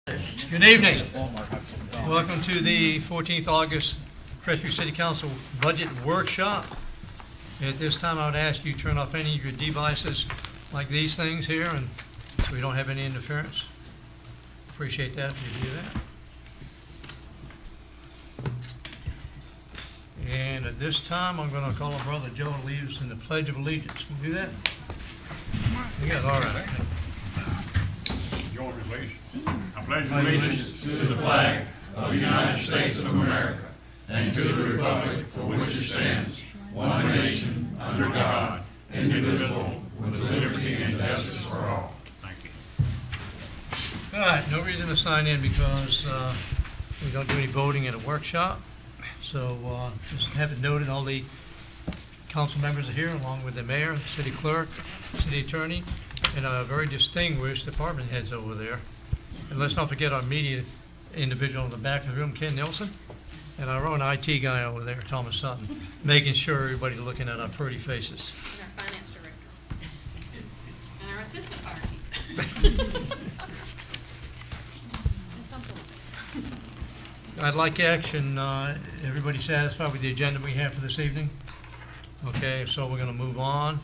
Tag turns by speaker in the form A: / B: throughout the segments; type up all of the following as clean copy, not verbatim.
A: Good evening. Welcome to the 14th August Crestview City Council Budget Workshop. At this time, I would ask you to turn off any of your devices like these things here, and so we don't have any interference. Appreciate that if you do that. And at this time, I'm going to call on Brother Joe to lead us in the Pledge of Allegiance. Can we do that? Yeah, all right.
B: Join allegiance. I pledge allegiance to the flag of the United States of America and to the republic for which it stands, one nation, under God, indivisible, with liberty and justice for all. Thank you.
A: All right, no reason to sign in because we don't do any voting at a workshop. So just have it noted, all the council members are here, along with the mayor, city clerk, city attorney, and very distinguished department heads over there. And let's not forget our media individual in the back of the room, Ken Nelson, and our own IT guy over there, Thomas Sutton, making sure everybody's looking at our pretty faces.
C: And our finance director. And our assistant fire chief.
A: I'd like action. Everybody satisfied with the agenda we have for this evening? Okay, so we're going to move on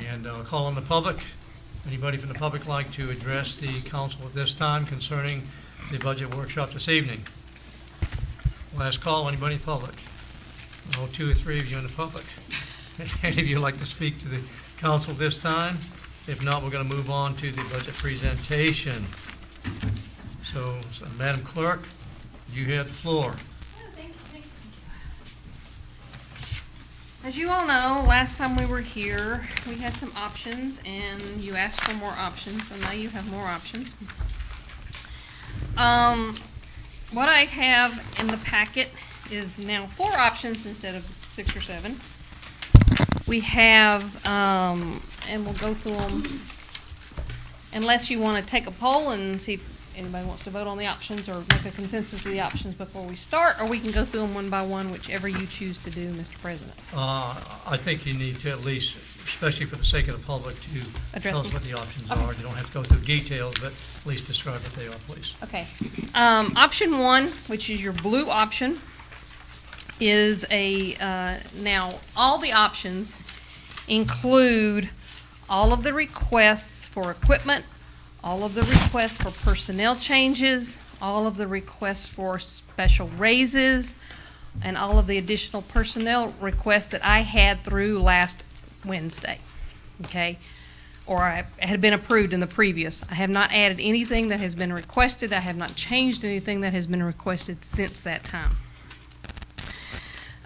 A: and call on the public. Anybody from the public like to address the council at this time concerning the budget workshop this evening? Last call, anybody in the public? Oh, 2 or 3 of you in the public. Any of you like to speak to the council this time? If not, we're going to move on to the budget presentation. So Madam Clerk, you have the floor.
C: As you all know, last time we were here, we had some options, and you asked for more options, so now you have more options. What I have in the packet is now 4 options instead of 6 or 7. We have, and we'll go through them, unless you want to take a poll and see if anybody wants to vote on the options or make a consensus of the options before we start, or we can go through them one by one, whichever you choose to do, Mr. President.
A: I think you need to at least, especially for the sake of the public, to
C: Address
A: tell us
C: them.
A: what the options
C: Okay.
A: are. You don't have to go through details, but at least describe what they are, please.
C: Okay. Option 1, which is your blue option, is now all the options include all of the requests for equipment, all of the requests for personnel changes, all of the requests for special raises, and all of the additional personnel requests that I had through last Wednesday, okay? Or I had been approved in the previous. I have not added anything that has been requested. I have not changed anything that has been requested since that time.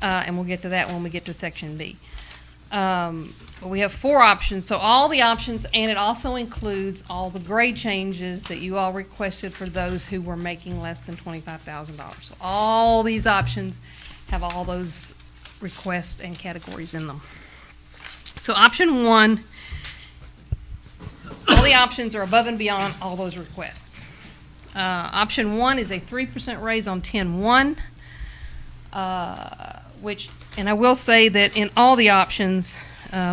C: And we'll get to that when we get to section B. But we have 4 options, so all the options, and it also includes all the grade changes that you all requested for those who were making less than $25,000. So all these options have all those requests and categories in them. So option 1, all the options are above and beyond all those requests. Option 1 is a 3% raise on 10-1, which, and I will say that in all the options,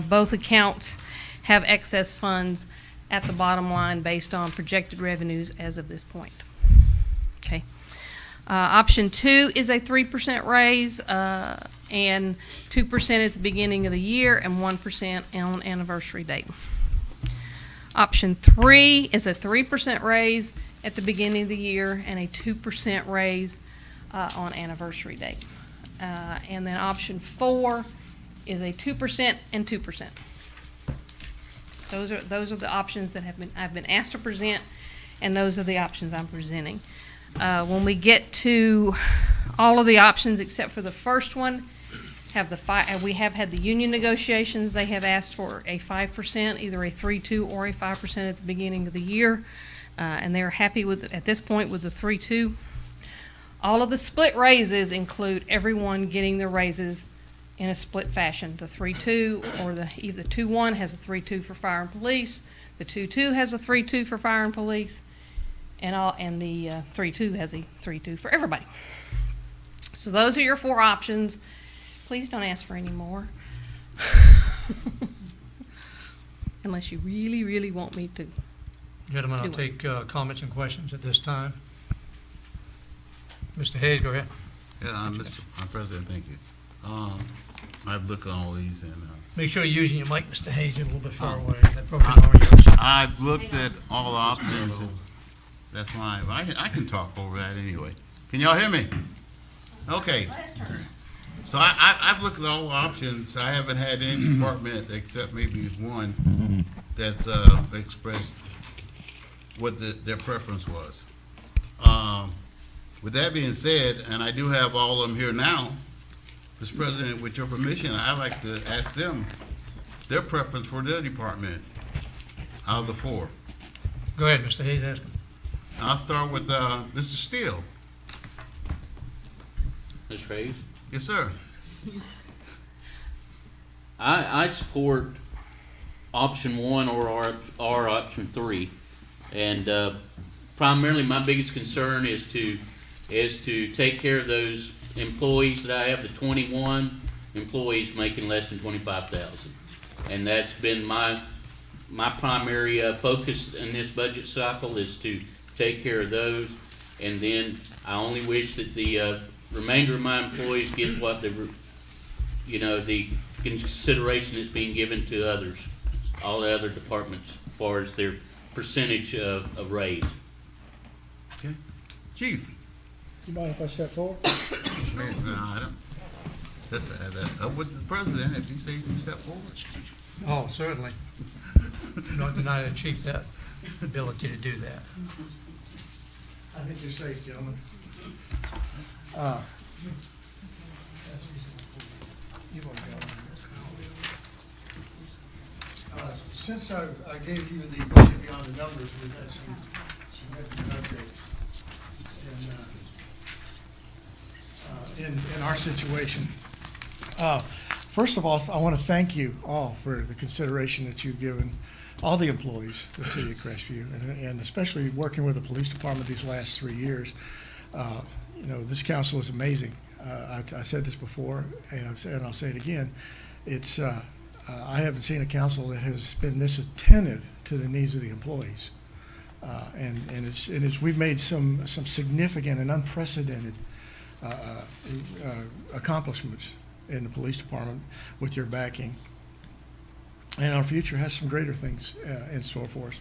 C: both accounts have excess funds at the bottom line based on projected revenues as of this point. Okay. Option 2 is a 3% raise and 2% at the beginning of the year and 1% on anniversary date. Option 3 is a 3% raise at the beginning of the year and a 2% raise on anniversary date. And then option 4 is a 2% and 2%. Those are the options that I've been asked to present, and those are the options I'm presenting. When we get to all of the options except for the first one, we have had the union negotiations. They have asked for a 5%, either a 3.2 or a 5% at the beginning of the year, and they're happy with at this point with the 3.2. All of the split raises include everyone getting their raises in a split fashion. The 3.2 or either 2.1 has a 3.2 for fire and police, the 2.2 has a 3.2 for fire and police, and the 3.2 has a 3.2 for everybody. So those are your 4 options. Please don't ask for any more. Unless you really, really want me to
A: Gentlemen, I'll
C: Do it.
A: take comments and questions at this time. Mr. Hayes, go ahead.
D: Yeah, Mr. President, thank you. I've looked at all these and,
A: Make sure you're using your mic, Mr. Hayes, you're a little bit far
D: Oh.
A: away. That probably already yours.
D: I've looked at all the options. And that's why, I can talk over that anyway. Can y'all hear me? Okay. So I've looked at all the options. I haven't had any department except maybe one that's expressed what their preference was. With that being said, and I do have all of them here now, Mr. President, with your permission, I'd like to ask them their preference for their department out of the four.
A: Go ahead, Mr. Hayes, ask him.
D: I'll start with Mr. Steele.
E: Mr. Hayes?
D: Yes, sir.
E: I support option one or option three. And primarily my biggest concern is to take care of those employees that I have, the 21 employees making less than 25,000. And that's been my primary focus in this budget cycle, is to take care of those. And then I only wish that the remainder of my employees get what the consideration that's being given to others, all the other departments, as far as their percentage of raise.
D: Okay. Chief.
F: You mind if I step forward?
D: Man, no, I don't. That's up with the president if he says he can step forward.
A: Oh, certainly. Don't deny the chief that ability to do that.
F: I think you're safe, gentlemen. Since I gave you the budget beyond the numbers, we've had some significant updates. In our situation. First of all, I want to thank you all for the consideration that you've given all the employees of the city of Crestview, and especially working with the police department these last 3 years. This council is amazing. I said this before, and I'll say it again. It's I haven't seen a council that has been this attentive to the needs of the employees, and we've made some significant and unprecedented accomplishments in the police department with your backing. And our future has some greater things in store for us.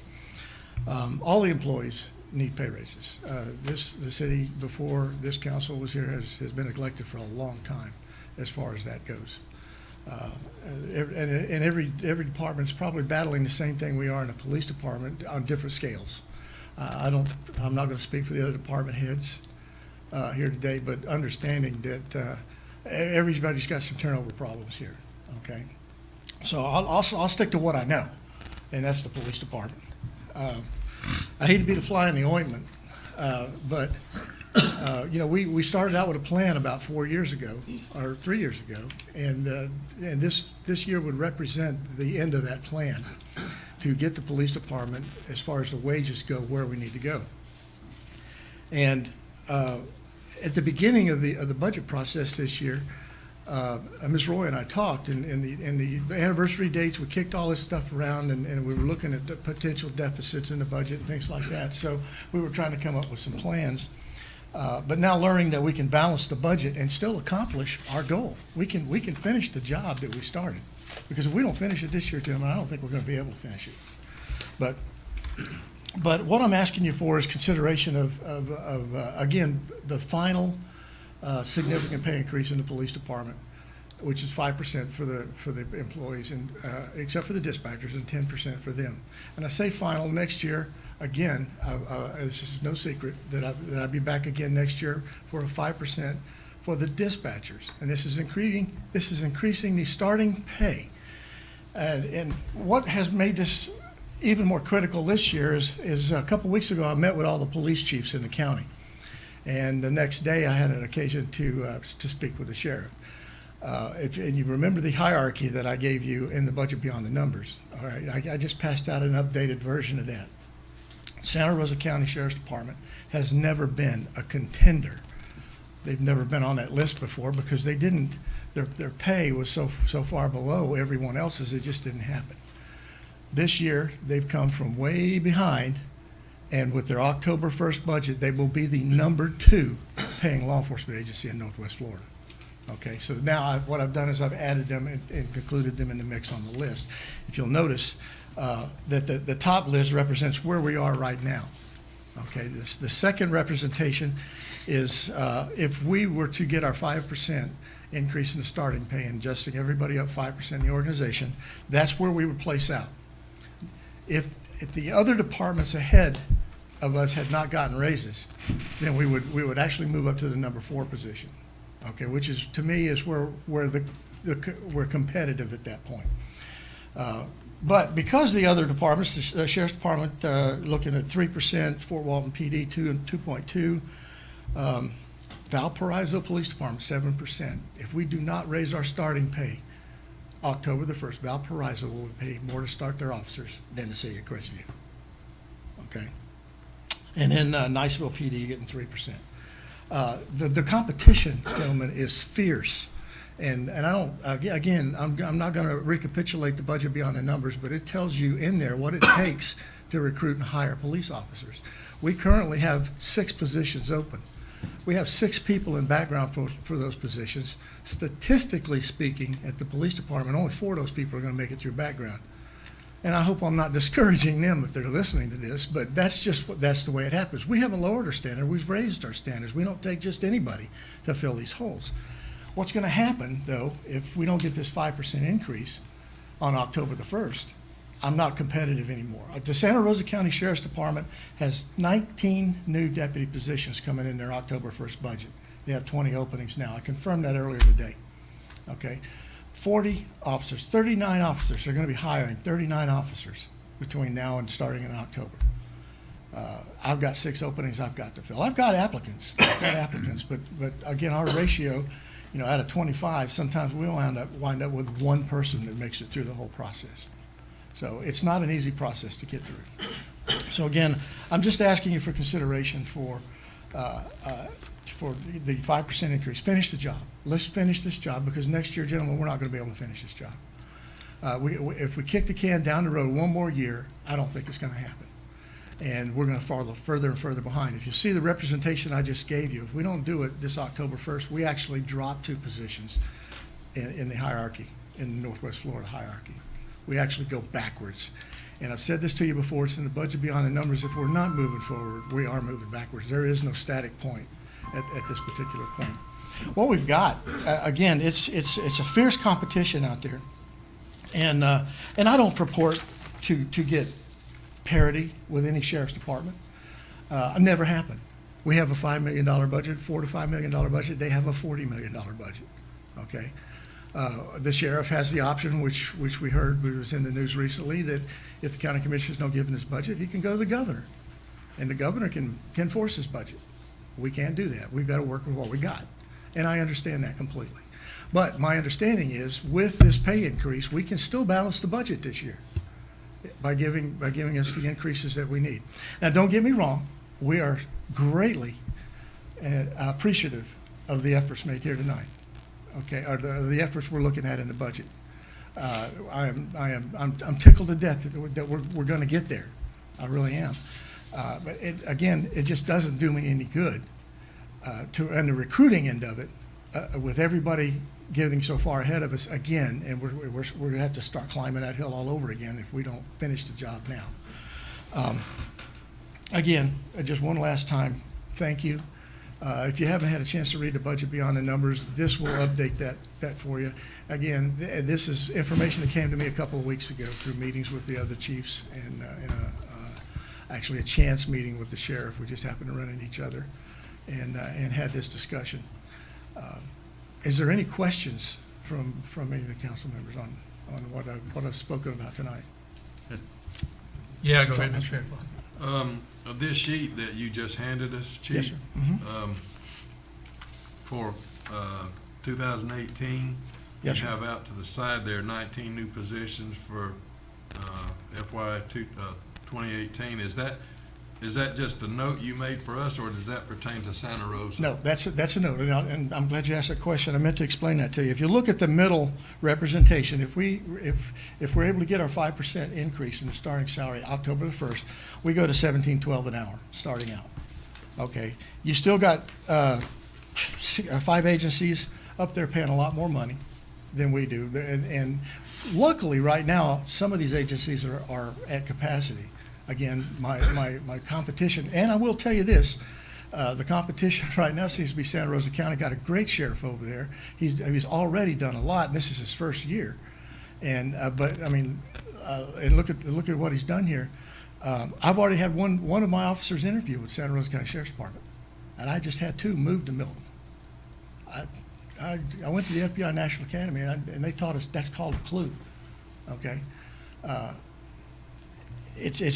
F: All the employees need pay raises. The city, before this council was here, has been neglected for a long time as far as that goes. And every department's probably battling the same thing we are in the police department on different scales. I'm not going to speak for the other department heads here today, but understanding that everybody's got some turnover problems here. Okay. So I'll stick to what I know, and that's the police department. I hate to be the fly in the ointment, but we started out with a plan about 4 years ago, or 3 years ago, and this year would represent the end of that plan to get the police department, as far as the wages go, where we need to go. And at the beginning of the budget process this year, Ms. Roy and I talked, and the anniversary dates, we kicked all this stuff around, and we were looking at the potential deficits in the budget and things like that. So we were trying to come up with some plans. But now learning that we can balance the budget and still accomplish our goal. We can finish the job that we started. Because if we don't finish it this year, Tim, I don't think we're going to be able to finish it. But what I'm asking you for is consideration of again, the final significant pay increase in the police department, which is 5% for the employees, and except for the dispatchers, and 10% for them. And I say final. Next year, again, this is no secret that I'll be back again next year for a 5% for the dispatchers, and this is increasing the starting pay. And what has made this even more critical this year is a couple weeks ago I met with all the police chiefs in the county. And the next day, I had an occasion to speak with the sheriff. And you remember the hierarchy that I gave you in the budget beyond the numbers. All right, I just passed out an updated version of that. Santa Rosa County Sheriff's Department has never been a contender. They've never been on that list before because they didn't. Their pay was so far below everyone else's, it just didn't happen. This year, they've come from way behind And with their October 1st budget, they will be the number 2 paying law enforcement agency in Northwest Florida. Okay, so now what I've done is I've added them and included them in the mix on the list. If you'll notice that the top list represents where we are right now. Okay, the second representation is if we were to get our 5% increase in the starting pay and adjusting everybody up 5% in the organization, that's where we would place out. If the other departments ahead of us had not gotten raises, then we would actually move up to the number 4 position. Okay, which is, to me, is where we're competitive at that point. But because the other departments, the Sheriff's Department looking at 3%, Fort Walton PD 2.2, Valparaiso Police Department 7%. If we do not raise our starting pay October the 1st, Valparaiso will pay more to start their officers than the city of Crestview. Okay? And then Niceville PD getting 3%. The competition, gentlemen, is fierce. And I don't, again, I'm not going to recapitulate the budget beyond the numbers, but it tells you in there what it takes to recruit and hire police officers. We currently have 6 positions open. We have 6 people in background for those positions. Statistically speaking, at the police department, only 4 of those people are going to make it through background. And I hope I'm not discouraging them if they're listening to this, but that's the way it happens. We haven't lowered our standard. We've raised our standards. We don't take just anybody to fill these holes. What's going to happen, though, if we don't get this 5% increase on October the 1st, I'm not competitive anymore. The Santa Rosa County Sheriff's Department has 19 new deputy positions coming in their October 1st budget. They have 20 openings now. I confirmed that earlier today. Okay. 40 officers, 39 officers. They're going to be hiring 39 officers between now and starting in October. I've got 6 openings I've got to fill. I've got applicants, but again, our ratio, out of 25, sometimes we'll wind up with 1 person that makes it through the whole process. So it's not an easy process to get through. So again, I'm just asking you for consideration for the 5% increase. Finish the job. Let's finish this job, because next year, gentlemen, we're not going to be able to finish this job. If we kick the can down the road 1 more year, I don't think it's going to happen. And we're going to fall further and further behind. If you see the representation I just gave you, if we don't do it this October 1st, we actually drop 2 positions in the hierarchy, in the Northwest Florida hierarchy. We actually go backwards. And I've said this to you before, it's in the budget beyond the numbers. If we're not moving forward, we are moving backwards. There is no static point at this particular point. What we've got, again, it's a fierce competition out there. And I don't purport to get parity with any sheriff's department. Never happened. We have a $5 million budget, $4 to $5 million budget. They have a $40 million budget. Okay. The sheriff has the option, which we heard, was in the news recently, that if the county commissioners don't give him his budget, he can go to the governor, and the governor can force his budget. We can't do that. We've got to work with what we got, and I understand that completely. But my understanding is, with this pay increase, we can still balance the budget this year by giving us the increases that we need. Now, don't get me wrong. We are greatly appreciative of the efforts made here tonight. Okay, or the efforts we're looking at in the budget. I'm tickled to death that we're going to get there. I really am. But it just doesn't do me any good and the recruiting end of it, with everybody getting so far ahead of us again, and we're going to have to start climbing that hill all over again if we don't finish the job now. Again, just one last time, thank you. If you haven't had a chance to read the budget beyond the numbers, this will update that for you. Again, this is information that came to me a couple of weeks ago through meetings with the other chiefs and actually a chance meeting with the sheriff. We just happened to run into each other and had this discussion. Is there any questions from any of the council members on what I've spoken about tonight?
A: Yeah, go ahead, Mr. Fairclough.
G: This sheet that you just handed us, Chief,
F: Yes, sir. Mm-hmm.
G: For 2018,
F: Yes,
G: you
F: sir.
G: have out to the side there 19 new positions for FY 2018. Is Is that just a note you made for us, or does that pertain to Santa Rosa?
F: No, that's a note, and I'm glad you asked that question. I meant to explain that to you. If you look at the middle representation, if we're able to get our 5% increase in the starting salary October the 1st, we go to $17.12 an hour, starting out. Okay, you still got 5 agencies up there paying a lot more money than we do, and luckily, right now, some of these agencies are at capacity. Again, my competition, and I will tell you this, the competition right now seems to be Santa Rosa County. Got a great sheriff over there. He's already done a lot, and this is his first year. And but I mean, and look at what he's done here. I've already had one of my officers interview with Santa Rosa County Sheriff's Department, and I just had 2 move to Milton. I went to the FBI National Academy, and they taught us that's called a clue. Okay.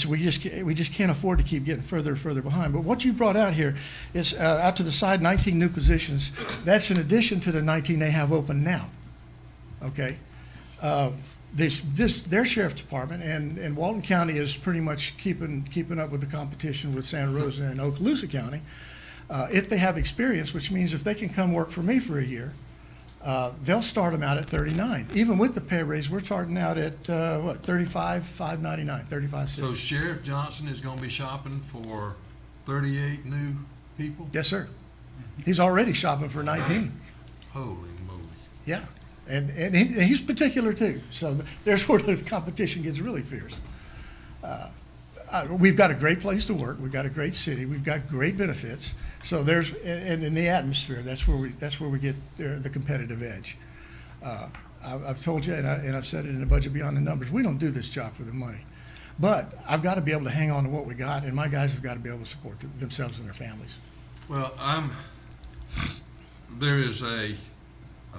F: We just can't afford to keep getting further and further behind. But what you brought out here is out to the side, 19 new positions. That's in addition to the 19 they have open now. Okay, their sheriff's department and Walton County is pretty much keeping up with the competition with Santa Rosa and Okaloosa County. If they have experience, which means if they can come work for me for a year, they'll start them out at 39. Even with the pay raise, we're starting out at, what, 35,599, 35,600.
G: So Sheriff Johnson is gonna be shopping for 38 new people?
F: Yes, sir. He's already shopping for 19.
G: Holy moly.
F: Yeah. And he's particular too. So there's where the competition gets really fierce. We've got a great place to work. We've got a great city. We've got great benefits. So there's, and in the atmosphere, that's where we get the competitive edge. I've told you, and I've said it in the Budget Beyond the Numbers, we don't do this job for the money. But I've got to be able to hang on to what we got, and my guys have got to be able to support themselves and their families.
G: Well, there is I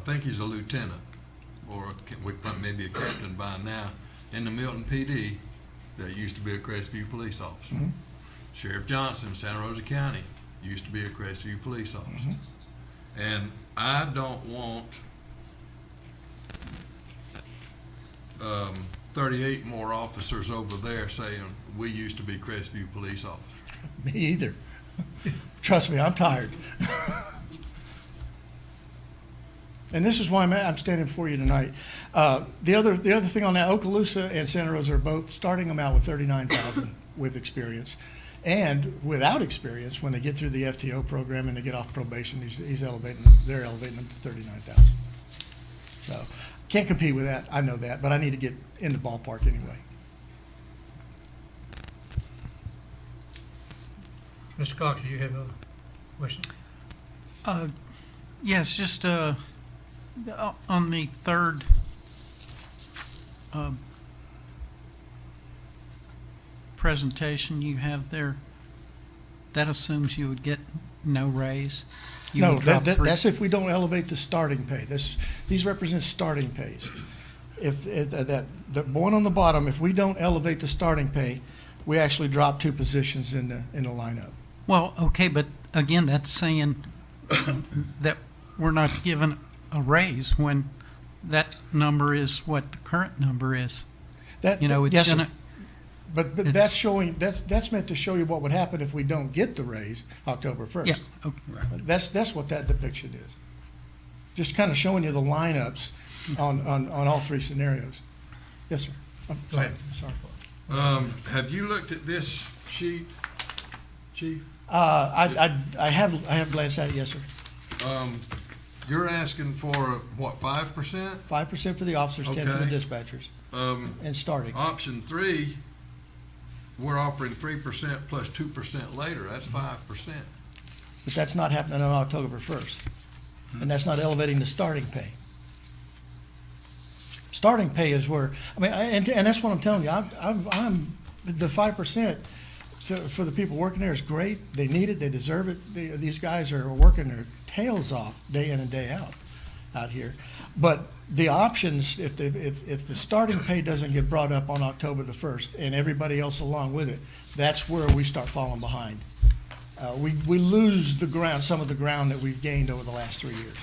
G: think he's a lieutenant, or maybe a captain by now, in the Milton PD that used to be a Crestview police officer.
F: Mhm.
G: Sheriff Johnson, Santa Rosa County, used to be a Crestview police officer.
F: Mhm.
G: And I don't want 38 more officers over there saying, we used to be Crestview police officers.
F: Me either. Trust me, I'm tired. And this is why I'm standing before you tonight. The other thing on that, Okaloosa and Santa Rosa are both starting them out with 39,000 with experience. And without experience, when they get through the FTO program and they get off probation, they're elevating them to 39,000. So can't compete with that. I know that, but I need to get in the ballpark anyway.
A: Mr. Cox, do you have a question?
H: Yes, just on the third presentation you have there, that assumes you would get no raise? You
F: No,
H: would drop
F: that's if we don't elevate the starting pay. These represent starting pays. If the one on the bottom, if we don't elevate the starting pay, we actually drop 2 positions in the lineup.
H: Well, okay, but again, that's saying that we're not given a raise when that number is what the current number is.
F: That,
H: You know, it's
F: yes, sir.
H: gonna,
F: But
H: it's-
F: that's showing, that's meant to show you what would happen if we don't get the raise October 1st.
H: yeah, okay.
F: That's what that depiction is. Just kind of showing you the lineups on all 3 scenarios. Yes, sir. I'm
A: Go
F: sorry,
A: ahead.
F: sorry.
G: Have you looked at this sheet, Chief?
F: I have glanced at it, yes, sir.
G: You're asking for, what, 5%?
F: 5% for the officers, 10 for the
G: Okay.
F: dispatchers,
G: Um,
F: and starting.
G: Option 3, we're offering 3% plus 2% later, that's 5%.
F: But that's not happening on October 1st. And that's not elevating the starting pay. Starting pay is where, I mean, and that's what I'm telling you, I'm the 5%, so for the people working there is great. They need it, they deserve it. These guys are working their tails off day in and day out here. But the options, if the starting pay doesn't get brought up on October the 1st and everybody else along with it, that's where we start falling behind. We lose the ground, some of the ground that we've gained over the last 3 years.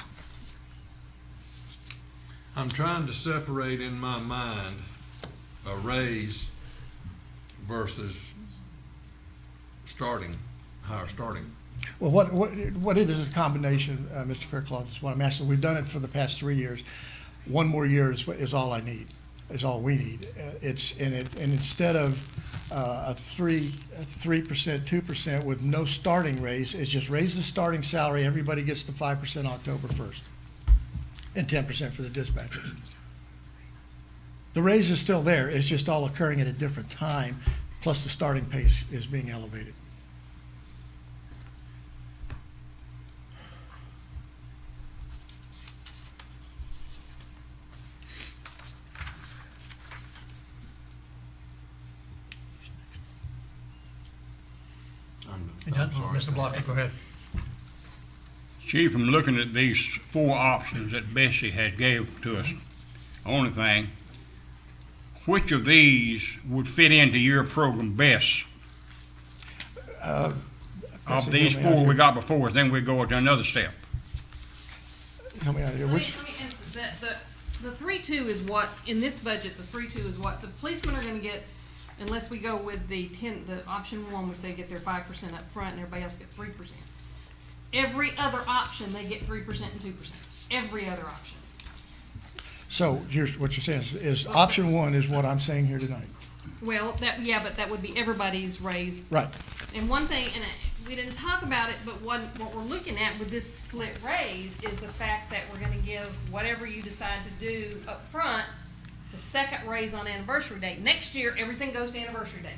G: I'm trying to separate in my mind a raise versus higher starting.
F: Well, what it is a combination, Mr. Faircloth, is what I'm asking. We've done it for the past 3 years. One more year is all I need, is all we need. And instead of a 3%, 2% with no starting raise, it's just raise the starting salary. Everybody gets the 5% October 1st, and 10% for the dispatchers. The raise is still there. It's just all occurring at a different time. Plus the starting pay is being elevated.
A: You
G: I'm
A: done?
G: sorry.
A: Mr. Blocker, go ahead.
B: Chief, I'm looking at these 4 options that Bessie has gave to us. Only thing, which of these would fit into your program best? Of these
F: help me out
B: 4 we
F: here.
B: got before us, then we go to another step.
F: Help me out here.
C: Let me
F: Which,
C: answer that. The 3-2 is what, in this budget, the 3-2 is what the policemen are gonna get, unless we go with the option 1, which they get their 5% up front and everybody else gets 3%. Every other option, they get 3% and 2%. Every other option.
F: so here's what you're saying is option 1 is what I'm saying here tonight.
C: Well, but that would be everybody's raise.
F: Right.
C: And one thing, and we didn't talk about it, but what we're looking at with this split raise is the fact that we're gonna give whatever you decide to do up front, the second raise on anniversary date. Next year, everything goes to anniversary date.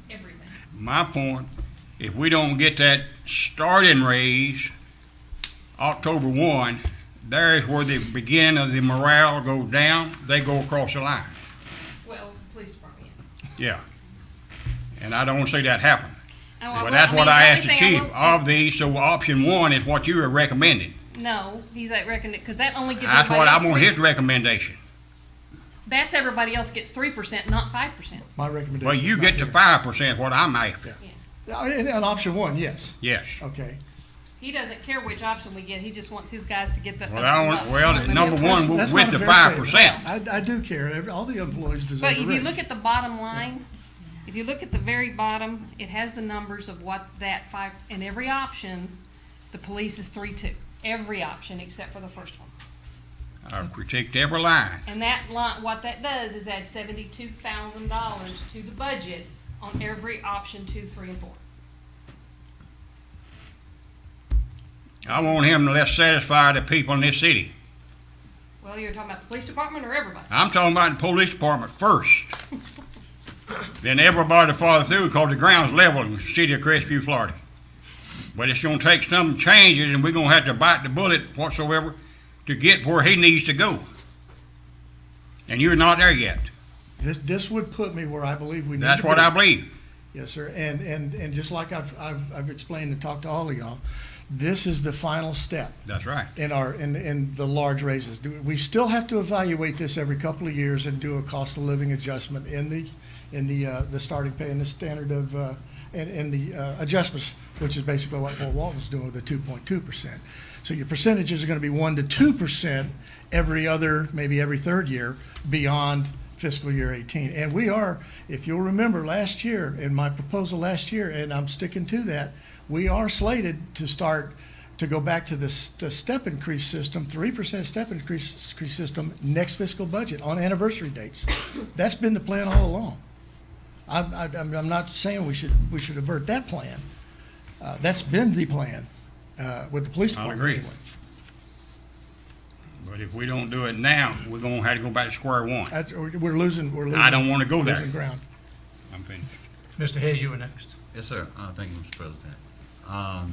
C: Everything.
B: My point, if we don't get that starting raise October 1, there's where the beginning of the morale goes down. They go across the line.
C: Well, the police department, yes.
B: Yeah. And I don't want to see that happen.
C: Oh,
B: But
C: well,
B: that's what
C: mean,
B: I
C: the
B: asked the
C: only thing I
B: chief
C: will-
B: of these, so option 1 is what you were recommending.
C: No, he's like reckoning, because that only gives
B: That's
C: everybody
B: what I
C: else
B: want
C: 3%.
B: his recommendation.
C: That's everybody else gets 3%, not 5%.
F: My recommendation.
B: Well, you
F: is
B: get
F: not
B: to
F: here.
B: 5%, what I'm after.
F: On option 1, yes.
B: Yes.
F: Okay.
C: He doesn't care which option we get, he just wants his guys to get the.
B: Well, I don't, well,
C: the
B: number
C: minimum.
B: one,
F: That's
B: with
F: not
B: the
F: a fair
B: 5%.
F: statement. I do care. All the employees deserve
C: But
F: a
C: if
F: raise.
C: you look at the bottom line, if you look at the very bottom, it has the numbers of what that 5, in every option, the police is 3-2. Every option except for the first one.
B: I've critiqued every line.
C: And that line, what that does is add $72,000 to the budget on every option 2, 3, and 4.
B: I want him to let's satisfy the people in this city.
C: Well, you're talking about the police department or everybody?
B: I'm talking about the police department first. Then everybody to follow through because the ground's level in the city of Crestview, Florida. But it's gonna take some changes and we're gonna have to bite the bullet whatsoever to get where he needs to go. And you're not there yet.
F: This would put me where I believe we need to be.
B: That's what I believe.
F: Yes, sir. And just like I've explained and talked to all of y'all, this is the final step
B: That's right.
F: in the large raises. We still have to evaluate this every couple of years and do a cost of living adjustment in the starting pay and the standard of and the adjustments, which is basically what Fort Walton's doing with the 2.2%. So your percentages are going to be 1 to 2% every other, maybe every third year beyond fiscal year 18. And we are, if you'll remember last year, in my proposal last year, and I'm sticking to that, we are slated to go back to the step increase system, 3% step increase system next fiscal budget on anniversary dates. That's been the plan all along. I'm not saying we should avert that plan. That's been the plan with the police
B: I'll
F: department.
B: agree.
F: Anyway.
B: But if we don't do it now, we're gonna have to go back to square one.
F: We're losing.
B: I don't wanna go there.
F: Losing ground.
B: I'm finished.
A: Mr. Hayes, you were next.
D: Yes, sir. Thank you, Mr. President. I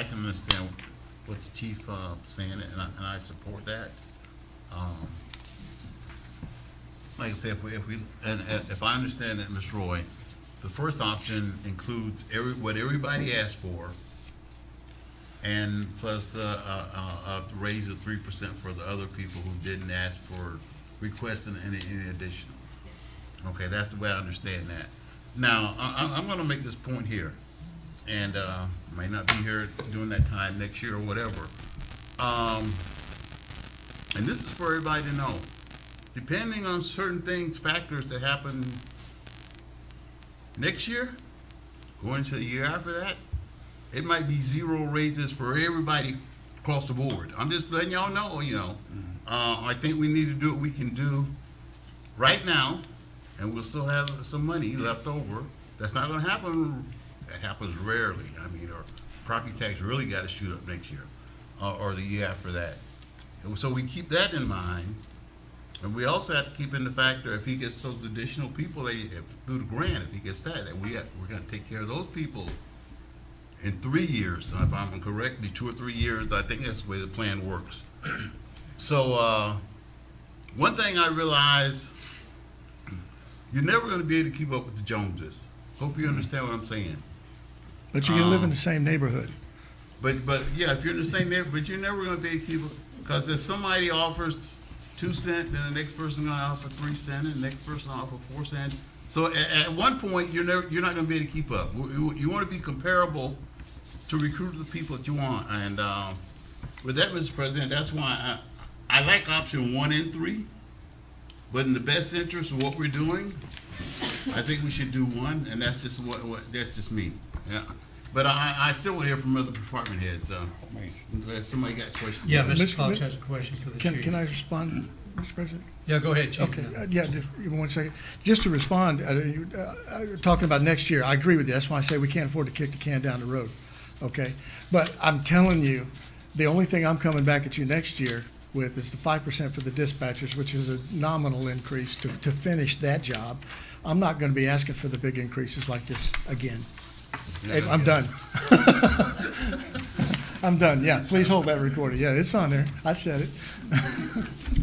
D: can understand what the chief saying, and I support that. Like I said, if I understand it, Ms. Roy, the first option includes what everybody asked for, and plus a raise of 3% for the other people who didn't ask for requesting any additional. Okay, that's the way I understand that. Now, I'm gonna make this point here, and may not be here during that time next year or whatever. And this is for everybody to know. Depending on certain things, factors that happen Next year, going to the year after that, it might be 0 raises for everybody across the board. I'm just letting y'all know, you know. I think we need to do what we can do right now, and we'll still have some money left over. That's not gonna happen, that happens rarely. I mean, our property tax really gotta shoot up next year, or the year after that. And so we keep that in mind, and we also have to keep in the factor if he gets those additional people, through the grant, if he gets that we're gonna take care of those people in 3 years, if I'm correct, 2 or 3 years. I think that's the way the plan works. So, one thing I realize, you're never gonna be able to keep up with the Joneses. Hope you understand what I'm saying.
F: But you can live in the same neighborhood.
D: But yeah, if you're in the same neighborhood, but you're never gonna be able to keep up, because if somebody offers 2 cents, then the next person gonna offer 3 cents, and the next person offer 4 cents. So at one point, you're not gonna be able to keep up. You wanna be comparable to recruit the people that you want. And with that, Mr. President, that's why I like option 1 and 3, but in the best interest of what we're doing, I think we should do 1, and that's just that's just me. Yeah. But I still want to hear from other department heads. Somebody got questions?
A: Yeah,
F: Mr.
A: Mr. Cox has a question for the chief.
F: Can I respond, Mr. President?
A: Yeah, go ahead, Chief.
F: Okay, yeah, just give me 1 second. Just to respond, talking about next year, I agree with you. That's why I say we can't afford to kick the can down the road, okay? But I'm telling you, the only thing I'm coming back at you next year with is the 5% for the dispatchers, which is a nominal increase to finish that job. I'm not gonna be asking for the big increases like this again. Hey, I'm done. I'm done, yeah. Please hold that recording. Yeah, it's on there. I said it.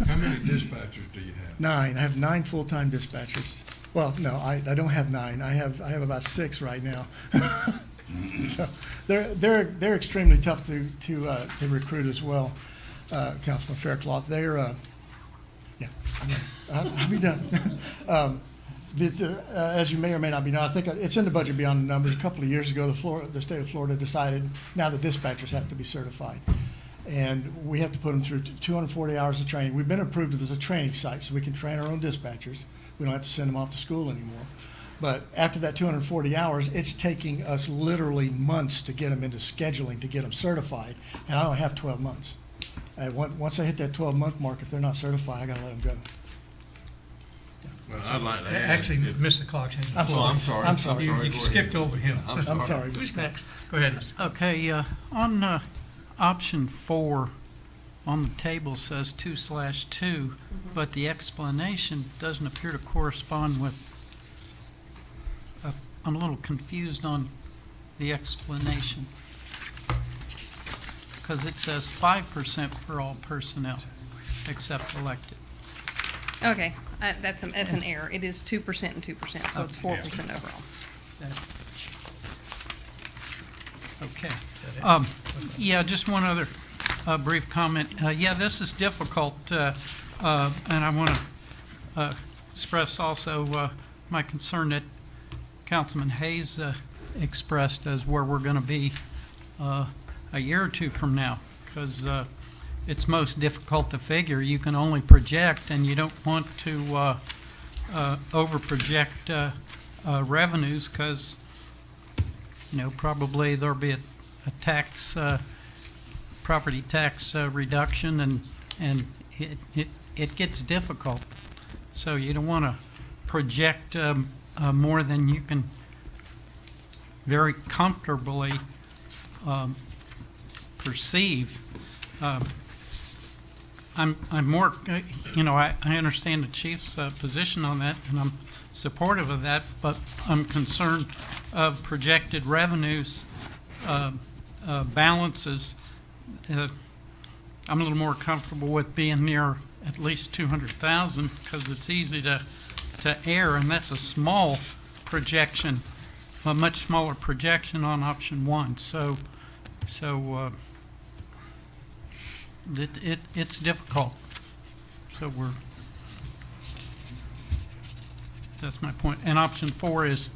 G: How many dispatchers do you have?
F: 9. I have 9 full-time dispatchers. Well, no, I don't have 9. I have about 6 right now. So they're extremely tough to recruit as well, Councilman Faircloth. They're yeah, I'll be done. As you may or may not be knowing, I think it's in the budget beyond the numbers. A couple of years ago, the state of Florida decided now the dispatchers have to be certified. And we have to put them through 240 hours of training. We've been approved as a training site, so we can train our own dispatchers. We don't have to send them off to school anymore. But after that 240 hours, it's taking us literally months to get them into scheduling, to get them certified, and I only have 12 months. Once I hit that 12-month mark, if they're not certified, I gotta let them go.
G: Well, I'd like to add.
A: Actually, Mr. Cox has
F: I'm
A: the
F: sorry.
A: floor.
F: I'm sorry.
A: You
G: Go ahead.
A: skipped over him.
F: I'm sorry.
A: Who's next? Go ahead, Mr.
H: Okay, on option 4, on the table says 2/2, but the explanation doesn't appear to correspond with, I'm a little confused on the explanation. Because it says 5% for all personnel except elected.
C: Okay, that's an error. It is 2% and 2%, so it's 4% overall.
H: Okay. Yeah, just one other brief comment. Yeah, this is difficult, and I want to express also my concern that Councilman Hayes expressed as where we're going to be a year or 2 from now, because it's most difficult to figure. You can only project, and you don't want to over-project revenues, because probably there'll be a tax, property tax reduction, and it gets difficult. So you don't want to project more than you can very comfortably perceive. I'm more, I understand the chief's position on that, and I'm supportive of that, but I'm concerned of projected revenues, balances. I'm a little more comfortable with being near at least 200,000, because it's easy to err, and that's a small projection, a much smaller projection on option 1. So it's difficult. So that's my point. And option 4 is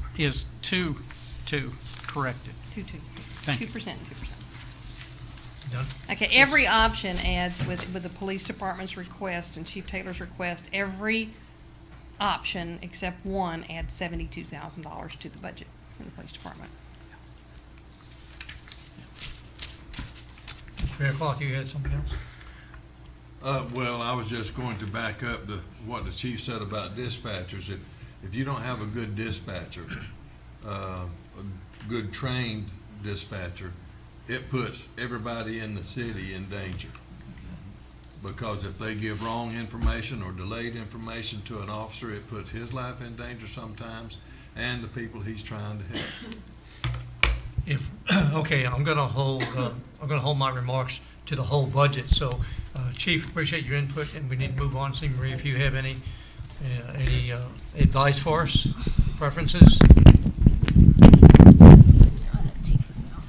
H: 2 corrected.
C: 2%,
H: Thank you.
C: 2% and 2%.
A: Done?
C: Okay, every option adds with the police department's request and Chief Taylor's request, every option, except one, adds $72,000 to the budget in the police department.
A: Faircloth, you had something else?
G: Well, I was just going to back up to what the chief said about dispatchers. If you don't have a good dispatcher, a good trained dispatcher, it puts everybody in the city in danger. Because if they give wrong information or delayed information to an officer, it puts his life in danger sometimes and the people he's trying to help.
A: If, okay, I'm gonna hold my remarks to the whole budget, so, Chief, appreciate your input, and we need to move on. See, Marie, if you have any advice for us, preferences?
I: Take this out.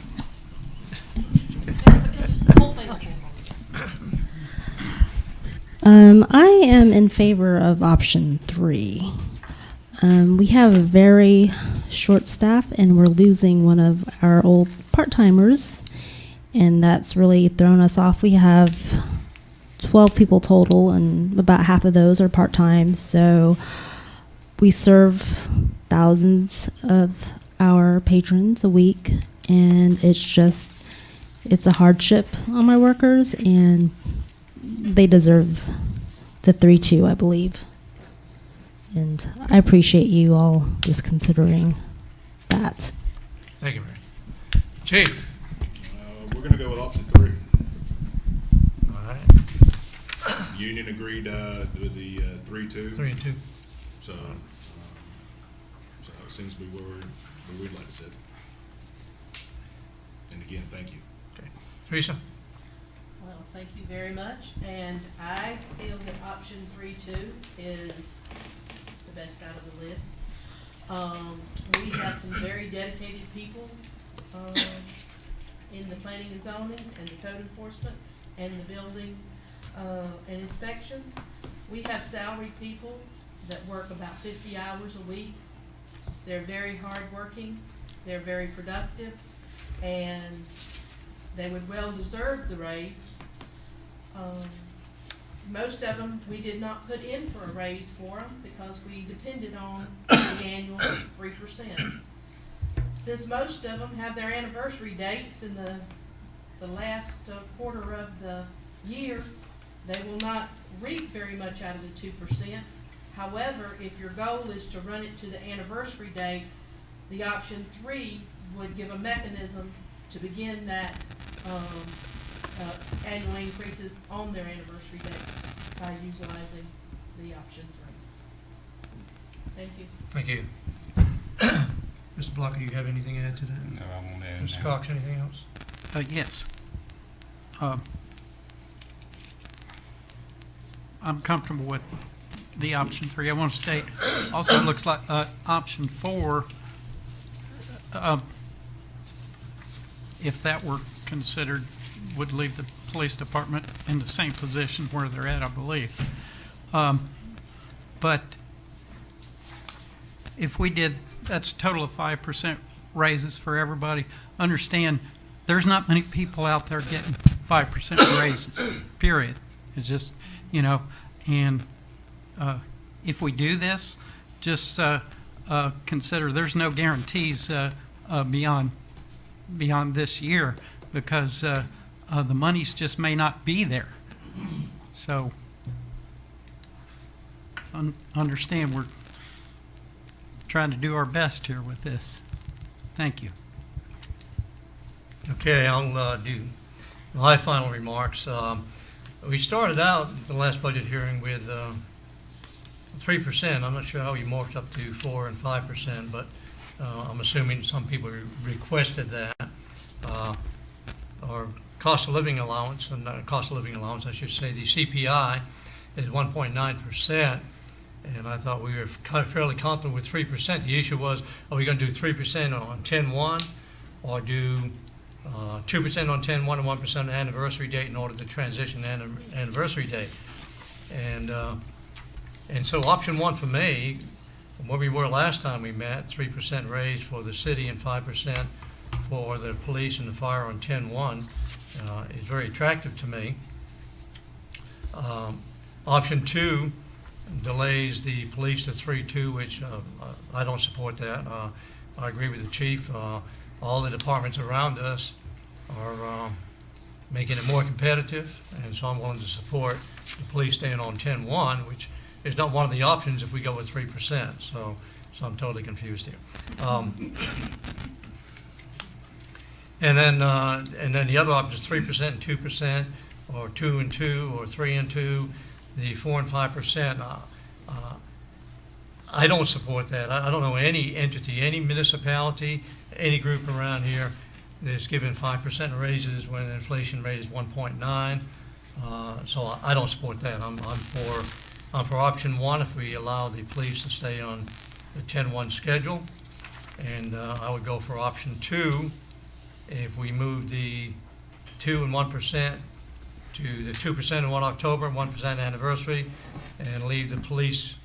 I: I am in favor of option 3. We have a very short staff, and we're losing one of our old part-timers, and that's really thrown us off. We have 12 people total, and about half of those are part-time, so we serve thousands of our patrons a week, and it's a hardship on my workers, and they deserve the 3-2, I believe. And I appreciate you all just considering that.
A: Thank you, Mary. Chief?
B: We're gonna go with option 3.
A: All right,
B: Union agreed with the 3-2.
A: 3 and 2.
B: So it seems to be where we'd like to sit. And again, thank you.
A: Okay. Teresa?
J: Well, thank you very much, and I feel that option 3-2 is the best out of the list. We have some very dedicated people, in the planning and zoning, and the code enforcement, and the building, and inspections. We have salaried people that work about 50 hours a week. They're very hardworking, they're very productive, and they would well deserve the raise. Most of them, we did not put in for a raise for them because we depended on the annual 3%. Since most of them have their anniversary dates in the last quarter of the year, they will not reap very much out of the 2%. However, if your goal is to run it to the anniversary date, the option 3 would give a mechanism to begin that annual increases on their anniversary dates by utilizing the option 3. Thank you.
A: Thank you. Mr. Blocker, do you have anything to add to that?
K: No, I won't add
A: Mr.
K: anything.
A: Cox, anything else?
H: Yes. I'm comfortable with the option 3. I want to state, also it looks like option 4, if that were considered, would leave the police department in the same position where they're at, I believe. But if we did, that's a total of 5% raises for everybody. Understand, there's not many people out there getting 5% raises, period. It's just, and if we do this, just consider there's no guarantees beyond this year, because the monies just may not be there. So understand, we're trying to do our best here with this. Thank you.
A: Okay, I'll do my final remarks. We started out at the last budget hearing with 3%. I'm not sure how we morphed up to 4% and 5%, but I'm assuming some people requested that. Our cost of living allowance, and not cost of living allowance, I should say, the CPI is 1.9%, and I thought we were fairly confident with 3%. The issue was, are we going to do 3% on 10/1, or do 2% on 10/1 and 1% on the anniversary date in order to transition the anniversary date? And so option 1 for me, from where we were last time we met, 3% raise for the city and 5% for the police and the fire on 10/1, is very attractive to me. Option 2 delays the police to 3-2, which I don't support that. I agree with the chief. All the departments around us are making it more competitive, and so I'm willing to support the police staying on 10-1, which is not one of the options if we go with 3%. So I'm totally confused here. And then the other option is 3% and 2%, or 2 and 2, or 3 and 2. The 4 and 5%. I don't support that. I don't know any entity, any municipality, any group around here that's given 5% raises when the inflation rate is 1.9. So I don't support that. I'm for option 1 if we allow the police to stay on the 10-1 schedule, and I would go for option 2 if we move the 2 and 1% to the 2% in 1 October, 1% anniversary, and leave the police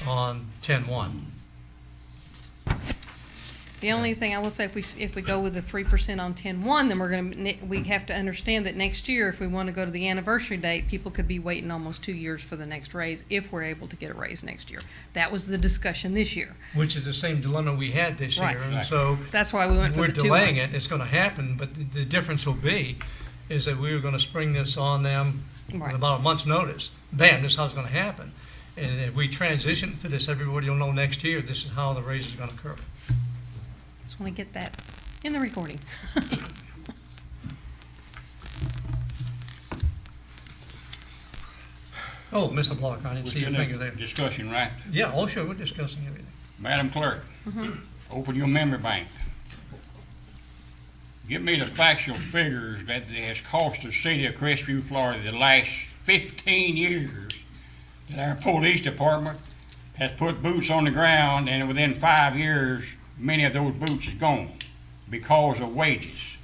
A: on 10-1.
C: The only thing I will say, if we go with the 3% on 10-1, then we have to understand that next year, if we want to go to the anniversary date, people could be waiting almost 2 years for the next raise if we're able to get a raise next year. That was the discussion this year.
A: Which is the same dilemma we had this
C: Right.
A: year, and so
C: That's why we went for
A: we're
C: the 2-1.
A: delaying it. It's going to happen, but the difference will be is that we were going to spring this on them with
C: Right.
A: about a month's notice. Bam, this is how it's going to happen. And if we transition to this, everybody will know next year this is how the raise is going to occur.
C: Just want to get that in the recording.
A: Oh, Mr. Block, I didn't see your finger there.
B: Discussion, right?
A: Yeah, oh, sure, we're discussing everything.
B: Madam Clerk, open your memory bank. Give me the factual figures that it has cost the city of Crestview, Florida, the last 15 years that our police department has put boots on the ground, and within 5 years, many of those boots is gone because of wages.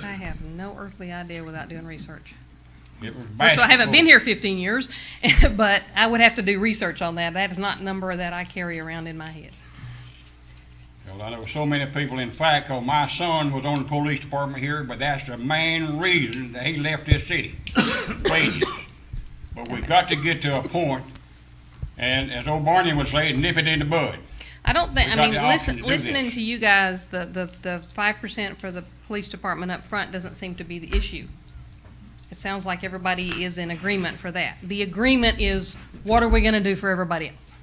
C: I have no earthly idea without doing research.
B: It was
C: First of all, I haven't
B: basketball.
C: been here 15 years, but I would have to do research on that. That is not a number that I carry around in my head.
B: Well, I know so many people, in fact, 'cause my son was on the police department here, but that's the main reason that he left this city, wages. But we got to get to a point, and as old Barney would say, nip it in the bud.
C: I don't think,
B: We
C: I
B: got
C: mean,
B: the option to do
C: listening
B: this.
C: to you guys, the 5% for the police department up front doesn't seem to be the issue. It sounds like everybody is in agreement for that. The agreement is, what are we gonna do for everybody else?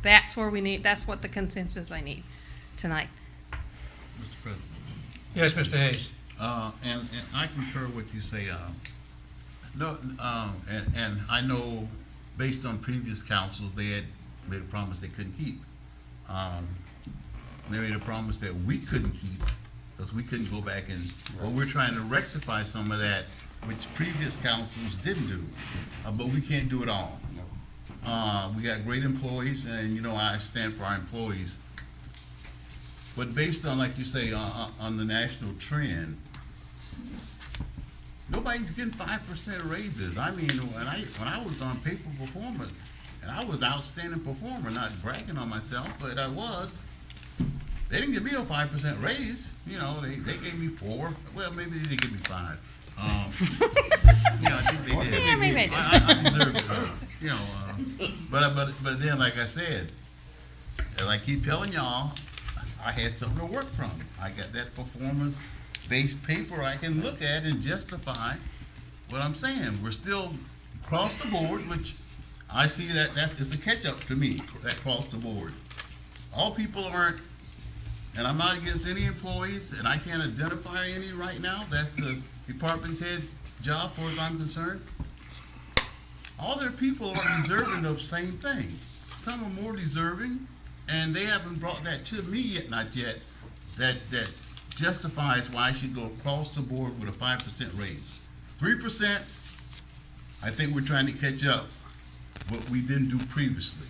C: That's where we need, that's what the consensus I need tonight.
D: Mr. President.
A: Yes, Mr. Hayes.
D: And I concur with you say, and I know based on previous councils, they had made a promise they couldn't keep. They made a promise that we couldn't keep because we couldn't go back and, well, we're trying to rectify some of that, which previous councils didn't do, but we can't do it all. We got great employees, and you know I stand for our employees. But based on, like you say, on the national trend, nobody's getting 5% raises. I mean, when I was on pay for performance, and I was an outstanding performer, not bragging on myself, but I was. They didn't give me a 5% raise. You know, they gave me 4. Well, maybe they did give me 5. Yeah, I think they did.
C: Yeah, maybe they did.
D: I deserve it. You know, but then, like I said, and I keep telling y'all, I had something to work from. I got that performance-based paper I can look at and justify what I'm saying. We're still across the board, which I see that it's a catch-up to me, that across the board. All people aren't, and I'm not against any employees, and I can't identify any right now. That's the department's head job, as far as I'm concerned. All their people are deserving of same thing. Some are more deserving, and they haven't brought that to me yet, not yet, that justifies why I should go across the board with a 5% raise. 3%, I think we're trying to catch up what we didn't do previously.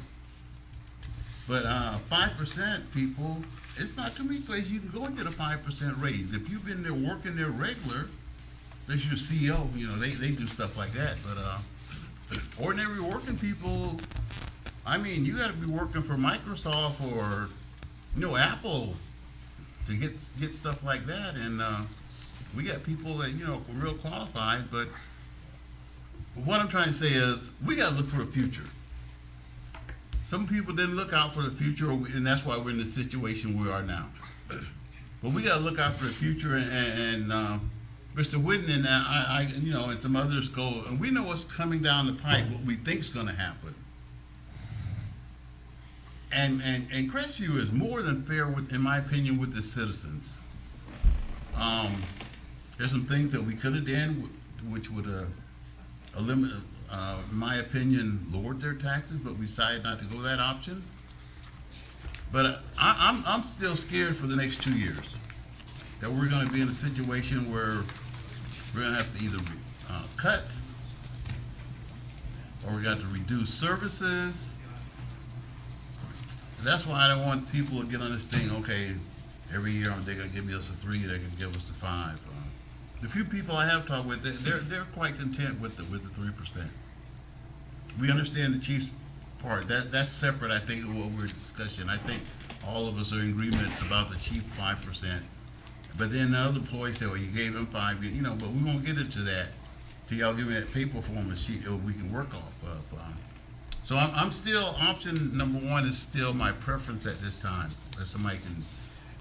D: But 5%, people, it's not too many places you can go and get a 5% raise. If you've been there working there regular, that's your CEO, you know, they do stuff like that. But ordinary working people, I mean, you gotta be working for Microsoft or, you know, Apple to get stuff like that. And we got people that, you know, are real qualified, but what I'm trying to say is we gotta look for the future. some people didn't look out for the future, and that's why we're in the situation we are now. But we gotta look out for the future, and Mr. Whitten and I, you know, and some others go, and we know what's coming down the pipe, what we think's gonna happen. And Crestview is more than fair with, in my opinion, with the citizens. There's some things that we could have done, which would eliminate, in my opinion, lowered their taxes, but we decided not to go that option. But I'm still scared for the next 2 years, that we're gonna be in a situation where we're gonna have to either cut, or we got to reduce services. And that's why I don't want people to get on this thing, okay, every year they're gonna give us a 3, they're gonna give us a 5. The few people I have talked with, they're quite content with the 3%. We understand the chief's part. That's separate, I think, of what we're discussing. I think all of us are in agreement about the chief 5%. But then the other employees say, well, you gave him 5, you know, but we won't get into that till y'all give me that paper form and sheet we can work off of. So I'm still, option number 1 is still my preference at this time. Unless somebody can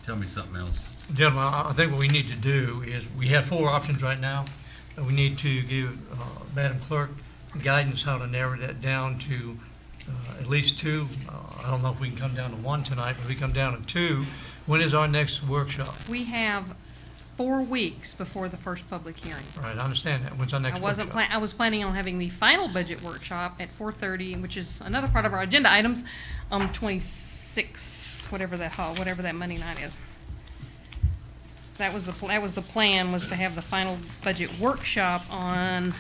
D: tell me something else.
A: Gentlemen, I think what we need to do is, we have 4 options right now, and we need to give Madam Clerk guidance how to narrow that down to at least 2. I don't know if we can come down to 1 tonight, but if we come down to 2, when is our next workshop?
C: We have 4 weeks before the first public hearing.
A: All right, I understand that. When's our next workshop?
C: I was planning on having the final budget workshop at 4:30, which is another part of our agenda items, 26, whatever that Monday night is. That was the plan, was to have the final budget workshop on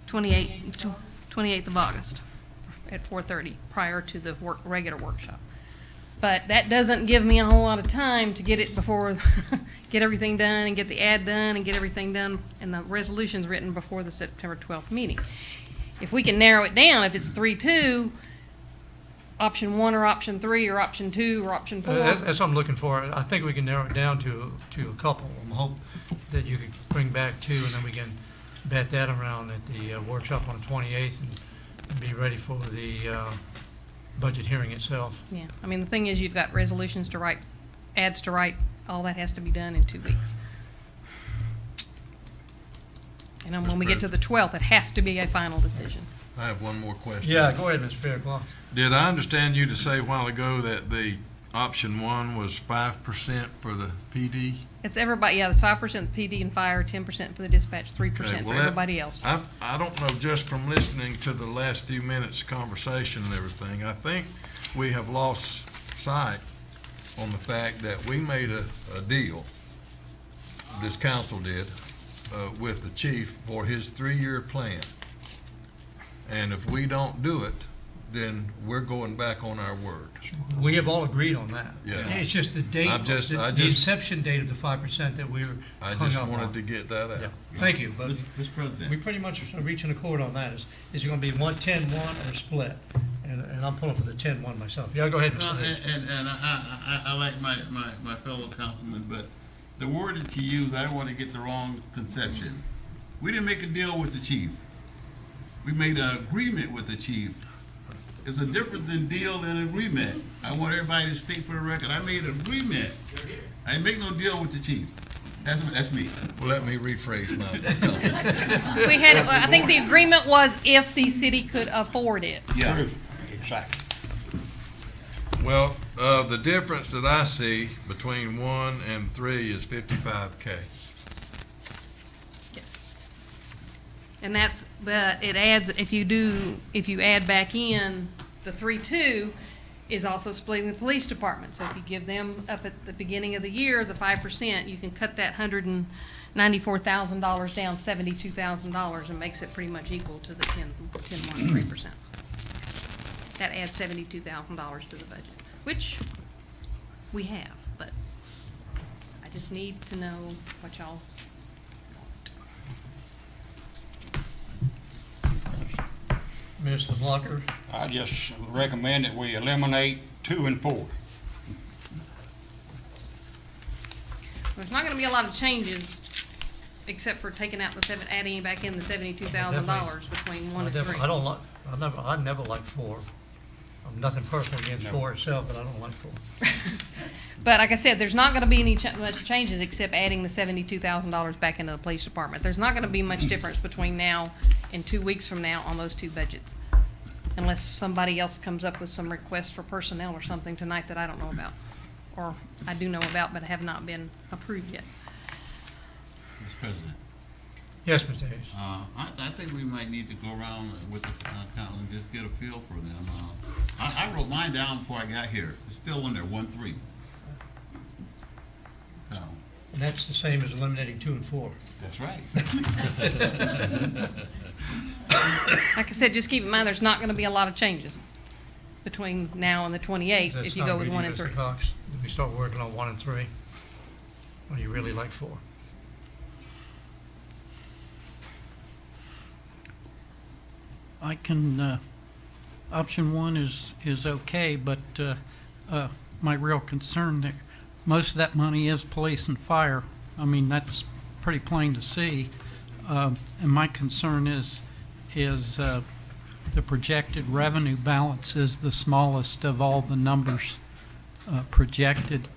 C: 28th of August at 4:30, prior to the regular workshop. But that doesn't give me a whole lot of time to get it before, get everything done and get the ad done and get everything done and the resolutions written before the September 12th meeting. If we can narrow it down, if it's 3-2, option 1 or option 3 or option 2 or option 4.
A: That's what I'm looking for. I think we can narrow it down to a couple. I hope that you could bring back 2, and then we can bat that around at the workshop on the 28th and be ready for the budget hearing itself.
C: Yeah, I mean, the thing is, you've got resolutions to write, ads to write, all that has to be done in 2 weeks. And then when we get to the 12th, it has to be a final decision.
G: I have one more question.
A: Yeah, go ahead, Mr. Fairclough.
G: Did I understand you to say a while ago that the option 1 was 5% for the PD?
C: It's everybody, yeah, it's 5% PD and fire, 10% for the dispatch, 3%
G: Okay,
C: for
G: well,
C: everybody else.
G: I don't know, just from listening to the last few minutes conversation and everything, I think we have lost sight on the fact that we made a deal, this council did, with the chief for his 3-year plan. And if we don't do it, then we're going back on our word.
A: We have all agreed on that.
G: Yeah.
A: It's just the date, the inception date of the 5% that we were
G: I
A: hung
G: just
A: up
G: wanted
A: on.
G: to get that out.
A: Yeah. Thank you, but
D: Mr. President.
A: we pretty much are reaching a accord on that. Is it gonna be 1-10-1 or split? And I'm pulling for the 10-1 myself. Yeah, go ahead,
D: Well,
A: Mr. Hayes.
D: and I like my fellow councilman, but the word that you use, I don't want to get the wrong conception. We didn't make a deal with the chief. We made an agreement with the chief. There's a difference in deal and agreement. I want everybody to state for the record, I made an agreement. I didn't make no deal with the chief. That's me.
G: Well, let me rephrase my.
C: We had, I think the agreement was if the city could afford it.
D: Yeah.
B: Exactly.
G: Well, the difference that I see between 1 and 3 is $55K.
C: Yes. And that's, but it adds, if you add back in the 3-2, is also splitting the police department. So if you give them up at the beginning of the year, the 5%, you can cut that $194,000 down $72,000 and makes it pretty much equal to the 3%. That adds $72,000 to the budget, which we have, but I just need to know what y'all
A: Mr. Blocker?
B: I just recommend that we eliminate 2 and 4.
C: There's not gonna be a lot of changes, except for taking out adding back in the $72,000 between 1 and 3.
A: I never liked 4. Nothing personal against four itself, but I don't like four.
C: But like I said, there's not gonna be any much changes except adding the $72,000 back into the police department. There's not gonna be much difference between now and 2 weeks from now on those two budgets. Unless somebody else comes up with some requests for personnel or something tonight that I don't know about. Or I do know about, but have not been approved yet.
D: Mr. President,
A: Yes, Mr. Hayes.
D: I think we might need to go around with the council and just get a feel for them. I wrote mine down before I got here. It's still in there, 1-3. So,
A: And that's the same as eliminating 2 and 4.
D: that's right.
C: Like I said, just keep in mind, there's not gonna be a lot of changes between now and the 28th
A: That's
C: if you
A: not
C: go with
A: greedy,
C: 1 and
A: Mr.
C: 3.
A: Cox. Did we start working on 1 and 3? Or you really like 4?
H: I can, option 1 is okay, but my real concern there, most of that money is police and fire. I mean, that's pretty plain to see. And my concern is the projected revenue balance is the smallest of all the numbers projected.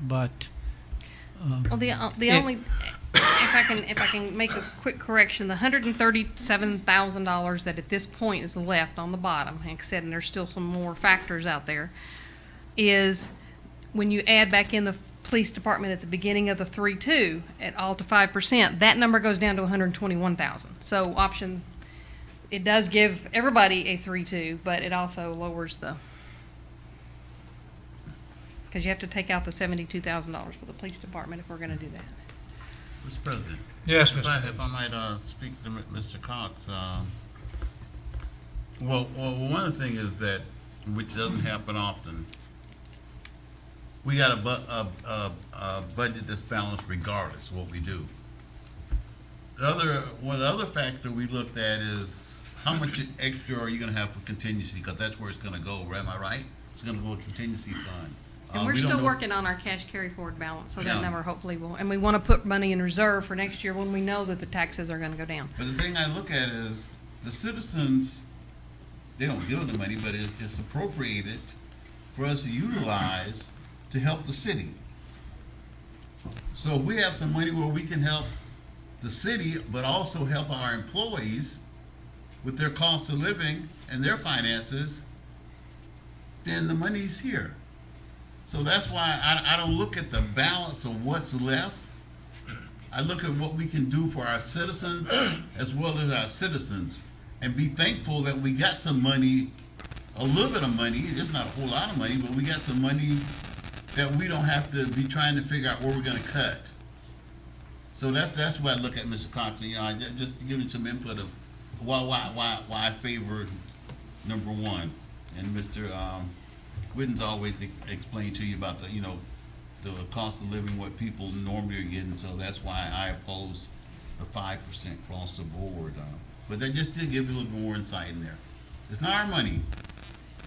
H: But
C: Well, the only, if I can make a quick correction, the $137,000 that at this point is left on the bottom, like I said, and there's still some more factors out there, is when you add back in the police department at the beginning of the 3-2 at all to 5%, that number goes down to 121,000. So option, it does give everybody a 3-2, but it also lowers the, because you have to take out the $72,000 for the police department if we're gonna do that.
D: Mr. President,
A: Yes,
D: if
A: Mr.
D: I,
A: Hayes.
D: if I might speak to Mr. Cox, well, one of the things is that, which doesn't happen often, we got a budget that's balanced regardless of what we do. One of the other factor we looked at is how much extra are you gonna have for contingency, because that's where it's gonna go, am I right? It's gonna go to contingency fund.
C: And we're
D: We don't
C: still
D: know-
C: working on our cash carry forward balance, so that
D: Yeah.
C: number hopefully will, and we want to put money in reserve for next year when we know that the taxes are gonna go down.
D: But the thing I look at is the citizens, they don't give the money, but it's appropriated for us to utilize to help the city. So we have some money where we can help the city, but also help our employees with their cost of living and their finances, then the money's here. So that's why I don't look at the balance of what's left. I look at what we can do for our citizens as well as our citizens, and be thankful that we got some money, a little bit of money. It's not a whole lot of money, but we got some money that we don't have to be trying to figure out where we're gonna cut. So that's why I look at Mr. Cox, you know, just giving some input of why I favor number 1. And Mr. Whitten's always explained to you about the, you know, the cost of living, what people normally are getting, so that's why I oppose the 5% across the board. But that just did give you a little bit more insight in there. It's not our money.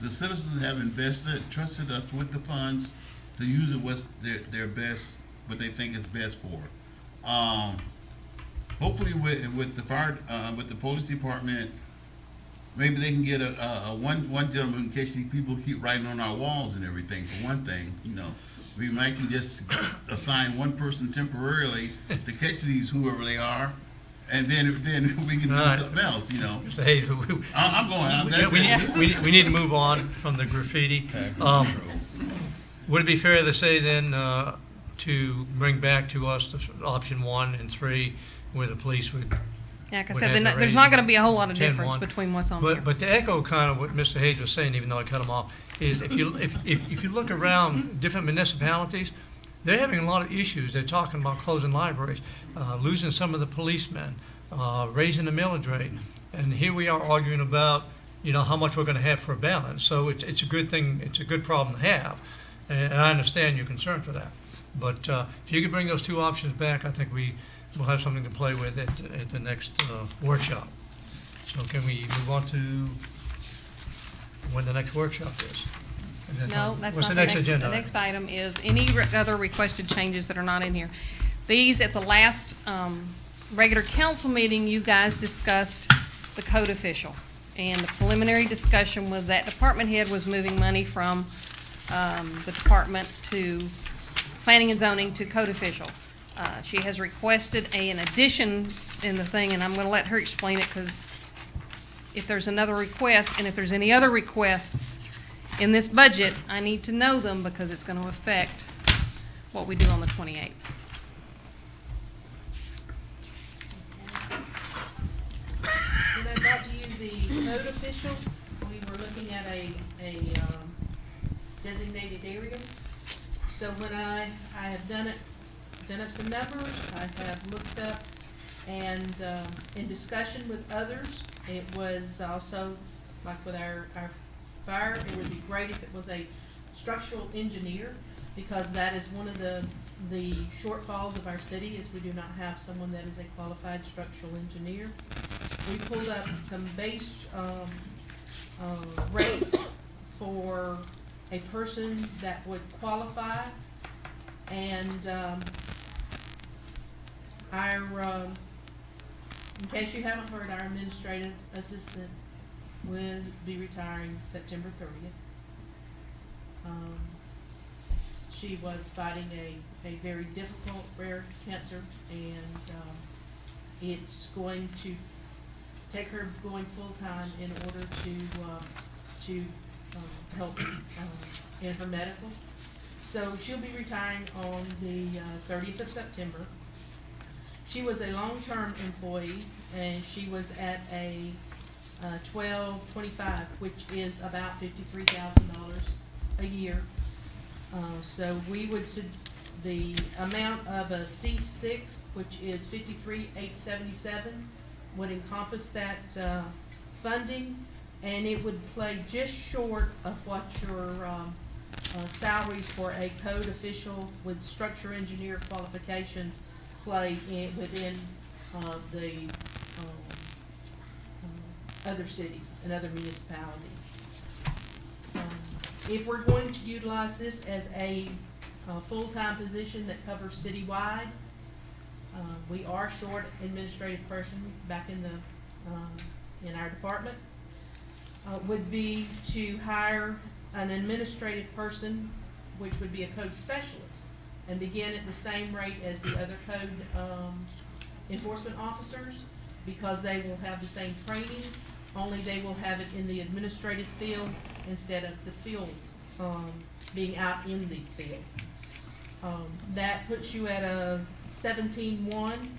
D: The citizens have invested, trusted us with the funds to use it what's their best, what they think is best for. Hopefully with the fire, with the police department, maybe they can get a one gentleman, in case these people keep writing on our walls and everything, for one thing, you know. We might can just assign one person temporarily to catch these, whoever they are, and then we can do
A: All right.
D: something else, you know.
A: Mr. Hayes,
D: I'm going, that's it.
A: we need to move on from the graffiti. Would it be fair to say then, to bring back to us the option 1 and 3, where the police would,
C: Like I
A: Would
C: said,
A: have to
C: there's
A: raise
C: not
A: it
C: gonna be a whole lot of
A: 10-1.
C: difference between what's on there.
A: but to echo kind of what Mr. Hayes was saying, even though I cut him off, is if you look around different municipalities, they're having a lot of issues. They're talking about closing libraries, losing some of the policemen, raising the millage rate. And here we are arguing about, you know, how much we're gonna have for a balance. So it's a good thing, it's a good problem to have. And I understand your concern for that. But if you could bring those two options back, I think we'll have something to play with at the next workshop. So can we move on to when the next workshop is? And then,
C: No, that's
A: what's
C: not
A: the next agenda?
C: The next item is any other requested changes that are not in here. These, at the last regular council meeting, you guys discussed the code official. And the preliminary discussion with that department head was moving money from the department to planning and zoning to code official. She has requested an addition in the thing, and I'm gonna let her explain it, because if there's another request, and if there's any other requests in this budget, I need to know them, because it's gonna affect what we do on the 28th.
J: When I brought to you the code official, we were looking at a designated area. So when I have done up some numbers, I have looked up, and in discussion with others, it was also, like with our fire, it would be great if it was a structural engineer, because that is one of the shortfalls of our city, is we do not have someone that is a qualified structural engineer. We pulled up some base rates for a person that would qualify, and in case you haven't heard, our administrative assistant will be retiring September 30th. She was fighting a very difficult rare cancer, and it's going to take her going full-time in order to help in her medical. So she'll be retiring on the 30th of September. She was a long-term employee, and she was at a 12.25, which is about $53,000 a year. So we would, the amount of a C6, which is $53,877, would encompass that funding, and it would play just short of what your salaries for a code official with structure engineer qualifications play within the other cities and other municipalities. If we're going to utilize this as a full-time position that covers citywide, we are short administrative person back in our department. Would be to hire an administrative person, which would be a code specialist, and begin at the same rate as the other code enforcement officers, because they will have the same training, only they will have it in the administrative field instead of the field, being out in the field. That puts you at a 17.1,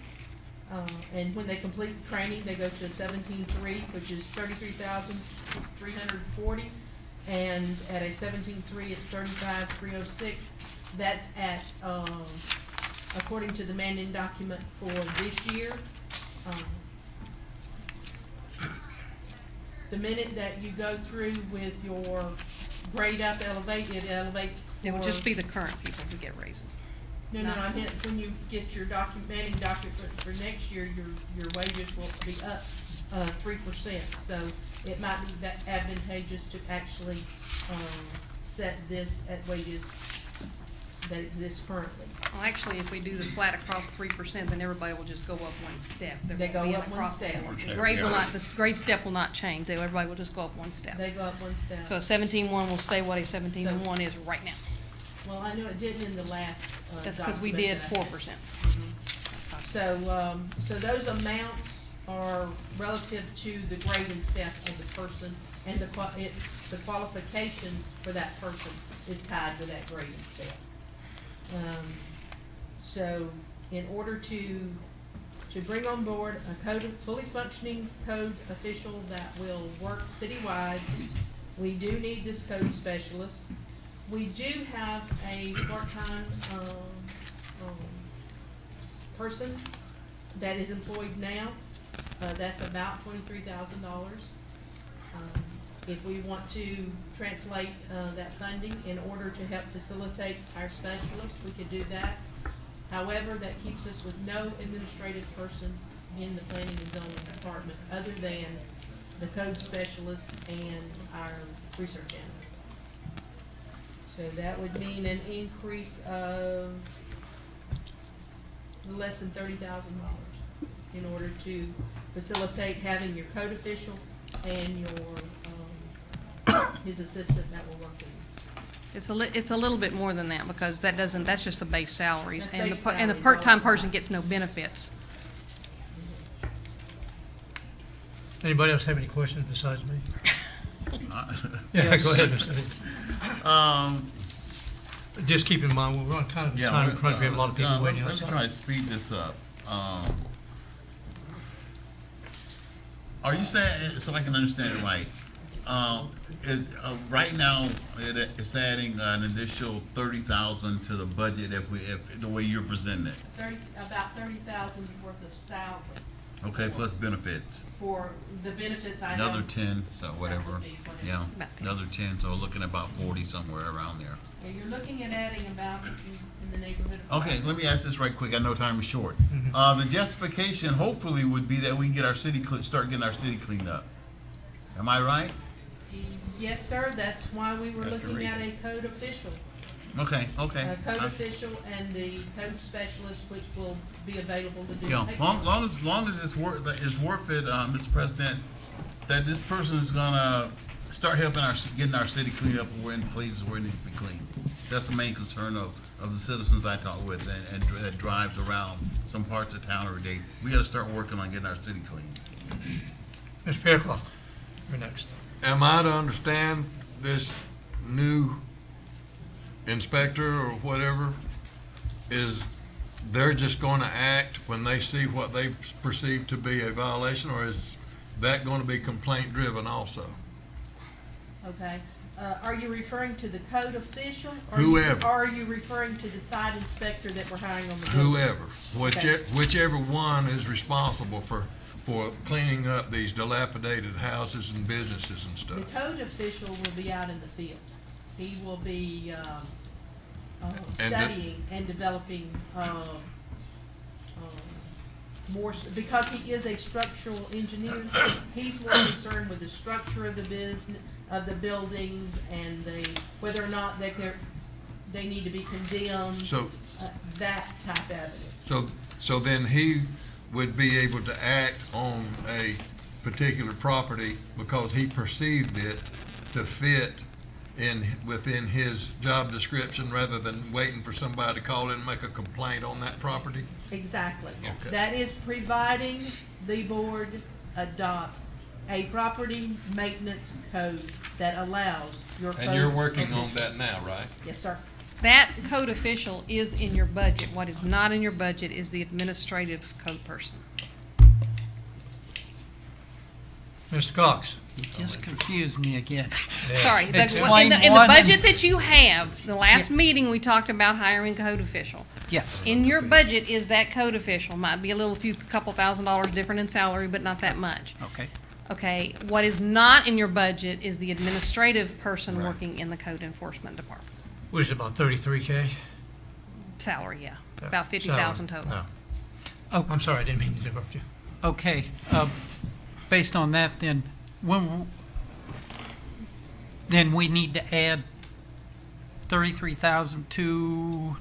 J: and when they complete training, they go to a 17.3, which is 33,340, and at a 17.3, it's 35,306. That's at, according to the mandate document for this year. The minute that you go through with your grade up elevate, it elevates.
C: It would just be the current people who get raises.
J: No, I meant when you get your manning document for next year, your wages will be up 3%. So it might be advantageous to actually set this at wages that exist currently.
C: Well, actually, if we do the flat across 3%, then everybody will just go up one step. There
J: They
C: won't
J: go
C: be an
J: up one
C: across the
J: step.
C: board. The grade will not, the grade step will not change. Everybody will just go up one step.
J: They go up one step.
C: So a 17.1 will stay what a 17.1 is right now.
J: Well, I know it did in the last
C: That's because we
J: document
C: did
J: that I
C: 4%.
J: So those amounts are relative to the grade and step of the person, and the qualifications for that person is tied to that grade and step. So in order to bring on board a fully functioning code official that will work citywide, we do need this code specialist. We do have a part-time person that is employed now. That's about $23,000. If we want to translate that funding in order to help facilitate our specialists, we could do that. However, that keeps us with no administrative person in the planning and zoning department other than the code specialist and our research analyst. So that would mean an increase of less than $30,000 in order to facilitate having your code official and his assistant that will work with him.
C: It's a little bit more than that, because that's just the base salaries.
J: That's
C: And
J: base
C: and the
J: salaries,
C: part-time
J: all.
C: person gets no benefits.
A: Anybody else have any questions besides me? Yeah, go ahead, Mr. Higgins. Just keep in mind, we're on kind of
D: Yeah,
A: time crunch, we have a lot of people
D: let
A: waiting
D: me try
A: outside.
D: to speed this up. Are you saying, so I can understand it right, right now, it's adding an additional 30,000 to the budget if the way you're presenting it?
J: About 30,000 worth of salary
D: Okay, plus benefits,
J: for the benefits I have.
D: another 10, so
J: That
D: whatever,
J: would be whatever.
D: yeah,
C: About 10.
D: another 10, so we're looking at about 40 somewhere around there.
J: Yeah, you're looking at adding about in the neighborhood of.
D: Okay, let me ask this right quick, I know time is short.
A: Mm-hmm.
D: The justification hopefully would be that we can get our city, start getting our city cleaned up. Am I right?
J: Yes, sir, that's why we were looking at a code official.
D: Okay, okay.
J: A code official and the code specialist, which will be available to do.
D: Yeah,
J: paperwork.
D: long as it's worth it, Mr. President, that this person is gonna start helping getting our city cleaned up and we're in places where it needs to be cleaned. That's the main concern of the citizens I talk with and that drives around some parts of town every day. We gotta start working on getting our city clean.
A: Mr. Fairclough, you're next.
G: Am I to understand this new inspector or whatever is they're just gonna act when they see what they perceive to be a violation, or is that gonna be complaint driven also?
J: Okay, are you referring to the code official?
G: Whoever.
J: Or are you referring to the site inspector that we're hiring on the building?
G: Whoever,
J: Okay.
G: whichever one is responsible for cleaning up these dilapidated houses and businesses and
J: The
G: stuff.
J: code official will be out in the field. He will be,
G: And the-
J: studying and developing, more, because he is a structural engineer, he's more concerned with the structure of the business, of the buildings, and whether or not they need to be condemned,
G: So,
J: that type of evidence.
G: so then he would be able to act on a particular property because he perceived it to fit within his job description rather than waiting for somebody to call in and make a complaint on that property?
J: Exactly.
G: Okay.
J: That is providing the board adopts a property maintenance code that allows your code.
G: And you're working on
J: official-
G: that now, right?
J: Yes, sir.
C: That code official is in your budget. What is not in your budget is the administrative code person.
A: Mr. Cox?
H: You just confused me again.
C: Sorry,
H: Explain
C: in the
H: one and-
C: budget that you have, the last meeting, we talked about hiring code official.
H: Yes.
C: In your budget is that code official. Might be couple $1,000s different in salary, but not that much.
H: Okay.
C: Okay, what is not in your budget is the administrative person working in the code enforcement department.
A: Which is about 33K?
C: Salary, yeah, about 50,000
A: Salary.
C: total.
A: No.
H: Oh.
A: I'm sorry, I didn't mean to interrupt you.
H: Okay, based on that, then, then we need to add 33,000 to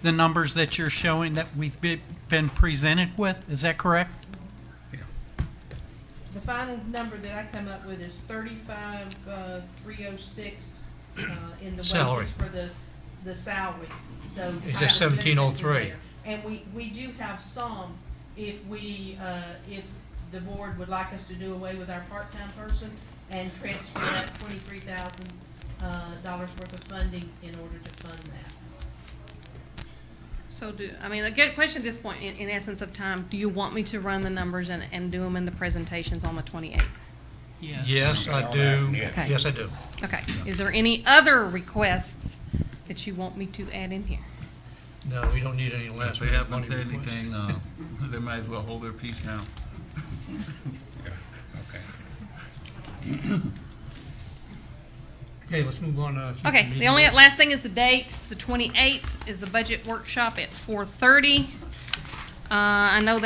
H: the numbers that you're showing that we've been presented with, is that correct?
J: The final number that I come up with is 35,306 in the
A: Salary.
J: wages for the salary, so.
A: It's
J: I
A: just
J: got the benefits in
A: 1703.
J: there. And we do have some, if the board would like us to do away with our part-time person and transfer that $23,000 worth of funding in order to fund that.
C: So the good question at this point, in essence of time, do you want me to run the numbers and do them in the presentations on the 28th?
A: Yes, I do.
C: Okay.
A: Yes, I do.
C: Okay, is there any other requests that you want me to add in here?
A: No, we don't need any
D: If
A: last.
D: they haven't said
A: money requests.
D: anything, they might as well hold their peace now.
A: Okay, let's move on. Future
C: Okay, the
A: meeting
C: only
A: dates.
C: last thing is the dates. The 28th is the budget workshop at 4:30. I know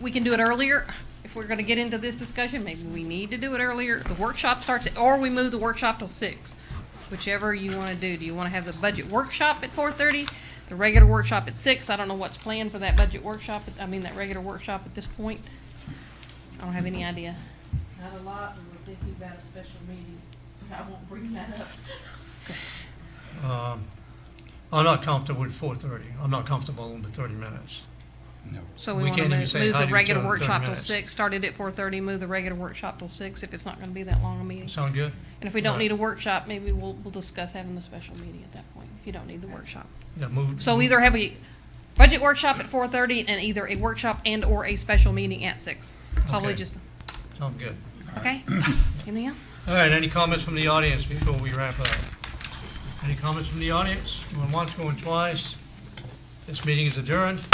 C: we can do it earlier. If we're gonna get into this discussion, maybe we need to do it earlier. The workshop starts or we move the workshop till 6, whichever you wanna do. Do you wanna have the budget workshop at 4:30? The regular workshop at 6? I don't know what's planned for that budget workshop, that regular workshop at this point. I don't have any idea.
J: Not a lot, we were thinking about a special meeting, but I won't bring that up.
A: I'm not comfortable with 4:30. I'm not comfortable with 30 minutes.
C: So
A: We
C: we want to
A: can't even
C: move
A: say hi
C: the
A: to each
C: regular
A: other in 30
C: workshop till
A: minutes.
C: 6, started at 4:30, move the regular workshop till 6, if it's not going to be that long a meeting.
A: Sound good?
C: And if we don't
A: Alright.
C: need a workshop, maybe we'll discuss having the special meeting at that point, if you don't need the workshop.
A: Yeah, move.
C: So either have a budget workshop at 4:30 and either a workshop and/or a special meeting at 6. Probably
A: Okay.
C: just,
A: Sound good.
C: okay? Anything else?
A: All right, any comments from the audience before we wrap up? Any comments from the audience? Going once, going twice? This meeting is adjourned.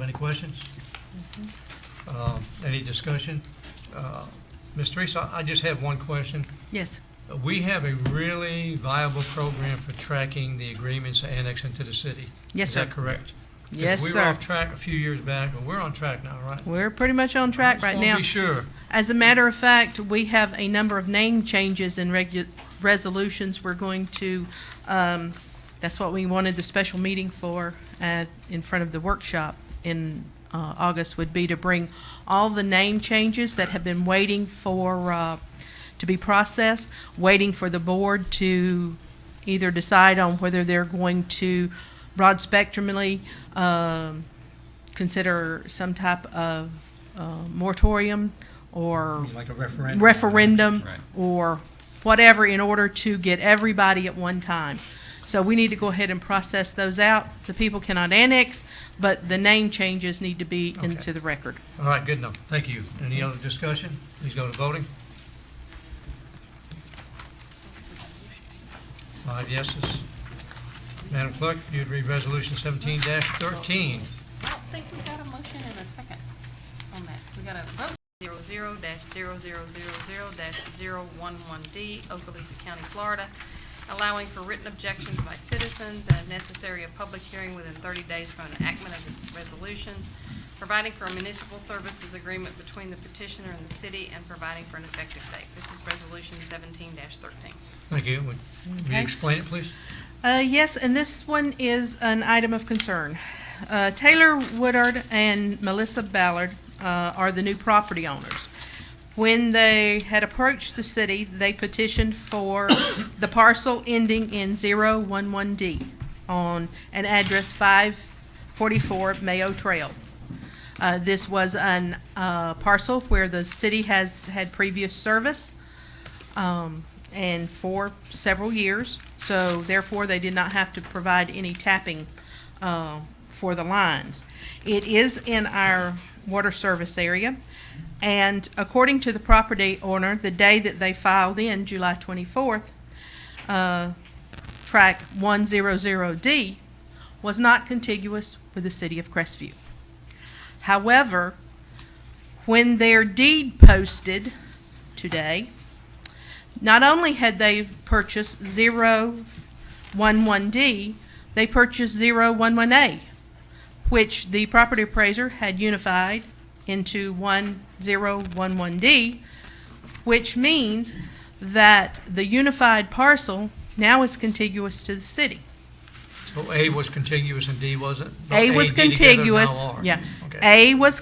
A: Any questions? Any discussion? Ms. Teresa, I just have one question.
J: Yes.
A: We have a really viable program for tracking the agreements to annex into the city.
J: Yes,
A: Is
J: sir.
A: that correct?
J: Yes,
A: We were
J: sir.
A: off track a few years back, but we're on track now, right?
J: We're pretty much on track right
A: Just
J: now.
A: wanna be sure.
J: As a matter of fact, we have a number of name changes and resolutions we're going to, that's what we wanted the special meeting for in front of the workshop in August, would be to bring all the name changes that have been waiting for, to be processed, waiting for the board to either decide on whether they're going to broad spectrumly consider some type of moratorium or
A: Like a referendum.
J: referendum
D: Right.
J: or whatever in order to get everybody at one time. So we need to go ahead and process those out. The people cannot annex, but the name changes need to be into the record.
A: All right, good enough. Thank you. Any other discussion? Please go to voting. 5 yeses. Madam Clerk, if you'd read Resolution 17-13.
C: I don't think we got a motion in a second on that. We got a vote 00-0000-011D, Okaloosa County, Florida, allowing for written objections by citizens and if necessary, a public hearing within 30 days from enactment of this resolution, providing for a municipal services agreement between the petitioner and the city, and providing for an effective date. This is Resolution 17-13.
A: Thank you. Would you
J: Okay.
A: explain it, please?
J: Yes, and this one is an item of concern. Taylor Woodard and Melissa Ballard are the new property owners. When they had approached the city, they petitioned for the parcel ending in 011D on an address 544 Mayo Trail. This was an parcel where the city has had previous service and for several years, so therefore they did not have to provide any tapping for the lines. It is in our water service area, and according to the property owner, the day that they filed in, July 24th, track 100D was not contiguous with the city of Crestview. However, when their deed posted today, not only had they purchased 011D, they purchased 011A, which the property appraiser had unified into 1011D, which means that the unified parcel now is contiguous to the city.
A: So A was contiguous and D wasn't?
J: A was
A: D together,
J: contiguous,
A: now R.
J: yeah.
A: Okay.
J: A was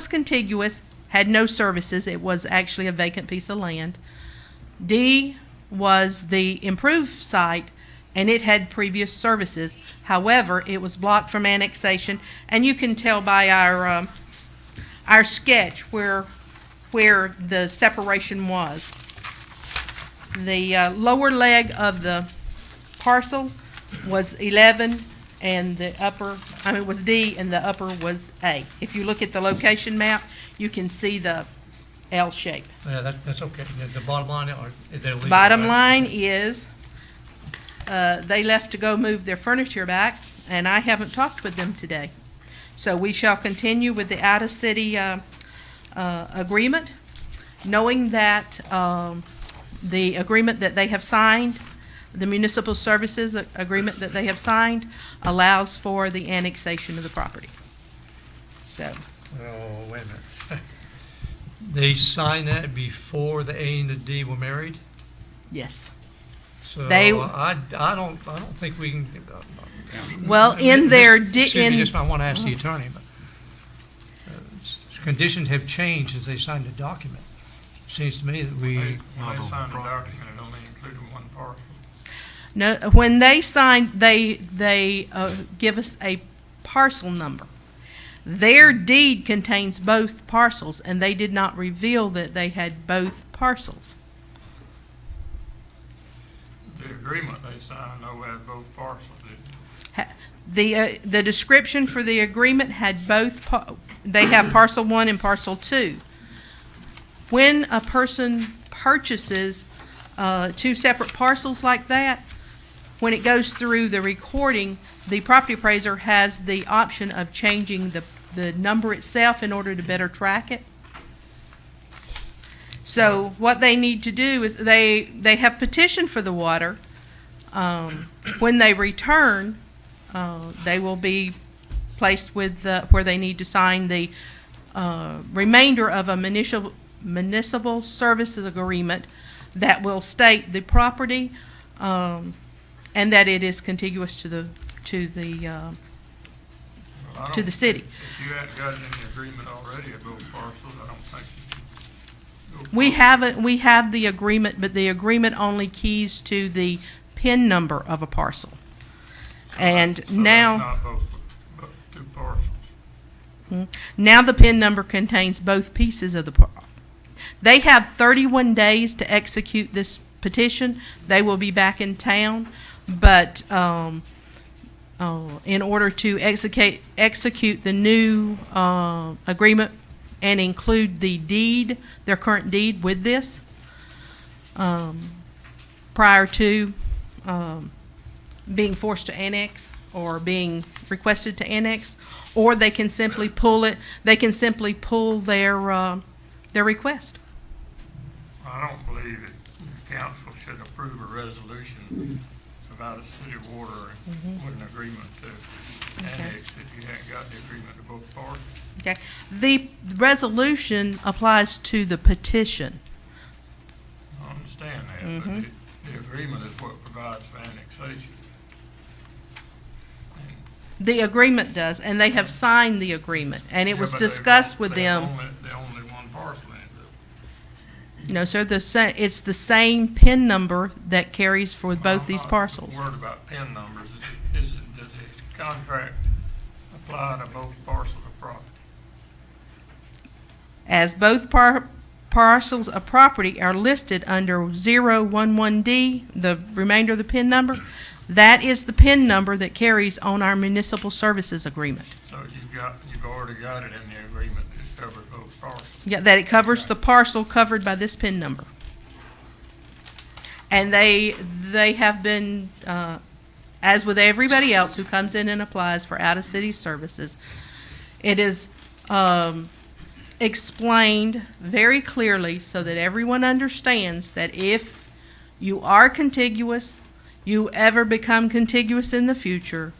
J: contiguous, had no services. It was actually a vacant piece of land. D was the improved site, and it had previous services. However, it was blocked from annexation, and you can tell by our sketch where the separation was. The lower leg of the parcel was 11, and the upper, it was D, and the upper was A. If you look at the location map, you can see the L shape.
A: Yeah, that's okay. The bottom line, or they're legal,
J: Bottom
A: right?
J: line is, they left to go move their furniture back, and I haven't talked with them today. So we shall continue with the out-of-city agreement, knowing that the agreement that they have signed, the municipal services agreement that they have signed, allows for the annexation of the property. So,
A: Oh, wait a minute. They signed that before the A and the D were married?
J: yes.
A: So
J: They-
A: I don't think we can.
J: Well, in their,
A: Excuse me,
J: in,
A: just I want to ask the attorney, but conditions have changed as they signed the document. Seems to me that we,
B: When they signed the document, it only included one parcel.
J: no, when they signed, they give us a parcel number. Their deed contains both parcels, and they did not reveal that they had both parcels.
B: The agreement they signed, though, had both parcels, didn't it?
J: The description for the agreement had both, they have parcel 1 and parcel 2. When a person purchases 2 separate parcels like that, when it goes through the recording, the property appraiser has the option of changing the number itself in order to better track it. So what they need to do is they have petitioned for the water. When they return, they will be placed with where they need to sign the remainder of a municipal services agreement that will state the property and that it is contiguous to the city.
B: If you hadn't gotten any agreement already of both parcels, I don't think.
J: We have the agreement, but the agreement only keys to the PIN number of a parcel. And
B: So that's
J: now,
B: not both, but two parcels.
J: now the PIN number contains both pieces of the parcel. They have 31 days to execute this petition. They will be back in town, but in order to execute the new agreement and include the deed, their current deed with this, prior to being forced to annex or being requested to annex, or they can simply pull it. They can simply pull their request.
B: I don't believe that the council should approve a resolution about a city water with an agreement to annex if you hadn't got the agreement of both parties.
J: Okay. The resolution applies to the petition.
B: I understand that, but the agreement is what provides for annexation.
J: The agreement does, and they have signed the agreement, and it was discussed with them.
B: They're only one parcel in it.
J: No, sir, it's the same PIN number that carries for both these parcels.
B: I'm not worried about PIN numbers. Does the contract apply to both parcels of property?
J: As both parcels of property are listed under 011D, the remainder of the PIN number, that is the PIN number that carries on our municipal services agreement.
B: So you've already got it in the agreement that covers both parcels.
J: Yeah, that it covers the parcel covered by this PIN number. And they have been, as with everybody else who comes in and applies for out-of-city services, it is explained very clearly so that everyone understands that if you are contiguous, you ever become contiguous in the future,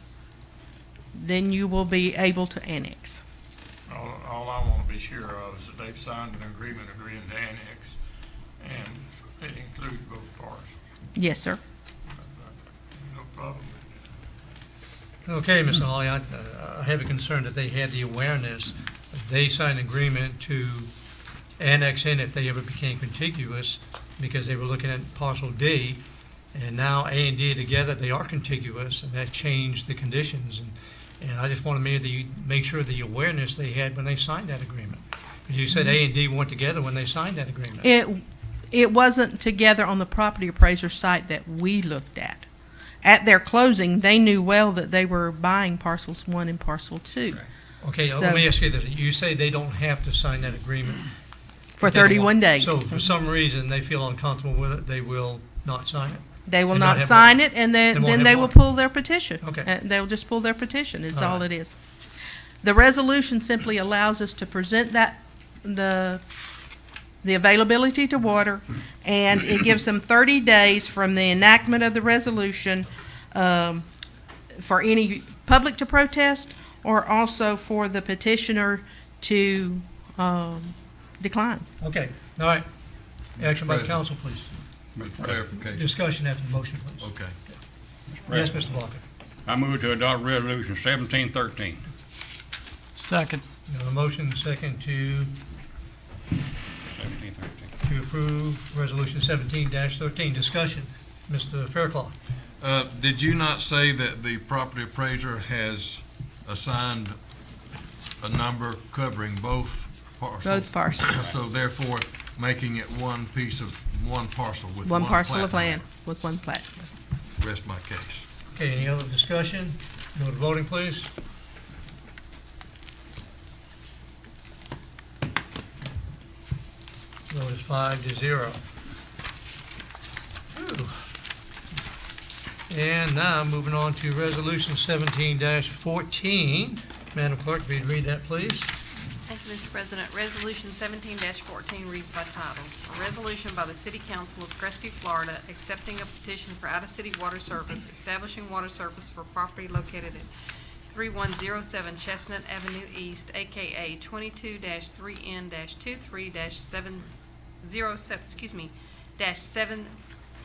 J: then you will be able to annex.
B: All I want to be sure of is that they've signed an agreement agreeing to annex, and it includes both parties.
J: Yes, sir.
B: No problem.
A: Okay, Mr. Hawley, I have a concern that they had the awareness. They signed an agreement to annex in if they ever became contiguous because they were looking at parcel D. And now A and D together, they are contiguous, and that changed the conditions. And I just want to make sure the awareness they had when they signed that agreement. Because you said A and D weren't together when they signed that agreement.
J: It wasn't together on the property appraiser site that we looked at. At their closing, they knew well that they were buying parcels 1 and parcel 2.
A: Okay,
J: So-
A: let me ask you this. You say they don't have to sign that agreement.
J: For
A: if they don't
J: 31
A: want-
J: days.
A: So for some reason, they feel uncomfortable with it, they will not sign it?
J: They will
A: And not
J: not
A: have
J: sign
A: one.
J: it, and
A: They won't
J: then
A: have
J: they will
A: one.
J: pull their petition.
A: Okay.
J: They'll just pull their petition, is
A: All
J: all
A: right.
J: it is. The resolution simply allows us to present the availability to water, and it gives them 30 days from the enactment of the resolution for any public to protest, or also for the petitioner to decline.
A: Okay, all right. Action by the
G: President.
A: council, please.
G: Clarification.
A: Discussion after the motion, please.
G: Okay.
A: Yes, Mr. Blocker.
B: I move to adopt resolution 1713.
H: Second.
A: We have a motion second to
B: 1713.
A: approve resolution 17-13. Discussion. Mr. Fairclough.
G: Did you not say that the property appraiser has assigned a number covering both parcels?
J: Both parcels.
G: So therefore, making it one piece of, one parcel with
J: One
G: one
J: parcel
G: plat
J: of land
G: number.
J: with one plat.
G: Rest my case.
A: Okay, any other discussion? Go to voting, please. Vote is 5-0. Ooh. And now, moving on to Resolution 17-14. Madam Clerk, if you'd read that, please.
C: Thank you, Mr. President. Resolution 17-14 reads by title. A resolution by the City Council of Crestview, Florida, accepting a petition for out-of-city water service, establishing water service for property located at 3107 Chestnut Avenue East, AKA 22-3N-23-707,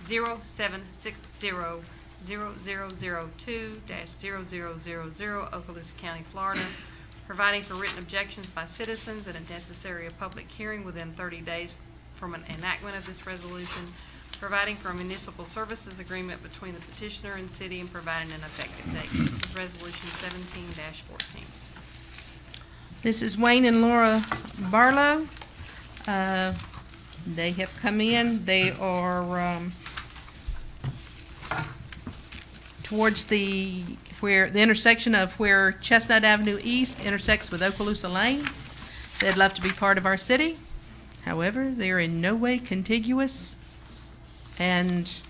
C: -70760-0002-0000, Okaloosa County, Florida, providing for written objections by citizens and if necessary a public hearing within 30 days from an enactment of this resolution, providing for a municipal services agreement between the petitioner and city and providing an effective date. This is Resolution 17-14.
J: This is Wayne and Laura Barlow. They have come in. They are towards the intersection of where Chestnut Avenue East intersects with Okaloosa Lane. They'd love to be part of our city. However, they are in no way contiguous and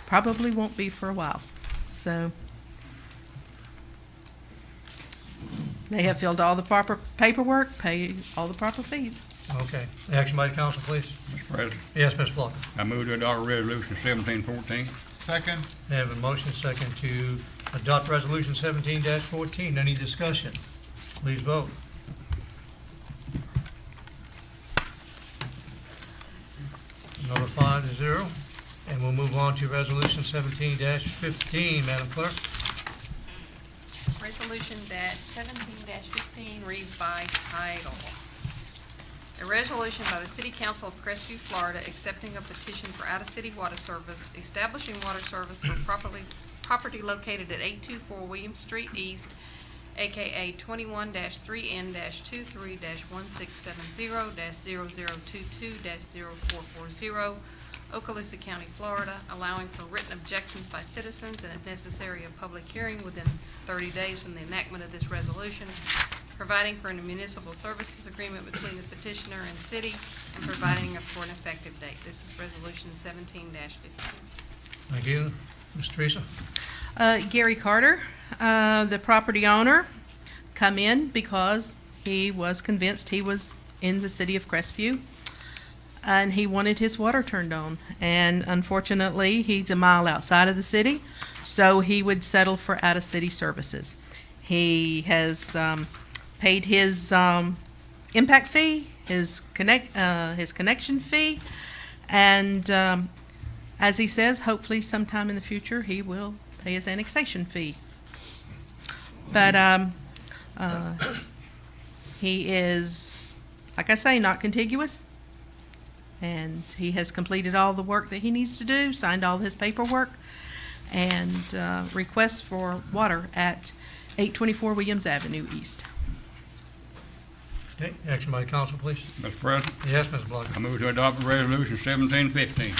J: probably won't be for a while. So they have filled all the proper paperwork, paid all the proper fees.
A: Okay. Action by the council, please.
B: Mr. President,
A: Yes, Mr. Blocker.
B: I move to adopt Resolution 17-14.
D: Second,
A: I have a motion second to adopt Resolution 17-14. Any discussion? Please vote. Another 5-0. And we'll move on to Resolution 17-15. Madam Clerk?
C: Resolution 17-15 reads by title. A resolution by the City Council of Crestview, Florida, accepting a petition for out-of-city water service, establishing water service for property located at 824 William Street East, AKA 21-3N-23-1670-0022-0440, Okaloosa County, Florida, allowing for written objections by citizens and if necessary a public hearing within 30 days from the enactment of this resolution, providing for a municipal services agreement between the petitioner and city, and providing for an effective date. This is Resolution 17-15.
A: Thank you. Ms. Teresa?
J: Gary Carter, the property owner, come in because he was convinced he was in the city of Crestview and he wanted his water turned on. And unfortunately, he's a mile outside of the city, so he would settle for out-of-city services. He has paid his impact fee, his connection fee, and as he says, hopefully sometime in the future he will pay his annexation fee. But he is, like I say, not contiguous, and he has completed all the work that he needs to do, signed all his paperwork, and requests for water at 824 Williams Avenue East.
A: Okay, action by the council, please.
B: Mr. President,
A: Yes, Mr. Blocker.
B: I move to adopt Resolution 17-15.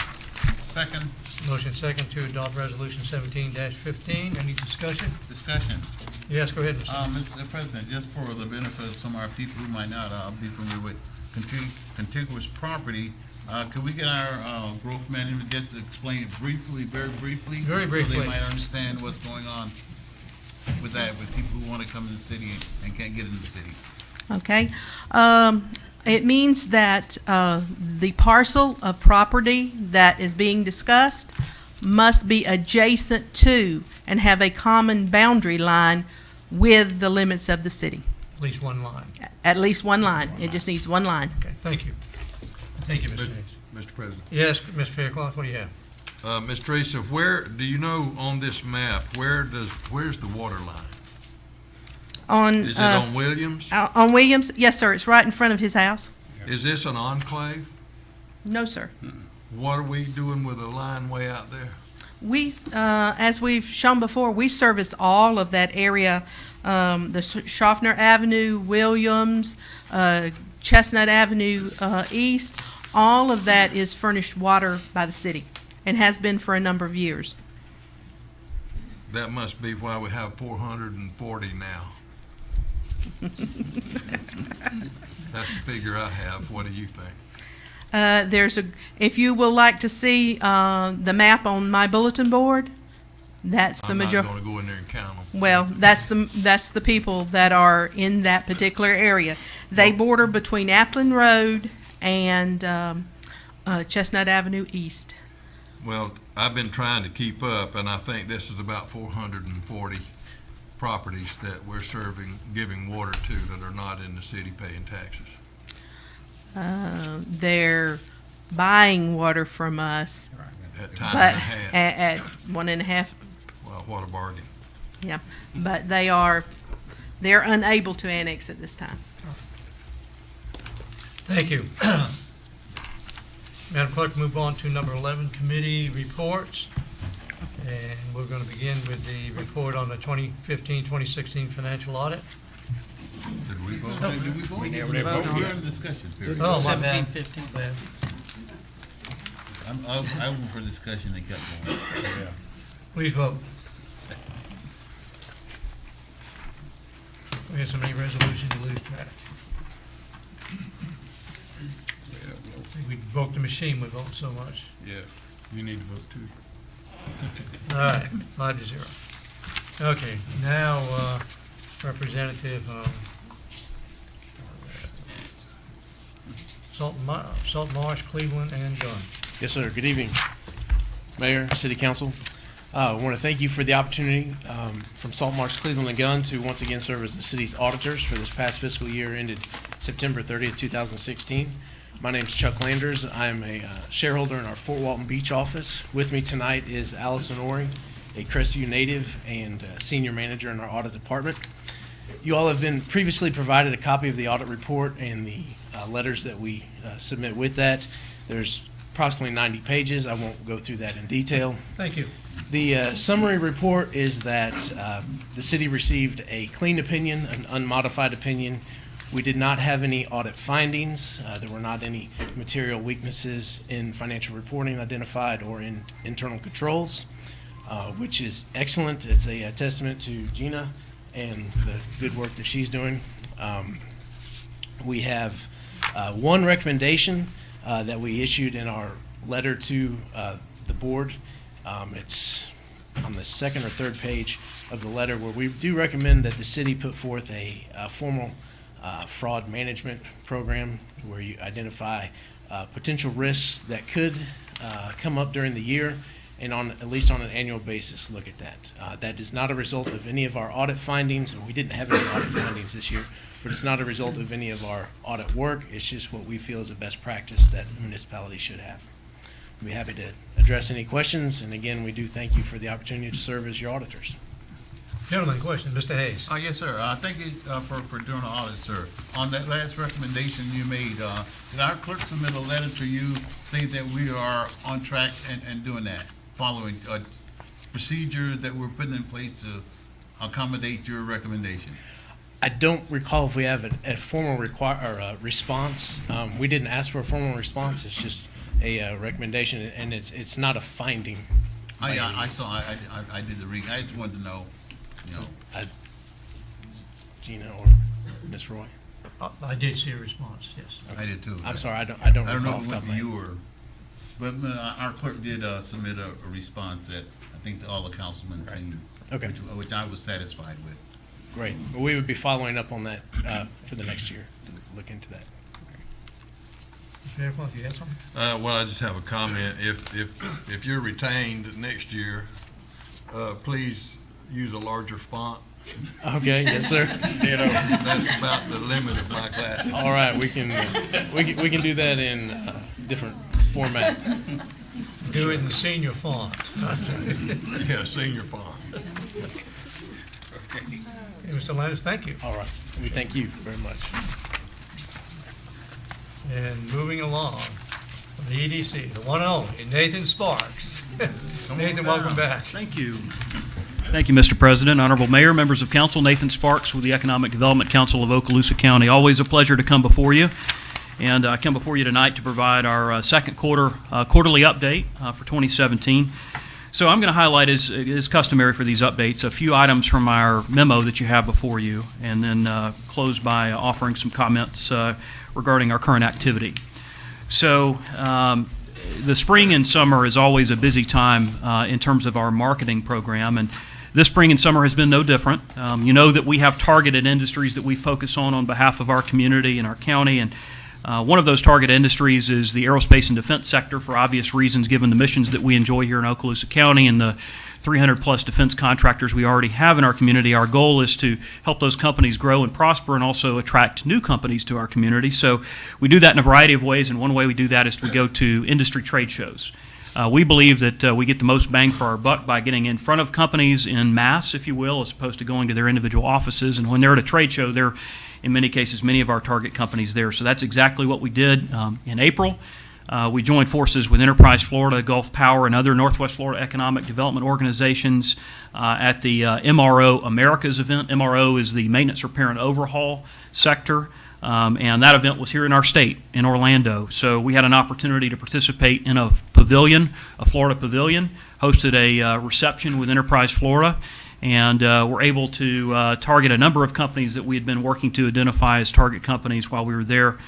D: second,
A: Motion second to adopt Resolution 17-15. Any discussion?
D: discussion.
A: Yes, go ahead, Mr.
D: Mr. President, just for the benefit of some of our people who might not be familiar with contiguous property, could we get our growth management just to explain it briefly, very briefly?
A: Very briefly.
D: So they might understand what's going on with that, with people who want to come in the city and can't get in the city.
J: Okay. It means that the parcel of property that is being discussed must be adjacent to and have a common boundary line with the limits of the city.
A: At least one line.
J: At least one line. It just needs one line.
A: Okay, thank you. Thank you, Mr. Hicks.
G: Mr. President.
A: Yes, Ms. Faircloth, what do you have?
G: Ms. Teresa, where, do you know on this map, where's the water line? Is it on Williams?
J: On Williams? Yes, sir. It's right in front of his house.
G: Is this an enclave?
J: No, sir.
G: What are we doing with the line way out there?
J: We, as we've shown before, we service all of that area, the Schaffner Avenue, Williams, Chestnut Avenue East. All of that is furnished water by the city and has been for a number of years.
G: That must be why we have 440 now. That's the figure I have. What do you think?
J: If you will like to see the map on my bulletin board, That's the
G: I'm not
J: majority.
G: gonna go in there and count them.
J: Well, that's the people that are in that particular area. They border between Applin Road and Chestnut Avenue East.
G: Well, I've been trying to keep up, and I think this is about 440 properties that we're giving water to that are not in the city paying taxes.
J: They're buying water from us,
G: At time
J: but
G: and a half.
J: at 1.5.
G: Well, what a bargain.
J: Yeah, but they're unable to annex at this time.
A: Thank you. Madam Clerk, move on to number 11, committee reports. And we're going to begin with the report on the 2015-2016 financial audit.
G: Did we vote?
D: Okay, did we vote? We're in discussion period.
A: Oh, my
H: 17,
A: bad.
H: 15.
A: Bad.
D: I went for discussion and kept going.
A: Please vote. We have so many resolutions to lose track. We broke the machine, we vote so much.
G: Yeah, you need to vote too.
A: All right, 5-0. Okay, now, Representative, Salt Marsh, Cleveland, and Dunn.
K: Yes, sir. Good evening, Mayor, City Council. I want to thank you for the opportunity from Salt Marsh, Cleveland, and Gunn to once again serve as the city's auditors for this past fiscal year ended September 30th, 2016. My name is Chuck Landers. I'm a shareholder in our Fort Walton Beach office. With me tonight is Allison Ori, a Crestview native and senior manager in our audit department. You all have been previously provided a copy of the audit report and the letters that we submit with that. There's approximately 90 pages. I won't go through that in detail.
A: Thank you.
K: The summary report is that the city received a clean opinion, an unmodified opinion. We did not have any audit findings. There were not any material weaknesses in financial reporting identified or in internal controls, which is excellent. It's a testament to Gina and the good work that she's doing. We have one recommendation that we issued in our letter to the board. It's on the second or third page of the letter where we do recommend that the city put forth a formal fraud management program where you identify potential risks that could come up during the year and at least on an annual basis look at that. That is not a result of any of our audit findings, and we didn't have any audit findings this year, but it's not a result of any of our audit work. It's just what we feel is a best practice that municipalities should have. I'd be happy to address any questions, and again, we do thank you for the opportunity to serve as your auditors.
A: Gentlemen, question, Mr. Hayes.
D: Yes, sir. Thank you for doing the audit, sir. On that last recommendation you made, did our clerk submit a letter to you saying that we are on track and doing that, following procedure that we're putting in place to accommodate your recommendation?
K: I don't recall if we have a formal response. We didn't ask for a formal response. It's just a recommendation, and it's not a finding.
D: I saw. I did the reading. I just wanted to know. You know.
K: Gina or Ms. Roy?
A: I did see a response, yes.
D: I did too.
K: I'm sorry, I don't
D: I don't
K: recall
D: know
K: off
D: if
K: the
D: it
K: top
D: went
K: of
D: to
K: my
D: you or, but our clerk did submit a response that I think all the councilmen seen.
K: Okay.
D: Which I was satisfied with.
K: Great. Well, we would be following up on that for the next year, to look into that.
A: Mr. Fairclough, you have something?
G: Well, I just have a comment. If you're retained next year, please use a larger font.
K: Okay, yes, sir.
G: You know, that's about the limit of my classes.
K: All right, we can do that in different format.
A: Do it in the senior font.
G: Yeah, senior font.
A: Okay, Mr. Landis, thank you.
K: All right, we thank you very much.
A: And moving along, from the EDC, the one and only, Nathan Sparks. Nathan, welcome back.
L: Thank you. Thank you, Mr. President, Honorable Mayor, members of council. Nathan Sparks with the Economic Development Council of Okaloosa County. Always a pleasure to come before you. And I come before you tonight to provide our second quarterly update for 2017. So I'm going to highlight, as is customary for these updates, a few items from our memo that you have before you, and then close by offering some comments regarding our current activity. So the spring and summer is always a busy time in terms of our marketing program, and this spring and summer has been no different. You know that we have targeted industries that we focus on behalf of our community and our county, and one of those target industries is the aerospace and defense sector for obvious reasons given the missions that we enjoy here in Okaloosa County and the 300-plus defense contractors we already have in our community. Our goal is to help those companies grow and prosper and also attract new companies to our community. So we do that in a variety of ways, and one way we do that is we go to industry trade shows. We believe that we get the most bang for our buck by getting in front of companies in mass, if you will, as opposed to going to their individual offices. And when they're at a trade show, they're, in many cases, many of our target companies there. So that's exactly what we did in April. We joined forces with Enterprise Florida, Gulf Power, and other Northwest Florida economic development organizations at the MRO Americas event. MRO is the maintenance, repair, and overhaul sector. And that event was here in our state, in Orlando. So we had an opportunity to participate in a pavilion, a Florida pavilion, hosted a reception with Enterprise Florida, and were able to target a number of companies that we had been working to identify as target companies while we were there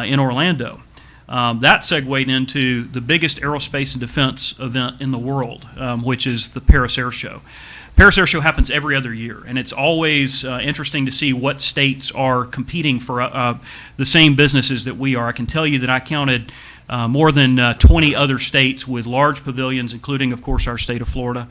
L: in Orlando. That segued into the biggest aerospace and defense event in the world, which is the Paris Air Show. Paris Air Show happens every other year, and it's always interesting to see what states are competing for the same businesses that we are. I can tell you that I counted more than 20 other states with large pavilions, including, of course, our state of Florida.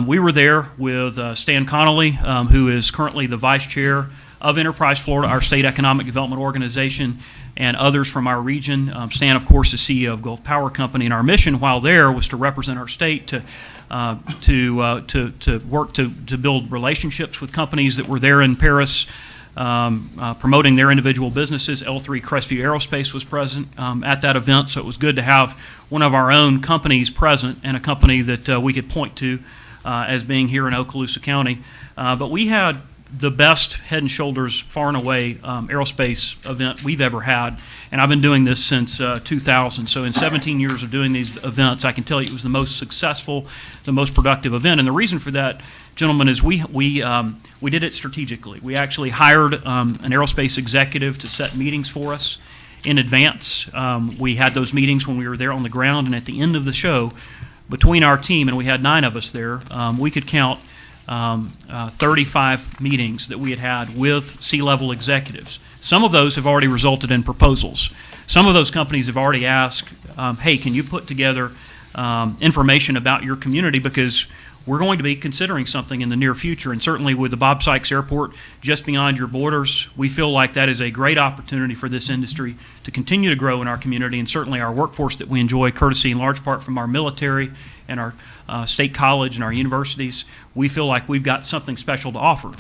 L: We were there with Stan Connolly, who is currently the vice chair of Enterprise Florida, our state economic development organization, and others from our region. Stan, of course, is CEO of Gulf Power Company, and our mission while there was to represent our state to work to build relationships with companies that were there in Paris, promoting their individual businesses. L3 Crestview Aerospace was present at that event, so it was good to have one of our own companies present and a company that we could point to as being here in Okaloosa County. But we had the best head and shoulders, far and away, aerospace event we've ever had. And I've been doing this since 2000. So in 17 years of doing these events, I can tell you it was the most successful, the most productive event. And the reason for that, gentlemen, is we did it strategically. We actually hired an aerospace executive to set meetings for us in advance. We had those meetings when we were there on the ground, and at the end of the show, between our team, and we had 9 of us there, we could count 35 meetings that we had with C-level executives. Some of those have already resulted in proposals. Some of those companies have already asked, hey, can you put together information about your community, because we're going to be considering something in the near future. And certainly with the Bob Sykes Airport just beyond your borders, we feel like that is a great opportunity for this industry to continue to grow in our community, and certainly our workforce that we enjoy, courtesy in large part from our military and our state college and our universities. We feel like we've got something special to offer.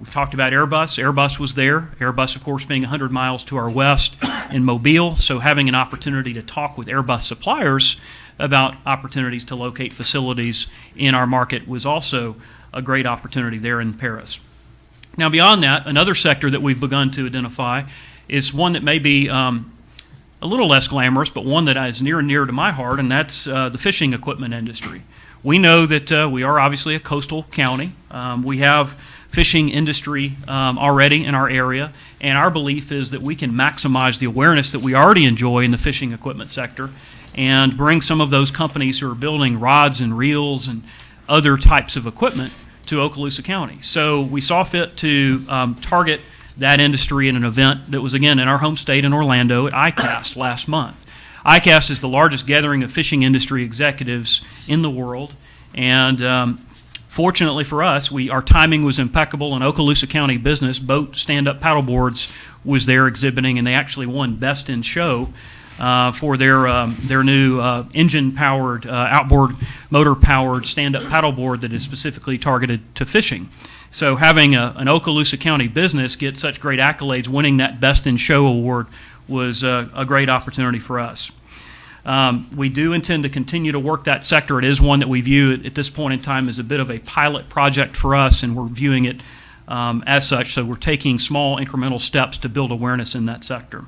L: We've talked about Airbus. Airbus was there. Airbus, of course, being 100 miles to our west in Mobile, so having an opportunity to talk with Airbus suppliers about opportunities to locate facilities in our market was also a great opportunity there in Paris. Now, beyond that, another sector that we've begun to identify is one that may be a little less glamorous, but one that is near and dear to my heart, and that's the fishing equipment industry. We know that we are obviously a coastal county. We have fishing industry already in our area, and our belief is that we can maximize the awareness that we already enjoy in the fishing equipment sector and bring some of those companies who are building rods and reels and other types of equipment to Okaloosa County. So we saw fit to target that industry in an event that was, again, in our home state in Orlando at ICAST last month. ICAST is the largest gathering of fishing industry executives in the world, and fortunately for us, our timing was impeccable, and Okaloosa County Business, Boat Stand-Up Paddleboards, was there exhibiting, and they actually won Best in Show for their new engine-powered, outboard motor-powered stand-up paddleboard that is specifically targeted to fishing. So having an Okaloosa County business get such great accolades, winning that Best in Show award, was a great opportunity for us. We do intend to continue to work that sector. It is one that we view at this point in time as a bit of a pilot project for us, and we're viewing it as such. So we're taking small incremental steps to build awareness in that sector.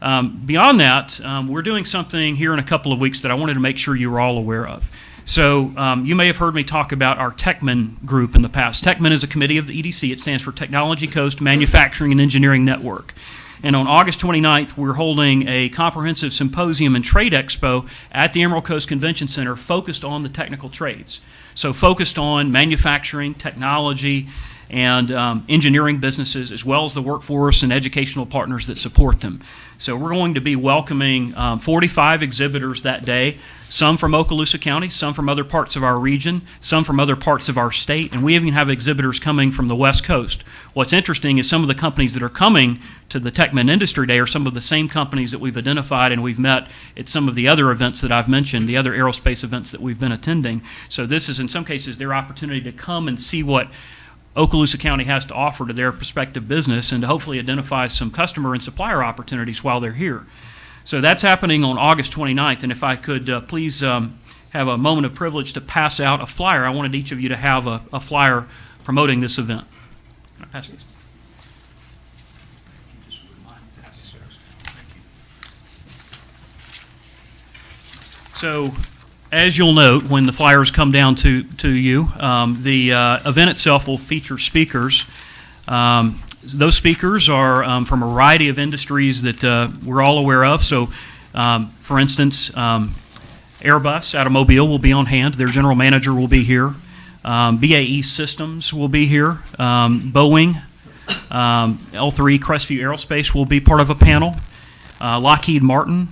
L: Beyond that, we're doing something here in a couple of weeks that I wanted to make sure you were all aware of. So you may have heard me talk about our TechMen group in the past. TechMen is a committee of the EDC. It stands for Technology Coast Manufacturing and Engineering Network. And on August 29th, we're holding a comprehensive symposium and trade expo at the Emerald Coast Convention Center focused on the technical trades. So focused on manufacturing, technology, and engineering businesses, as well as the workforce and educational partners that support them. So we're going to be welcoming 45 exhibitors that day, some from Okaloosa County, some from other parts of our region, some from other parts of our state, and we even have exhibitors coming from the West Coast. What's interesting is some of the companies that are coming to the TechMen Industry Day are some of the same companies that we've identified and we've met at some of the other events that I've mentioned, the other aerospace events that we've been attending. So this is, in some cases, their opportunity to come and see what Okaloosa County has to offer to their prospective business and to hopefully identify some customer and supplier opportunities while they're here. So that's happening on August 29th, and if I could please have a moment of privilege to pass out a flyer. I wanted each of you to have a flyer promoting this event. Can I pass these? So, as you'll note, when the flyers come down to you, the event itself will feature speakers. Those speakers are from a variety of industries that we're all aware of. So, for instance, Airbus out of Mobile will be on hand. Their general manager will be here. BAE Systems will be here. Boeing, L3 Crestview Aerospace will be part of a panel. Lockheed Martin,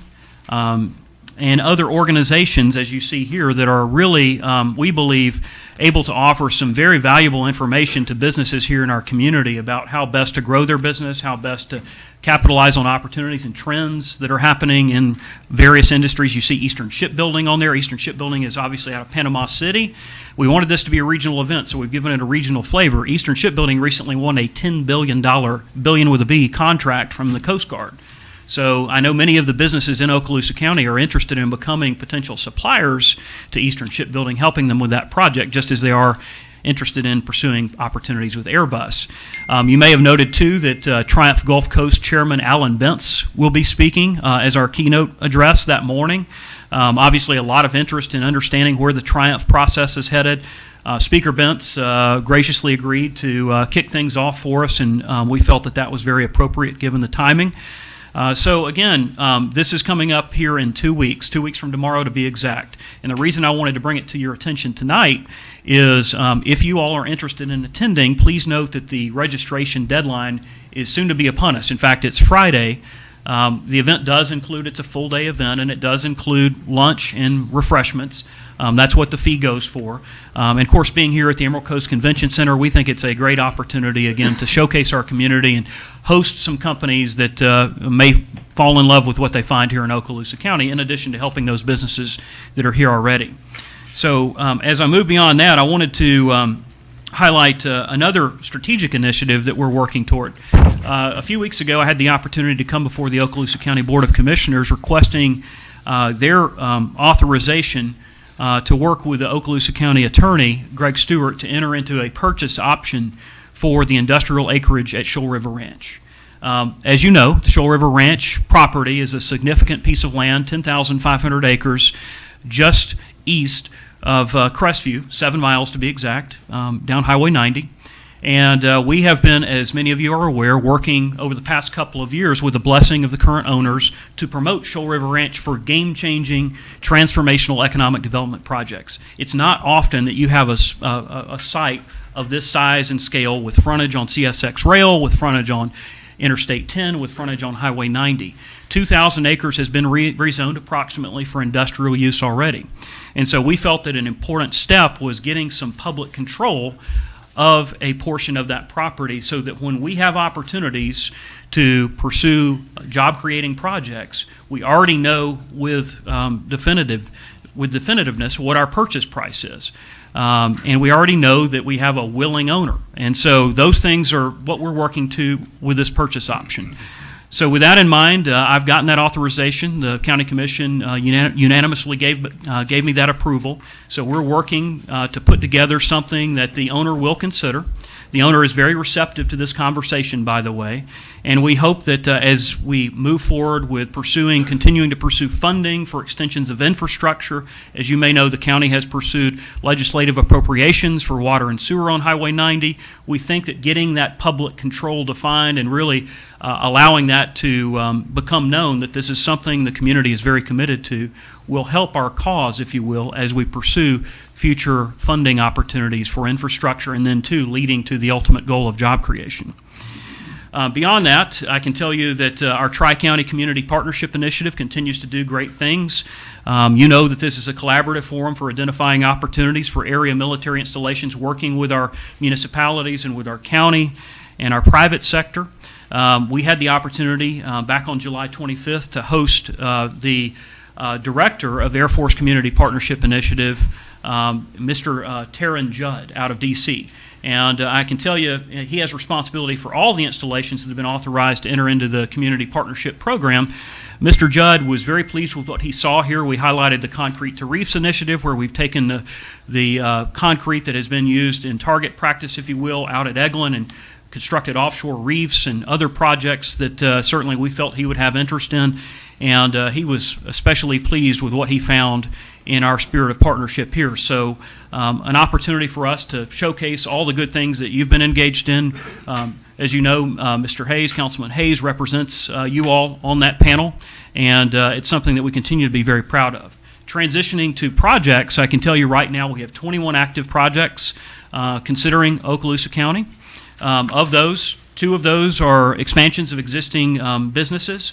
L: and other organizations, as you see here, that are really, we believe, able to offer some very valuable information to businesses here in our community about how best to grow their business, how best to capitalize on opportunities and trends that are happening in various industries. You see Eastern Shipbuilding on there. Eastern Shipbuilding is obviously out of Panama City. We wanted this to be a regional event, so we've given it a regional flavor. Eastern Shipbuilding recently won a $10 billion with a B contract from the Coast Guard. So I know many of the businesses in Okaloosa County are interested in becoming potential suppliers to Eastern Shipbuilding, helping them with that project, just as they are interested in pursuing opportunities with Airbus. You may have noted, too, that Triumph Gulf Coast Chairman Alan Bentz will be speaking as our keynote address that morning. Obviously, a lot of interest in understanding where the Triumph process is headed. Speaker Bentz graciously agreed to kick things off for us, and we felt that that was very appropriate given the timing. So again, this is coming up here in 2 weeks from tomorrow to be exact. And the reason I wanted to bring it to your attention tonight is if you all are interested in attending, please note that the registration deadline is soon to be upon us. In fact, it's Friday. The event does include, it's a full day event, and it does include lunch and refreshments. That's what the fee goes for. And of course, being here at the Emerald Coast Convention Center, we think it's a great opportunity, again, to showcase our community and host some companies that may fall in love with what they find here in Okaloosa County, in addition to helping those businesses that are here already. So as I move beyond that, I wanted to highlight another strategic initiative that we're working toward. A few weeks ago, I had the opportunity to come before the Okaloosa County Board of Commissioners requesting their authorization to work with the Okaloosa County Attorney, Greg Stewart, to enter into a purchase option for the industrial acreage at Shoal River Ranch. As you know, the Shoal River Ranch property is a significant piece of land, 10,500 acres, just east of Crestview, 7 miles to be exact, down Highway 90. And we have been, as many of you are aware, working over the past couple of years with the blessing of the current owners to promote Shoal River Ranch for game-changing, transformational economic development projects. It's not often that you have a site of this size and scale with frontage on CSX rail, with frontage on Interstate 10, with frontage on Highway 90. 2,000 acres has been rezoned approximately for industrial use already. And so we felt that an important step was getting some public control of a portion of that property so that when we have opportunities to pursue job-creating projects, we already know with definitiveness what our purchase price is. And we already know that we have a willing owner. And so those things are what we're working to with this purchase option. So with that in mind, I've gotten that authorization. The County Commission unanimously gave me that approval. So we're working to put together something that the owner will consider. The owner is very receptive to this conversation, by the way, and we hope that as we move forward with continuing to pursue funding for extensions of infrastructure, as you may know, the county has pursued legislative appropriations for water and sewer on Highway 90. We think that getting that public control defined and really allowing that to become known that this is something the community is very committed to will help our cause, if you will, as we pursue future funding opportunities for infrastructure and then, too, leading to the ultimate goal of job creation. Beyond that, I can tell you that our Tri-County Community Partnership Initiative continues to do great things. You know that this is a collaborative forum for identifying opportunities for area military installations, working with our municipalities and with our county and our private sector. We had the opportunity back on July 25th to host the Director of Air Force Community Partnership Initiative, Mr. Taryn Judd out of D.C. And I can tell you he has responsibility for all the installations that have been authorized to enter into the Community Partnership Program. Mr. Judd was very pleased with what he saw here. We highlighted the Concrete to Reefs initiative, where we've taken the concrete that has been used in target practice, if you will, out at Eglin and constructed offshore reefs and other projects that certainly we felt he would have interest in. And he was especially pleased with what he found in our spirit of partnership here. So an opportunity for us to showcase all the good things that you've been engaged in. As you know, Mr. Hayes, Councilman Hayes, represents you all on that panel, and it's something that we continue to be very proud of. Transitioning to projects, I can tell you right now we have 21 active projects considering Okaloosa County. Of those, 2 of those are expansions of existing businesses.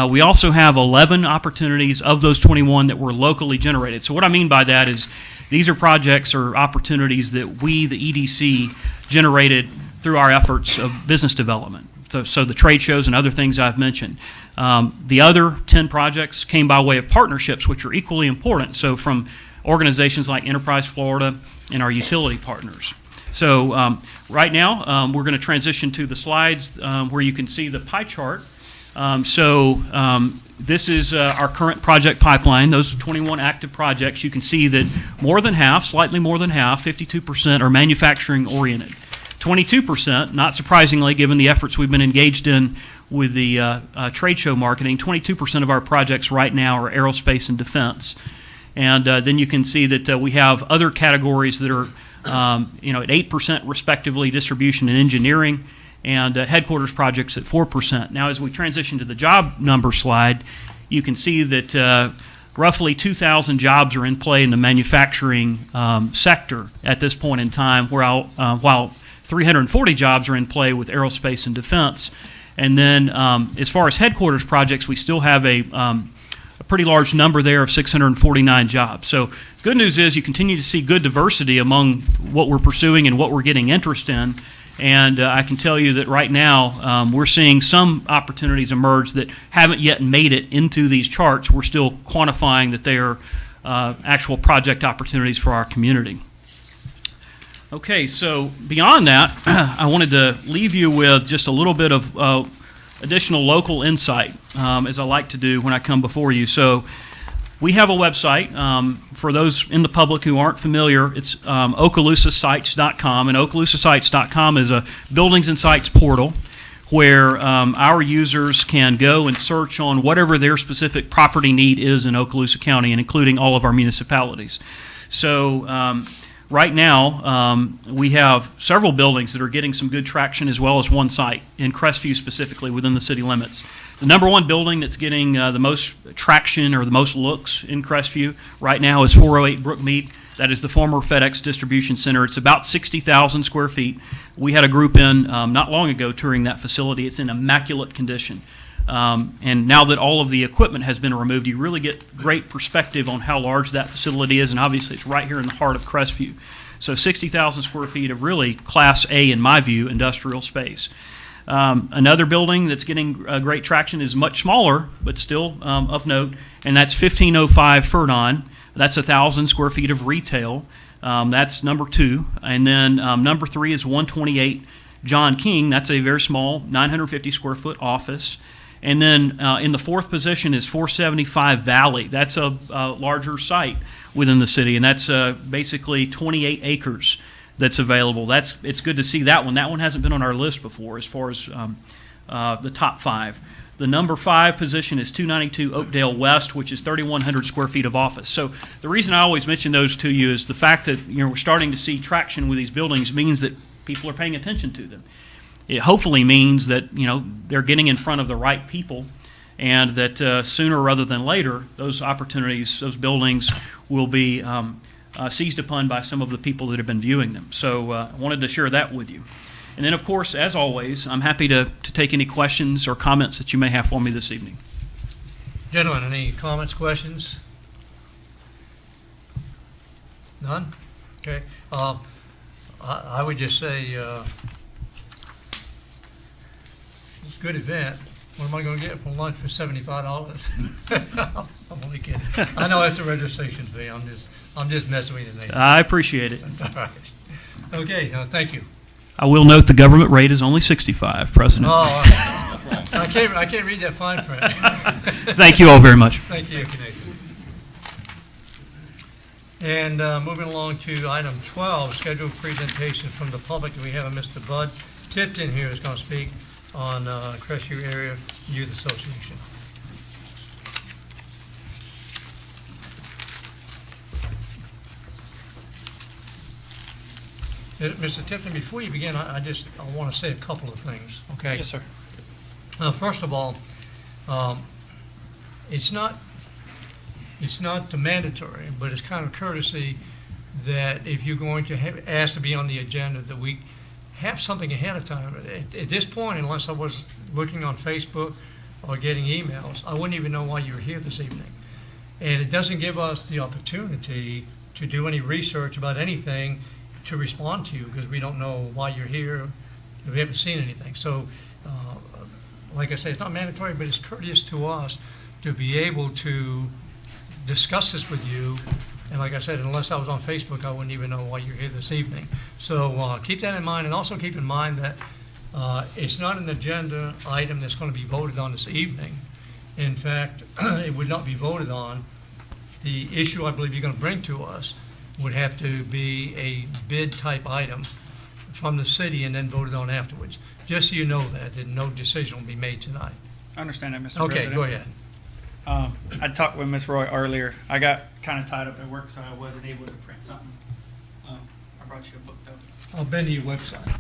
L: We also have 11 opportunities of those 21 that were locally generated. So what I mean by that is these are projects or opportunities that we, the EDC, generated through our efforts of business development. So the trade shows and other things I've mentioned. The other 10 projects came by way of partnerships, which are equally important. So from organizations like Enterprise Florida and our utility partners. So right now we're going to transition to the slides where you can see the pie chart. This is our current project pipeline. Those 21 active projects. You can see that more than half, slightly more than half, 52% are manufacturing oriented. 22%, not surprisingly given the efforts we've been engaged in with the trade show marketing, 22% of our projects right now are aerospace and defense. And then you can see that we have other categories that are at 8% respectively, distribution and engineering, and headquarters projects at 4%. Now, as we transition to the job number slide, you can see that roughly 2,000 jobs are in play in the manufacturing sector at this point in time, while 340 jobs are in play with aerospace and defense. And then as far as headquarters projects, we still have a pretty large number there of 649 jobs. So good news is you continue to see good diversity among what we're pursuing and what we're getting interest in. And I can tell you that right now we're seeing some opportunities emerge that haven't yet made it into these charts. We're still quantifying that they are actual project opportunities for our community. Okay, so beyond that, I wanted to leave you with just a little bit of additional local insight, as I like to do when I come before you. So we have a website. For those in the public who aren't familiar, it's OkaloosaSites.com, and OkaloosaSites.com is a buildings and sites portal where our users can go and search on whatever their specific property need is in Okaloosa County, and including all of our municipalities. So right now, we have several buildings that are getting some good traction, as well as one site in Crestview specifically within the city limits. The number one building that's getting the most traction or the most looks in Crestview right now is 408 Brookmead. That is the former FedEx Distribution Center. It's about 60,000 square feet. We had a group in not long ago touring that facility. It's in immaculate condition. And now that all of the equipment has been removed, you really get great perspective on how large that facility is, and obviously it's right here in the heart of Crestview. So 60,000 square feet of really Class A, in my view, industrial space. Another building that's getting great traction is much smaller, but still of note, and that's 1505 Ferdon. That's 1,000 square feet of retail. That's number 2. And then number 3 is 128 John King. That's a very small 950 square foot office. And then in the 4th position is 475 Valley. That's a larger site within the city, and that's basically 28 acres that's available. It's good to see that one. That one hasn't been on our list before as far as the top 5. The number 5 position is 292 Oakdale West, which is 3,100 square feet of office. So the reason I always mention those to you is the fact that we're starting to see traction with these buildings means that people are paying attention to them. it hopefully means that, they're getting in front of the right people, and that sooner rather than later, those opportunities, those buildings will be seized upon by some of the people that have been viewing them. So I wanted to share that with you. And then, of course, as always, I'm happy to take any questions or comments that you may have for me this evening.
A: Gentlemen, any comments, questions? None? Okay. I would just say, good event. What am I going to get for lunch for $75? I'm only kidding. I know that's the registration fee. I'm just messing with you, Nathan.
L: I appreciate it.
A: All right. Okay, thank you.
L: I will note the government rate is only 65, President.
A: Oh, I can't read that fine print.
L: Thank you all very much.
A: Thank you, Nathan. And moving along to item 12, scheduled presentation from the public. We have a Mr. Bud Tipton here who's going to speak on Crestview Area Youth Association. Mr. Tipton, before you begin, I want to say a couple of things, okay?
H: Yes, sir.
A: First of all, it's not mandatory, but it's kind of courtesy that if you're going to ask to be on the agenda, that we have something ahead of time. At this point, unless I was looking on Facebook or getting emails, I wouldn't even know why you were here this evening. And it doesn't give us the opportunity to do any research about anything to respond to you, because we don't know why you're here. We haven't seen anything. So, like I say, it's not mandatory, but it's courteous to us to be able to discuss this with you. And like I said, unless I was on Facebook, I wouldn't even know why you're here this evening. So keep that in mind, and also keep in mind that it's not an agenda item that's going to be voted on this evening. In fact, it would not be voted on. The issue I believe you're going to bring to us would have to be a bid type item from the city and then voted on afterwards. Just so you know that no decision will be made tonight.
M: I understand that, Mr.
A: Okay,
M: President.
A: go ahead.
M: I talked with Ms. Roy earlier. I got kind of tied up at work, so I wasn't able to print something. I brought you a book, though.
A: I'll bend to your website.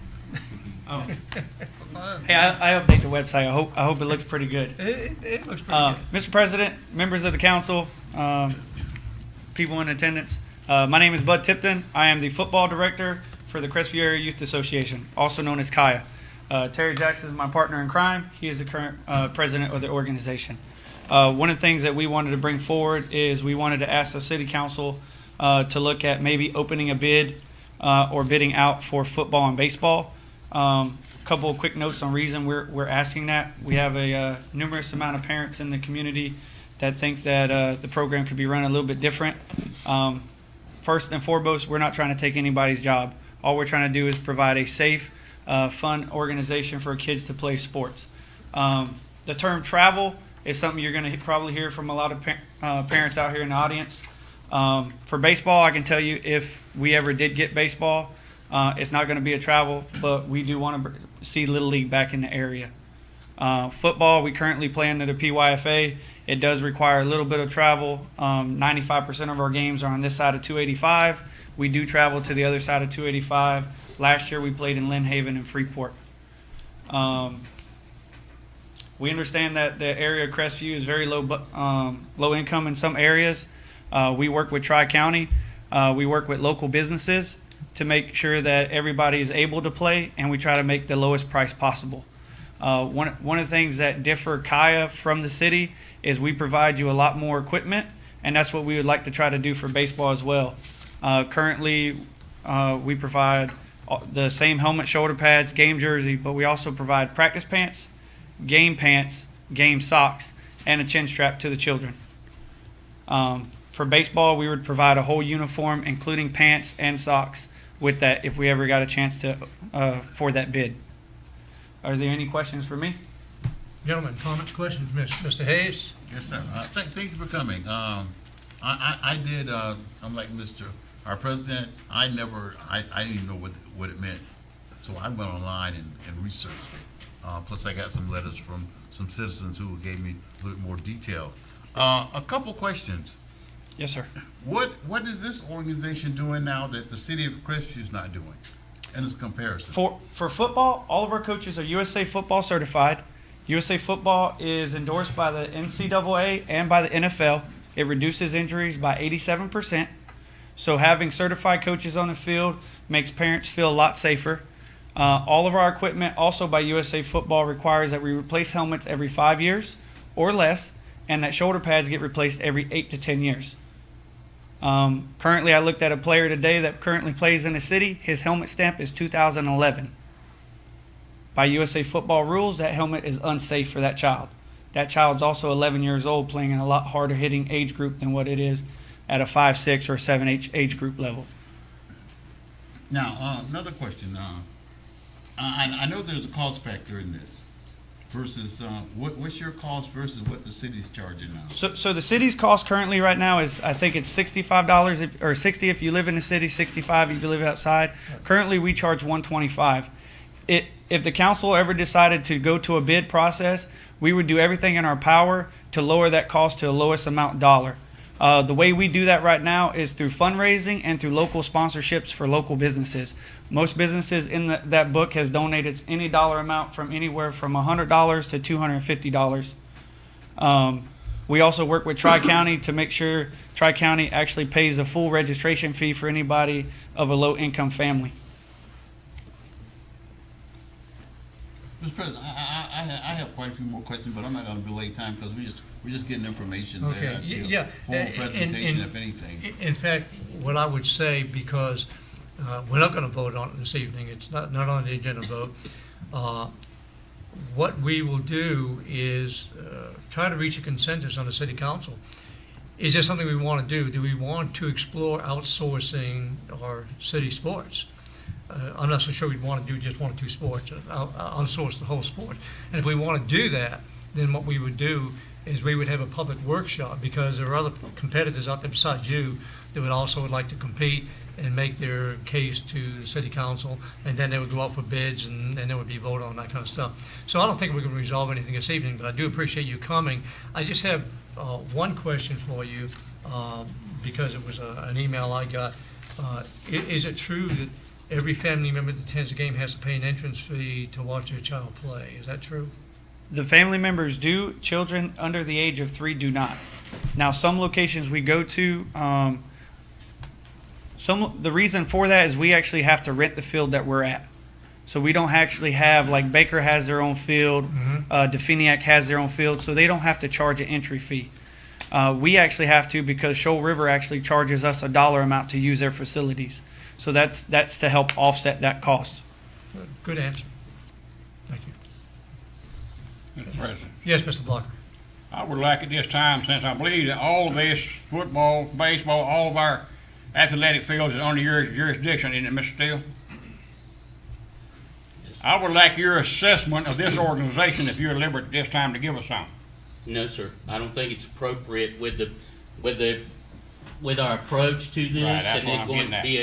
M: Oh. Hey, I update the website. I hope it looks pretty good.
A: It looks pretty good.
M: Mr. President, members of the council, people in attendance, my name is Bud Tipton. I am the football director for the Crestview Area Youth Association, also known as KAYA. Terry Jackson is my partner in crime. He is the current president of the organization. One of the things that we wanted to bring forward is we wanted to ask the city council to look at maybe opening a bid or bidding out for football and baseball. A couple of quick notes on reason we're asking that. We have a numerous amount of parents in the community that thinks that the program could be run a little bit different. First and foremost, we're not trying to take anybody's job. All we're trying to do is provide a safe, fun organization for kids to play sports. The term travel is something you're going to probably hear from a lot of parents out here in the audience. For baseball, I can tell you if we ever did get baseball, it's not going to be a travel, but we do want to see Little League back in the area. Football, we currently play under the PYFA. It does require a little bit of travel. 95% of our games are on this side of 285. We do travel to the other side of 285. Last year we played in Lynn Haven and Freeport. We understand that the area of Crestview is very low income in some areas. We work with Tri-County. We work with local businesses to make sure that everybody is able to play, and we try to make the lowest price possible. One of the things that differ KAYA from the city is we provide you a lot more equipment, and that's what we would like to try to do for baseball as well. Currently, we provide the same helmet, shoulder pads, game jersey, but we also provide practice pants, game socks, and a chin strap to the children. For baseball, we would provide a whole uniform, including pants and socks, with that if we ever got a chance to for that bid. Are there any questions for me?
A: Gentlemen, comments, questions? Mr. Hayes?
D: Yes, sir. Thank you for coming. I did, I'm like our president, I didn't even know what it meant. So I went online and researched it. Plus I got some letters from some citizens who gave me a little more detail. A couple questions.
M: Yes, sir.
D: What is this organization doing now that the city of Crestview is not doing? And its comparison.
M: For football, all of our coaches are USA Football certified. USA Football is endorsed by the NCAA and by the NFL. It reduces injuries by 87%. So having certified coaches on the field makes parents feel a lot safer. All of our equipment, also by USA Football, requires that we replace helmets every 5 years or less, and that shoulder pads get replaced every 8 to 10 years. Currently, I looked at a player today that currently plays in the city. His helmet stamp is 2011. By USA Football rules, that helmet is unsafe for that child. That child's also 11 years old, playing in a lot harder hitting age group than what it is at a 5, 6, or 7 age group level.
D: Now, another question. I know there's a cost factor in this versus what's your cost versus what the city's charging now?
M: So the city's cost currently right now is, I think it's $65 or $60 if you live in the city, $65 if you live outside. Currently, we charge $125. If the council ever decided to go to a bid process, we would do everything in our power to lower that cost to the lowest amount dollar. The way we do that right now is through fundraising and through local sponsorships for local businesses. Most businesses in that book has donated any dollar amount from anywhere from $100 to $250. We also work with Tri-County to make sure Tri-County actually pays a full registration fee for anybody of a low-income family.
D: Mr. President, I have quite a few more questions, but I'm not going to delay time because we're just getting information there.
A: Okay, yeah.
D: Formal presentation, if anything.
A: In fact, what I would say, because we're not going to vote on it this evening, it's not on the agenda vote. What we will do is try to reach a consensus on the city council. Is there something we want to do? Do we want to explore outsourcing our city sports? I'm not so sure we'd want to do just 1 or 2 sports, outsource the whole sport. And if we want to do that, then what we would do is we would have a public workshop, because there are other competitors out there besides you that would also like to compete and make their case to the city council, and then they would go out for bids, and there would be vote on that kind of stuff. So I don't think we're going to resolve anything this evening, but I do appreciate you coming. I just have one question for you, because it was an email I got. Is it true that every family member that attends a game has to pay an entrance fee to watch their child play? Is that true?
M: The family members do. Children under the age of 3 do not. Now, some locations we go to, the reason for that is we actually have to rent the field that we're at. So we don't actually have, like Baker has their own field, Definiak has their own field, so they don't have to charge an entry fee. We actually have to, because Shoal River actually charges us a dollar amount to use their facilities. So that's to help offset that cost.
A: Good answer. Thank you.
B: Mr. President,
A: Yes, Mr. Blocker.
B: I would like at this time, since I believe that all of this, football, baseball, all of our athletic fields is under your jurisdiction, isn't it, Mr. Steele? I would like your assessment of this organization, if you're at liberty at this time to give us some.
E: No, sir. I don't think it's appropriate with our approach to this,
B: Right, that's
E: and
B: what
E: it
B: I'm
E: going
B: getting
E: to
B: at.
E: be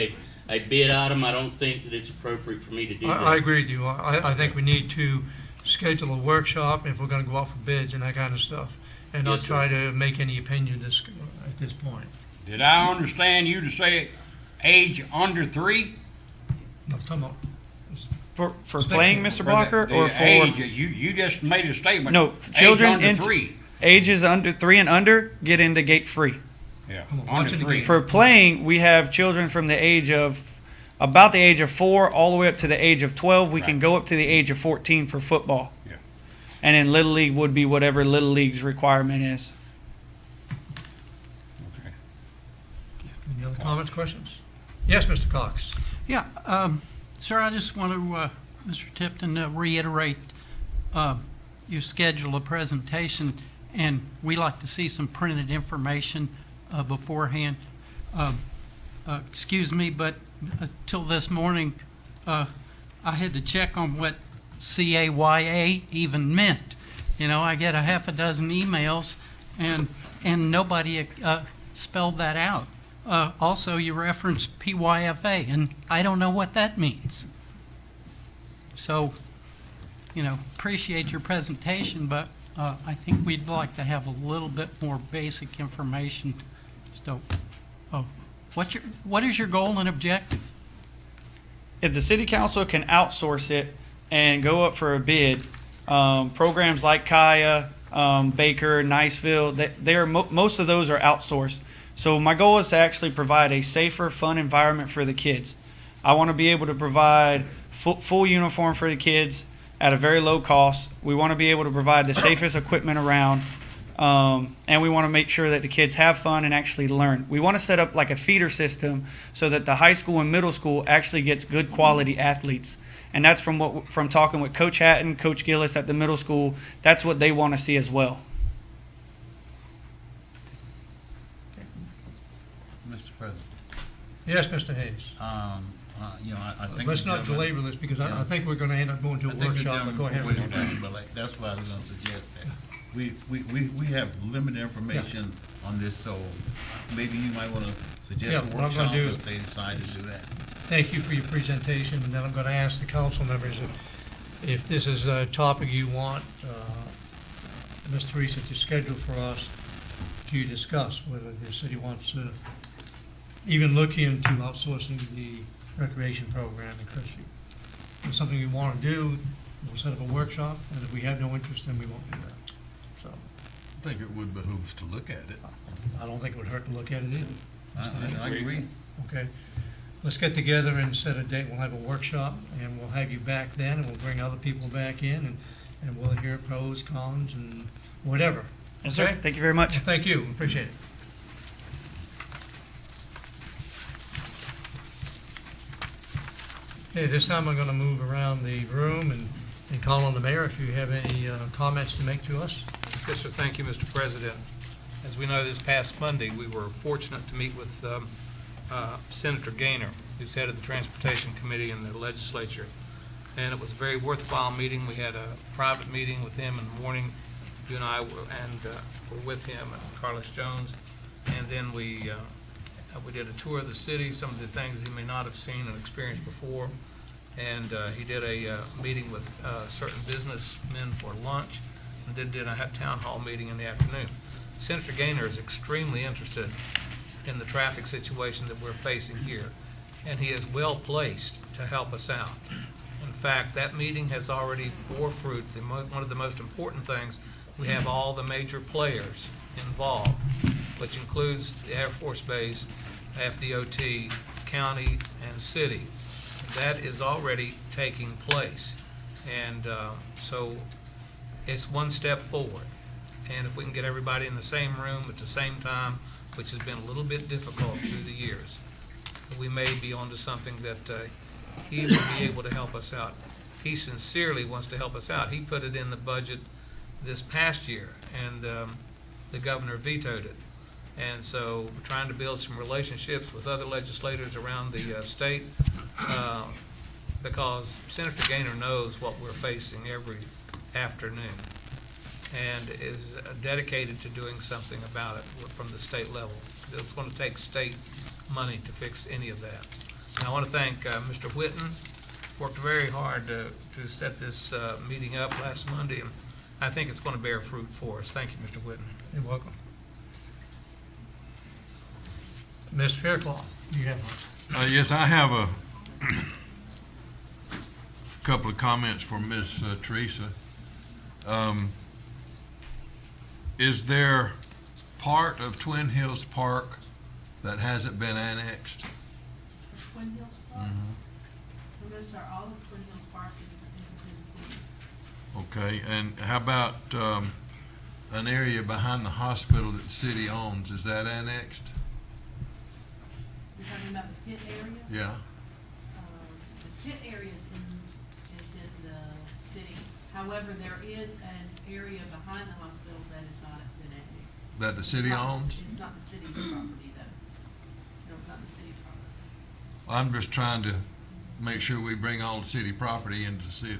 E: a bid item. I don't think that it's appropriate for me to do that.
A: I agree with you. I think we need to schedule a workshop if we're going to go out for bids and that kind of stuff, and not
E: Yes, sir.
A: try to make any opinion at this point.
B: Did I understand you to say age under 3?
A: No, come on.
M: For playing, Mr. Blocker,
B: The
M: or for
B: age, you just made a statement.
M: No, children
B: age under 3.
M: ages under 3 and under get into gate free.
B: Yeah,
A: Come on,
B: under
A: watch it
B: 3.
A: again.
M: For playing, we have children from the age of about the age of 4 all the way up to the age of 12. We can
B: Right.
M: go up to the age of 14 for football.
B: Yeah.
M: And then Little League would be whatever Little League's requirement is.
B: Okay.
A: Any other comments, questions? Yes, Mr. Cox.
H: Yeah, sir, I just want to, Mr. Tipton, reiterate, you schedule a presentation, and we like to see some printed information beforehand. Excuse me, but till this morning, I had to check on what CAYA even meant. You know, I get a half a dozen emails, and nobody spelled that out. Also, you referenced PYFA, and I don't know what that means. So, you know, appreciate your presentation, but I think we'd like to have a little bit more basic information. So, what is your goal and objective?
M: if the city council can outsource it and go up for a bid, programs like Kaya, Baker, Niceville, they are most of those are outsourced. So my goal is to actually provide a safer, fun environment for the kids. I want to be able to provide full uniform for the kids at a very low cost. We want to be able to provide the safest equipment around, and we want to make sure that the kids have fun and actually learn. We want to set up like a feeder system so that the high school and middle school actually gets good quality athletes. And that's from talking with Coach Hatton, Coach Gillis at the middle school. That's what they want to see as well.
D: Mr. President,
A: Yes, Mr. Hayes.
D: I think.
A: Let's
D: the
A: not
D: gentleman-
A: belabor this because I
D: Yeah.
A: think we're going to end up going to a
D: I think the
A: workshop. But go ahead.
D: gentleman will wait, but like, that's why I was gonna suggest that. We have limited information on this, so maybe you might wanna suggest
A: Yeah,
D: a
A: what I'm
D: workshop
A: gonna do-
D: if they decide to do that.
A: Thank you for your presentation, and then I'm going to ask the council members if this is a topic you want Ms. Teresa to schedule for us to discuss, whether the city wants to even look into outsourcing the recreation program in Crestview. If it's something you want to do, we'll set up a workshop, and if we have no interest, then we won't do that. So
G: I think it would behoove us to look at it.
A: I don't think it would hurt to look at it either.
D: I agree.
A: Okay, let's get together and set a date, we'll have a workshop, and we'll have you back then, and we'll bring other people back in, and we'll hear pros, cons, and whatever.
M: Yes, sir.
A: Okay?
M: Thank you very much.
A: Thank you, appreciate it. Okay, this time I'm gonna move around the room and call on the mayor if you have any comments to make to us.
N: Yes, sir. Thank you, Mr. President. As we know, this past Monday, we were fortunate to meet with Senator Gaynor, who's head of the Transportation Committee in the legislature. And it was a very worthwhile meeting. We had a private meeting with him in the morning. You and I were with him and Carlos Jones. And then we did a tour of the city, some of the things he may not have seen and experienced before. And he did a meeting with certain businessmen for lunch, and then did a town hall meeting in the afternoon. Senator Gaynor is extremely interested in the traffic situation that we're facing here, and he is well placed to help us out. In fact, that meeting has already bore fruit. One of the most important things, we have all the major players involved, which includes the Air Force Base, FDOT, county, and city. That is already taking place. And so it's one step forward. And if we can get everybody in the same room at the same time, which has been a little bit difficult through the years, we may be onto something that he will be able to help us out. He sincerely wants to help us out. He put it in the budget this past year, and the governor vetoed it. And so we're trying to build some relationships with other legislators around the state, because Senator Gaynor knows what we're facing every afternoon and is dedicated to doing something about it from the state level. It's going to take state money to fix any of that. And I want to thank Mr. Whitten, worked very hard to set this meeting up last Monday, and I think it's going to bear fruit for us. Thank you, Mr. Whitten.
A: You're welcome. Ms. Faircloth, you have one.
G: Yes, I have a couple of comments for Ms. Teresa. Is there part of Twin Hills Park that hasn't been annexed?
J: Twin Hills Park? For most are all of Twin Hills Park is in the city.
G: Okay, and how about an area behind the hospital that the city owns? Is that annexed?
J: You're talking about the pit area?
G: Yeah.
J: The pit area is in the city. However, there is an area behind the hospital that is not been annexed.
G: That the city owns?
J: It's not the city's property though. No, it's not the city property.
G: I'm just trying to make sure we bring all the city property into the city.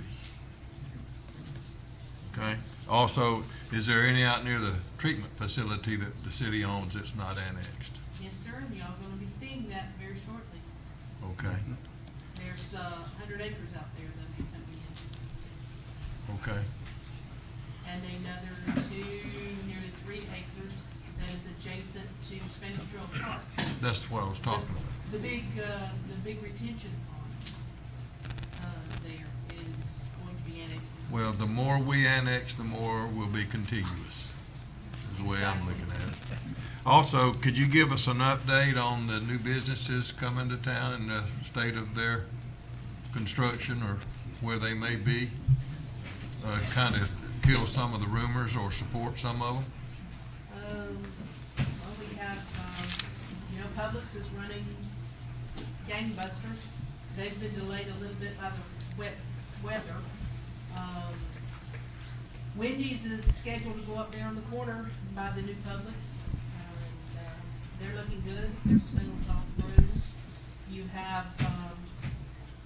G: Okay. Also, is there any out near the treatment facility that the city owns that's not annexed?
J: Yes, sir, and y'all gonna be seeing that very shortly.
G: Okay.
J: There's 100 acres out there that'll be coming in.
G: Okay.
J: And another nearly 3 acres that is adjacent to Spanish Trail Park.
G: That's what I was talking about.
J: The big retention pond.
G: Well, the more we annex, the more will be contiguous, is the way I'm looking at it. Also, could you give us an update on the new businesses coming to town and the state of their construction or where they may be? Kind of kill some of the rumors or support some of them?
J: Well, we have, Publix is running gangbusters. They've been delayed a little bit by the wet weather. Wendy's is scheduled to go up there on the corner by the new Publix. They're looking good. Their spindles off through. You have,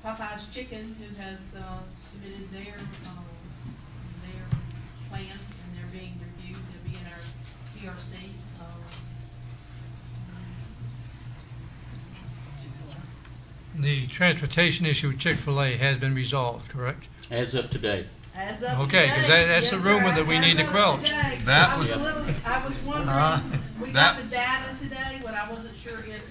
J: Popeye's Chicken, who has, submitted their plans, and they're being reviewed. They'll be in our TRC.
A: The transportation issue with Chick-fil-A has been resolved, correct?
E: As of today.
J: As of
A: Okay, 'cause
J: today,
A: that's the
J: yes,
A: rumor
J: sir,
A: that we
J: as
A: need to
J: of
A: quelch.
J: today.
G: That
J: I was
G: was-
J: a little, I was wondering, we got the data today, but I wasn't sure if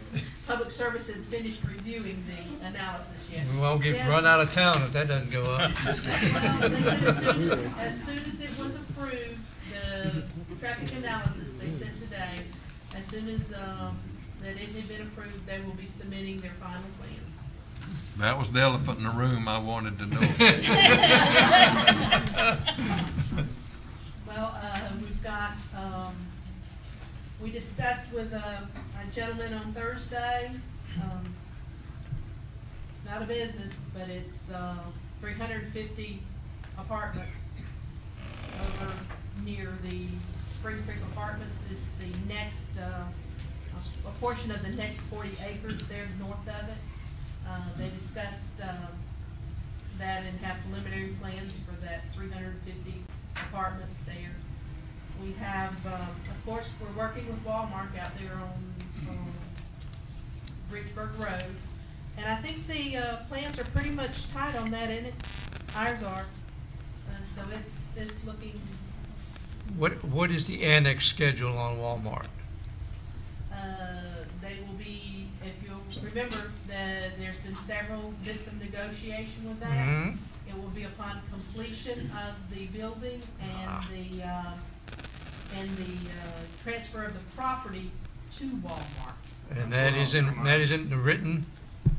J: Public Service had finished reviewing the analysis yet.
A: We won't get
J: Yes.
A: run out of town if that doesn't go up.
J: Well, they said as soon as it was approved, the traffic analysis they sent today, as soon as, that it had been approved, they will be submitting their final plans.
G: That was the elephant in the room I wanted to know.
J: Well, we've got, we discussed with a gentleman on Thursday, it's not a business, but it's, 350 apartments over near the Spring Creek Apartments. It's the next, a portion of the next 40 acres there north of it. They discussed, that and have preliminary plans for that 350 apartments there. We have, of course, we're working with Walmart out there on Bridgeburg Road. And I think the, plans are pretty much tight on that, isn't it? Ours are. So it's looking,
A: What is the annex schedule on Walmart?
J: they will be, if you'll remember, there's been several bits of negotiation with that.
A: Mhm.
J: It will be upon completion of the building and the transfer of the property to Walmart.
A: And that is in the written,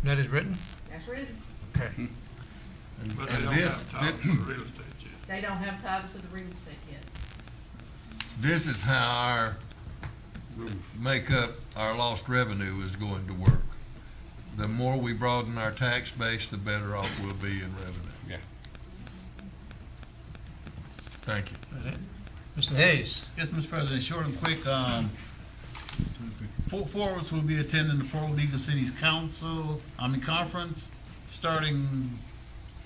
A: that is written?
J: That's written.
A: Okay.
G: And this,
J: They don't have title to the real estate yet.
G: this is how our our lost revenue is going to work. The more we broaden our tax base, the better off we'll be in revenue.
D: Yeah.
G: Thank you.
A: Mr. Hayes?
D: Yes, Mr. President, short and quick, four of us will be attending the Florida League of Cities Conference, starting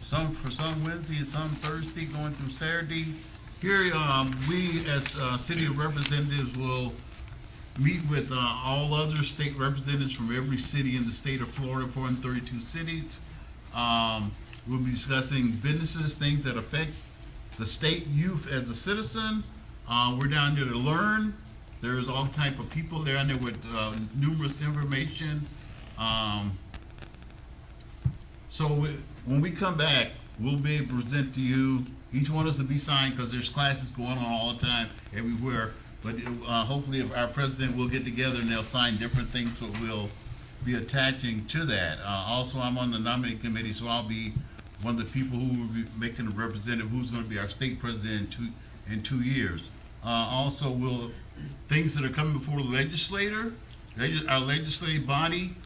D: for some Wednesday and some Thursday, going through Saturday. Here, we as city representatives will meet with all other state representatives from every city in the state of Florida, 432 cities. We'll be discussing businesses, things that affect the state youth as a citizen. We're down there to learn. There's all type of people down there with numerous information. When we come back, we'll be able to present to you, each one of us will be signed because there's classes going on all the time, everywhere. But hopefully our president will get together and they'll sign different things, so we'll be attaching to that. Also, I'm on the nominating committee, so I'll be one of the people who will be making a representative who's going to be our state president in 2 years. Also, things that are coming before the legislator, our legislative body,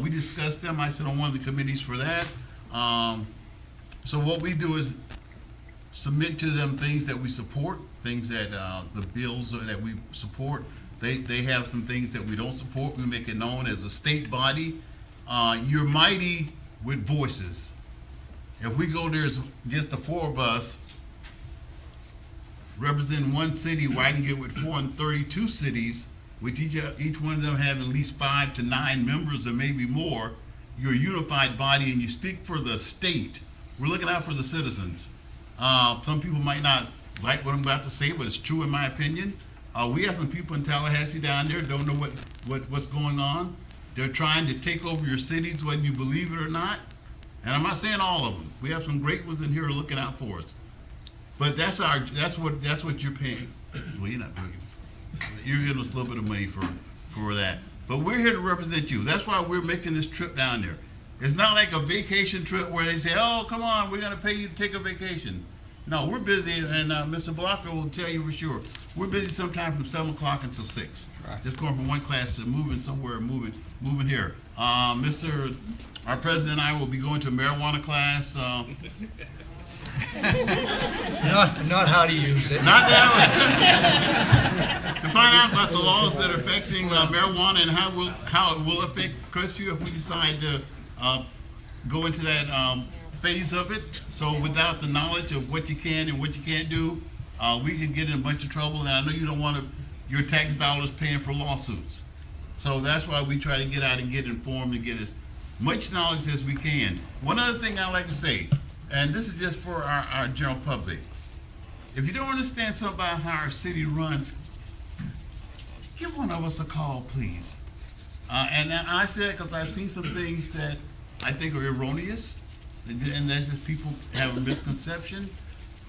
D: we discussed them. I sit on one of the committees for that. So what we do is submit to them things that we support, things that the bills that we support. They have some things that we don't support. We make it known as a state body. You're mighty with voices. If we go there as just the four of us representing one city, where I can get with 432 cities, which each one of them have at least 5 to 9 members or maybe more, you're a unified body and you speak for the state. We're looking out for the citizens. Some people might not like what I'm about to say, but it's true in my opinion. We have some people in Tallahassee down there don't know what's going on. They're trying to take over your cities, whether you believe it or not. And I'm not saying all of them. We have some great ones in here looking out for us. But that's what you're paying. Well, you're not paying. You're giving us a little bit of money for that. But we're here to represent you. That's why we're making this trip down there. It's not like a vacation trip where they say, oh, come on, we're going to pay you to take a vacation. No, we're busy, and Mr. Blocker will tell you for sure. We're busy sometime from 7 o'clock until 6. Right. Just going from one class to moving somewhere, moving here. Our president and I will be going to a marijuana class.
A: Not how to use it.
D: Not that to find out about the laws that are affecting marijuana and how it will affect Crestview if we decide to go into that phase of it. So without the knowledge of what you can and what you can't do, we can get in a bunch of trouble. And I know you don't want your tax dollars paying for lawsuits. So that's why we try to get out and get informed and get as much knowledge as we can. One other thing I like to say, and this is just for our general public. If you don't understand something about how our city runs, give one of us a call, please. And I say that because I've seen some things that I think are erroneous, and that's just people have a misconception.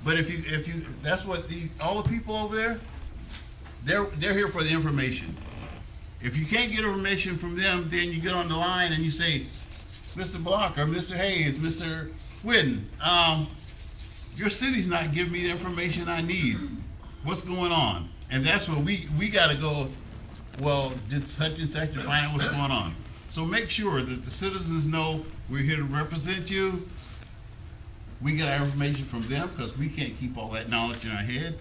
D: But if you, that's what all the people over there, they're here for the information. If you can't get information from them, then you get on the line and you say, Mr. Blocker, Mr. Hayes, Mr. Whitten, your city's not giving me the information I need. What's going on? And that's where we got to go, well, did such and such to find out what's going on. So make sure that the citizens know we're here to represent you. We get our information from them because we can't keep all that knowledge in our head.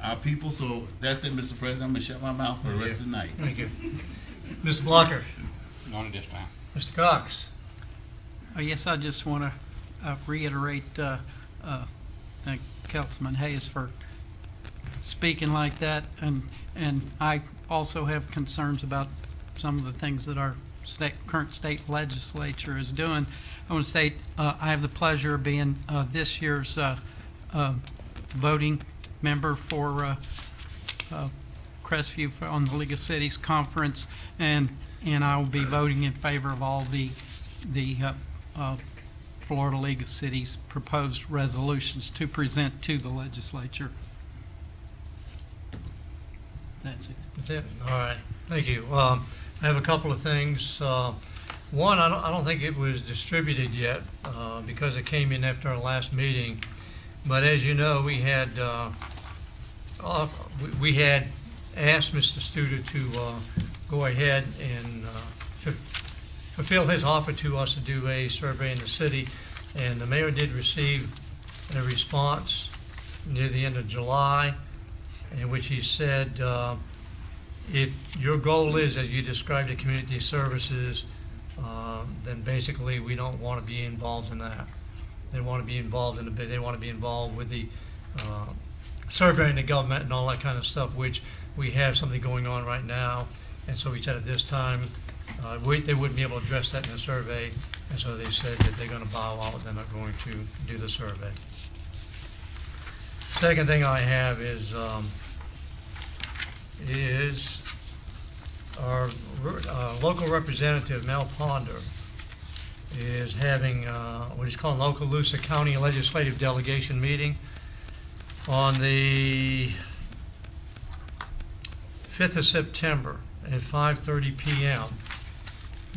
D: Our people, so that's it, Mr. President. I'm going to shut my mouth for the rest of the night.
A: Thank you. Mr. Blocker.
B: None at this time.
A: Mr. Cox.
H: Yes, I just want to reiterate, thank Councilman Hayes for speaking like that, and I also have concerns about some of the things that our current state legislature is doing. I want to state I have the pleasure of being this year's voting member for Crestview on the League of Cities Conference, and I will be voting in favor of all the Florida League of Cities proposed resolutions to present to the legislature. That's it.
A: That's it? All right. Thank you. I have a couple of things. One, I don't think it was distributed yet because it came in after our last meeting. But as you know, we had asked Mr. Studer to go ahead and fulfill his offer to us to do a survey in the city, and the mayor did receive a response near the end of July, in which he said, if your goal is, as you described it, community services, then basically we don't want to be involved in that. They want to be involved in they want to be involved with the surveying the government and all that kind of stuff, which we have something going on right now. And so he said at this time, they wouldn't be able to address that in the survey, and so they said that they're going to bow out, they're not going to do the survey. Second thing I have is our local representative, Mel Ponder, is having what he's calling Okaloosa County Legislative Delegation meeting on the 5th of September at 5:30 p.m.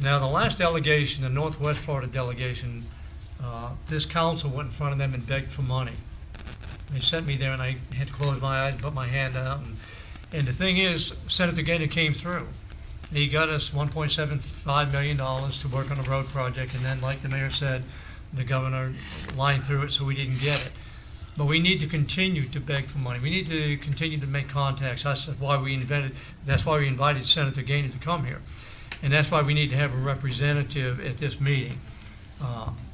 A: Now, the last delegation, the Northwest Florida delegation, this council went in front of them and begged for money. They sent me there, and I had to close my eyes and put my hand out. And the thing is, Senator Gaynor came through. He got us $1.75 million to work on a road project, and then, like the mayor said, the governor lined through it, so we didn't get it. But we need to continue to beg for money. We need to continue to make contacts. That's why we invited Senator Gaynor to come here. And that's why we need to have a representative at this meeting.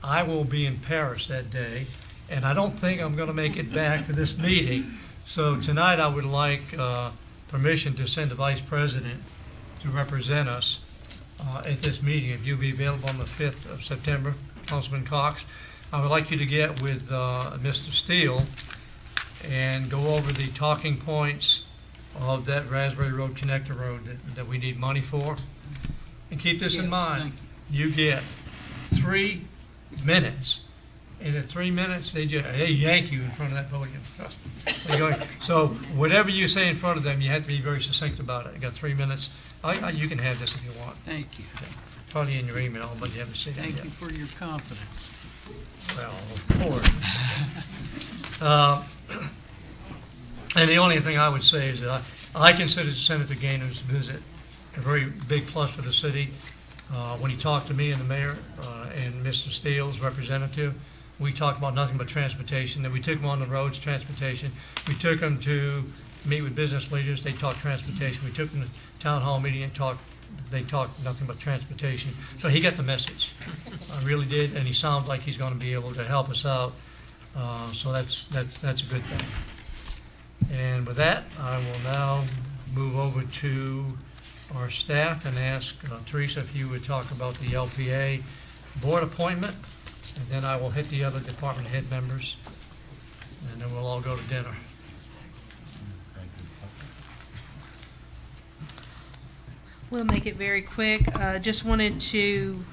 A: I will be in Paris that day, and I don't think I'm going to make it back for this meeting. So tonight I would like permission to send the vice president to represent us at this meeting. If you'll be available on the 5th of September, Councilman Cox, I would like you to get with Mr. Steele and go over the talking points of that Raspberry Road Connector Road that we need money for. And keep this in mind, you get 3 minutes and in 3 minutes, they yank you in front of that podium. Trust me. They go- So whatever you say in front of them, you have to be very succinct about it. You got 3 minutes. You can have this if you want.
H: Thank you.
A: Probably in your email, but you haven't seen it
H: Thank
A: yet.
H: you for your confidence.
A: Well, of course. And the only thing I would say is that I consider Senator Gaynor's visit a very big plus for the city. When he talked to me and the mayor and Mr. Steele's representative, we talked about nothing but transportation. Then we took him on the roads, transportation. We took him to meet with business leaders. They talked transportation. We took him to town hall meeting and they talked nothing but transportation. So he got the message. I really did, and he sounds like he's going to be able to help us out. So that's a good thing. And with that, I will now move over to our staff and ask Teresa if you would talk about the LPA board appointment, and then I will hit the other department head members, and then we'll all go to dinner.
J: We'll make it very quick. Just wanted to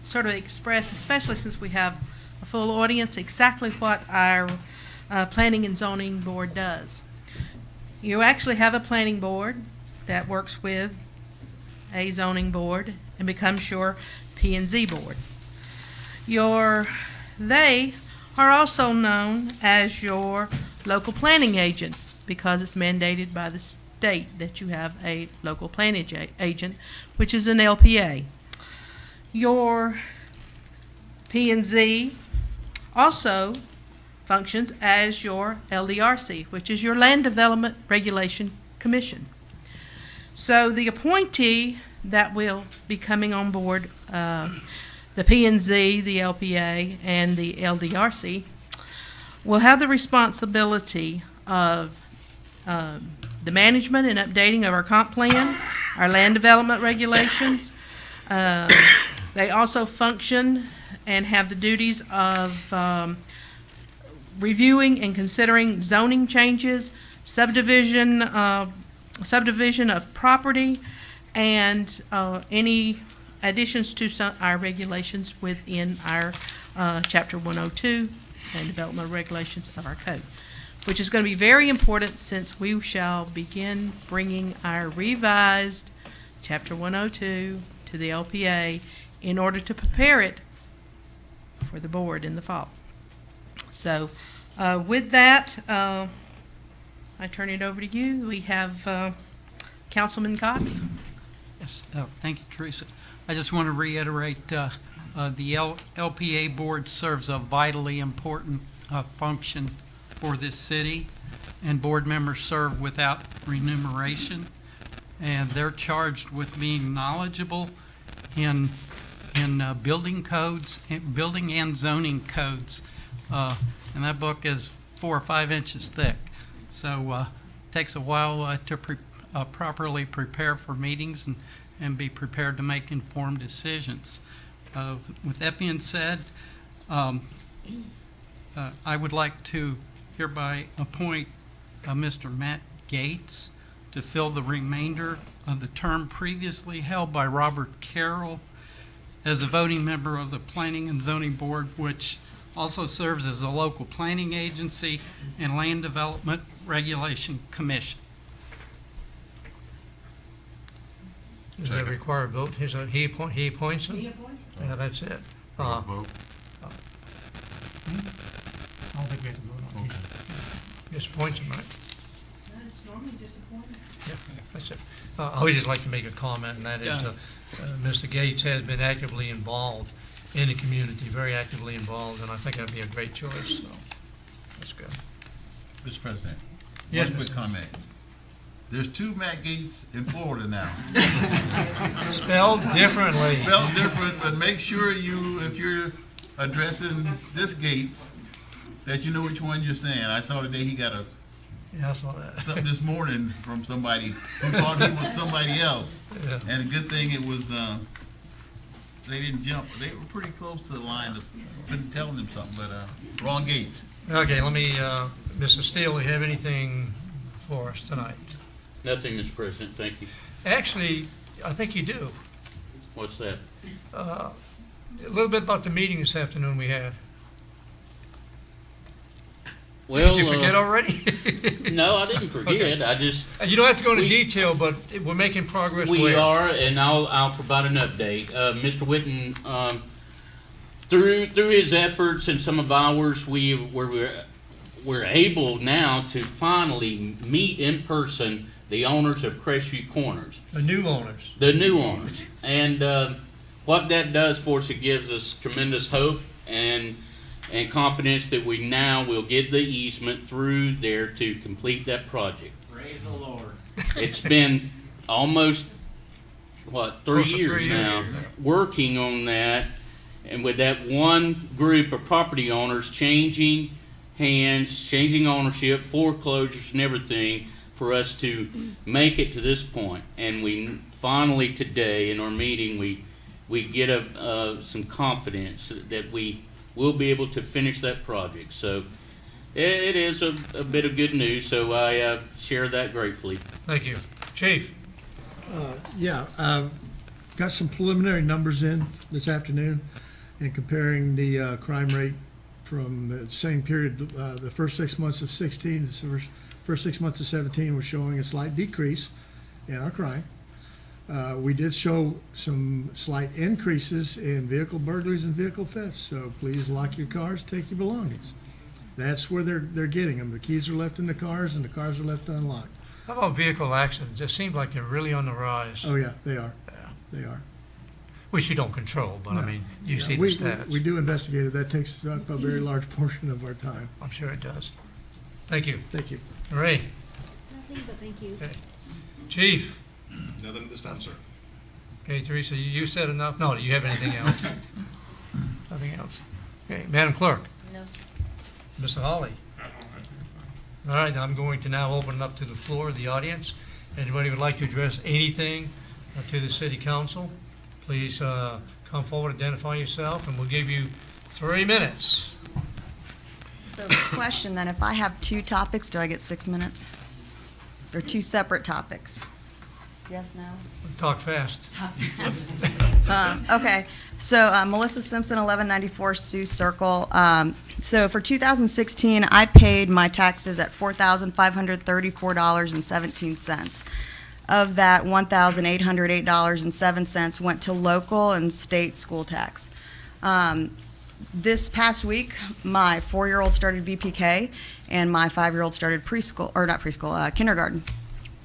J: sort of express, especially since we have a full audience, exactly what our Planning and Zoning Board does. You actually have a planning board that works with a zoning board and becomes your P&Z board. They are also known as your local planning agent because it's mandated by the state that you have a local planning agent, which is an LPA. Your P&Z also functions as your LDRC, which is your Land Development Regulation Commission. So the appointee that will be coming on board, the P&Z, the LPA, and the LDRC, will have the responsibility of the management and updating of our comp plan, our land development regulations. They also function and have the duties of reviewing and considering zoning changes, subdivision of property, and any additions to our regulations within our Chapter 102 and development regulations of our code, which is going to be very important since we shall begin bringing our revised Chapter 102 to the LPA in order to prepare it for the board in the fall. So with that, I turn it over to you. We have Councilman Cox.
H: Yes, thank you, Teresa. I just want to reiterate, the LPA board serves a vitally important function for this city, and board members serve without remuneration, and they're charged with being knowledgeable in building codes, building and zoning codes. And that book is 4 or 5 inches thick. So it takes a while to properly prepare for meetings and be prepared to make informed decisions. With that being said, I would like to hereby appoint Mr. Matt Gates to fill the remainder of the term previously held by Robert Carroll as a voting member of the Planning and Zoning Board, which also serves as a local planning agency and Land Development Regulation Commission.
A: Does that require a vote? He appoints them?
J: He appoints them.
A: Yeah, that's it.
D: Vote.
A: I don't think we have to vote on it. Just appoints them, right?
J: It's normally just appointed.
A: Yeah, that's it. I would just like to make a comment, and that is,
H: Yeah.
A: Mr. Gates has been actively involved in the community, very actively involved, and I think that'd be a great choice, so that's good.
D: Mr. President,
A: Yes,
D: one quick comment. There's 2 Matt Gates in Florida now.
A: Spelled differently.
D: Spelled different, but make sure if you're addressing this Gates, that you know which one you're saying. I saw today he got
A: Yeah, I saw that.
D: something this morning from somebody who thought he was somebody else.
A: Yeah.
D: And a good thing it was, they didn't jump. They were pretty close to the line. Couldn't tell them something, but wrong Gates.
A: Okay, let me, Mr. Steele, you have anything for us tonight?
E: Nothing, Mr. President, thank you.
A: Actually, I think you do.
E: What's that?
A: A little bit about the meeting this afternoon we had.
E: Well,
A: Did you forget already?
E: no, I didn't forget. I just
A: You don't have to go into
E: We-
A: detail, but we're making progress.
E: we
A: where?
E: are, and I'll provide an update. Mr. Witten, through his efforts and some of ours, we're able now to finally meet in person the owners of Crestview Corners.
A: The new owners.
E: The new owners. And what that does for us, it gives us tremendous hope and confidence that we now will get the easement through there to complete that project.
L: Praise the Lord.
E: It's been almost, what, 3
A: Close to
E: years
A: 3
E: now,
A: years.
E: working on that. And with that one group of property owners changing hands, changing ownership, foreclosures and everything, for us to make it to this point. And we finally today in our meeting, we get some confidence that we will be able to finish that project. So it is a bit of good news, so I share that gratefully.
A: Thank you. Chief?
F: Yeah, got some preliminary numbers in this afternoon and comparing the crime rate from the same period, the first 6 months of 16, the first 6 months of 17 was showing a slight decrease in our crime. We did show some slight increases in vehicle burglaries and vehicle thefts, so please lock your cars, take your belongings. That's where they're getting them. The keys are left in the cars and the cars are left unlocked.
A: How about vehicle accidents? It seems like they're really on the rise.
F: Oh, yeah, they are.
A: Yeah.
F: They are.
A: Which you don't control, but I
F: No.
A: mean, you
F: Yeah,
A: see the
F: we
A: stats.
F: do investigate it. That takes up a very large portion of our time.
A: I'm sure it does. Thank you.
F: Thank you.
A: Ray?
I: Nothing, but thank you.
A: Chief?
B: Nothing at this time, sir.
A: Okay, Teresa, you said enough? No, do you have anything else? Nothing else? Okay, Madam Clerk?
J: No, sir.
A: Mr. Holly? All right, I'm going to now open it up to the floor, the audience. Anybody would like to address anything to the city council, please come forward, identify yourself, and we'll give you 3 minutes.
O: So the question then, if I have two topics, do I get 6 minutes? Or two separate topics? Yes, no?
A: Talk fast.
O: Okay, so Melissa Simpson, 1194 Sioux Circle. So for 2016, I paid my taxes at $4,534.17. Of that, $1,808.07 went to local and state school tax. This past week, my 4-year-old started VPK, and my 5-year-old started preschool, or not preschool, kindergarten.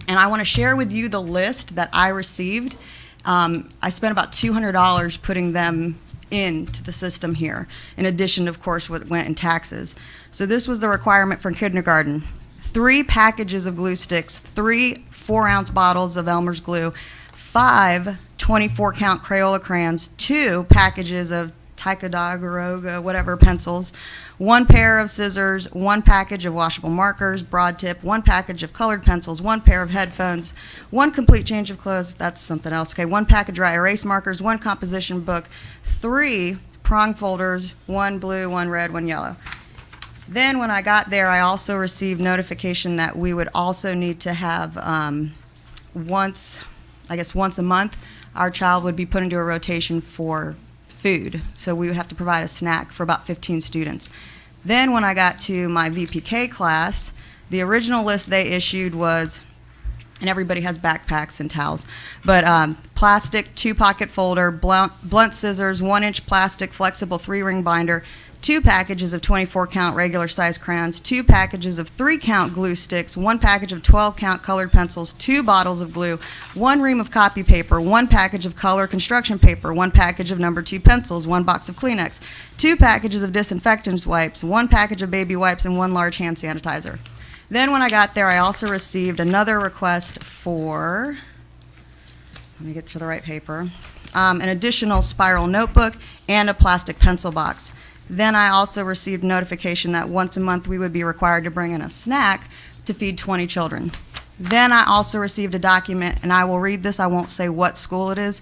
O: And I want to share with you the list that I received. I spent about $200 putting them into the system here, in addition, of course, what went in taxes. So this was the requirement for kindergarten. 3 packages of glue sticks, 3 4-ounce bottles of Elmer's glue, 5 24-count Crayola crayons, 2 packages of Ticonderoga, whatever, pencils, 1 pair of scissors, 1 package of washable markers, broad tip, 1 package of colored pencils, 1 pair of headphones, 1 complete change of clothes, that's something else, okay, 1 pack of dry erase markers, 1 composition book, 3 prong folders, 1 blue, 1 red, 1 yellow. Then when I got there, I also received notification that we would also need to have once a month, our child would be put into a rotation for food. So we would have to provide a snack for about 15 students. Then when I got to my VPK class, the original list they issued was, and everybody has backpacks and towels, but plastic 2-pocket folder, blunt scissors, 1-inch plastic flexible 3-ring binder, 2 packages of 24-count regular size crayons, 2 packages of 3-count glue sticks, 1 package of 12-count colored pencils, 2 bottles of glue, 1 ream of copy paper, 1 package of color construction paper, 1 package of number 2 pencils, 1 box of Kleenex, 2 packages of disinfectant wipes, 1 package of baby wipes, and 1 large hand sanitizer. Then when I got there, I also received another request for, let me get to the right paper, an additional spiral notebook and a plastic pencil box. Then I also received notification that once a month we would be required to bring in a snack to feed 20 children. Then I also received a document, and I will read this, I won't say what school it is.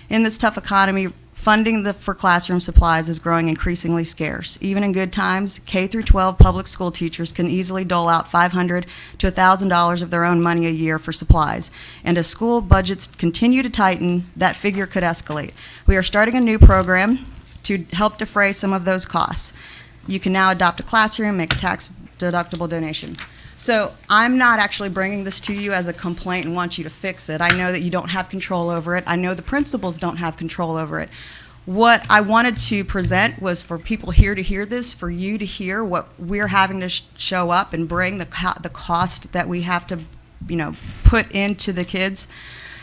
O: In this tough economy, funding for classroom supplies is growing increasingly scarce. Even in good times, K through 12 public school teachers can easily dole out $500 to $1,000 of their own money a year for supplies. And as school budgets continue to tighten, that figure could escalate. We are starting a new program to help defray some of those costs. You can now adopt a classroom, make a tax deductible donation. So I'm not actually bringing this to you as a complaint and want you to fix it. I know that you don't have control over it. I know the principals don't have control over it. What I wanted to present was for people here to hear this, for you to hear what we're having to show up and bring, the cost that we have to, put into the kids.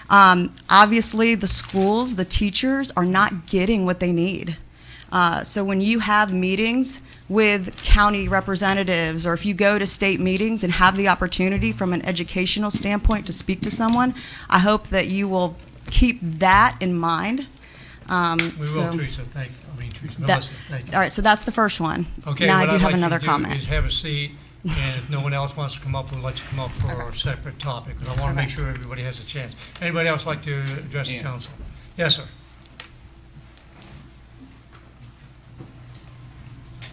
O: Obviously, the schools, the teachers are not getting what they need. So when you have meetings with county representatives, or if you go to state meetings and have the opportunity from an educational standpoint to speak to someone, I hope that you will keep that in mind.
A: We will, Teresa, thank you. Melissa, thank you.
O: All right, so that's the first one.
A: Okay,
O: Now I
A: what
O: do
A: I'd
O: have
A: like
O: another
A: you to do
O: comment.
A: is have a seat, and if no one else wants to come up, we'll let you come up for a separate topic, because I want to make sure everybody has a chance. Anybody else like to address the council? Yes, sir.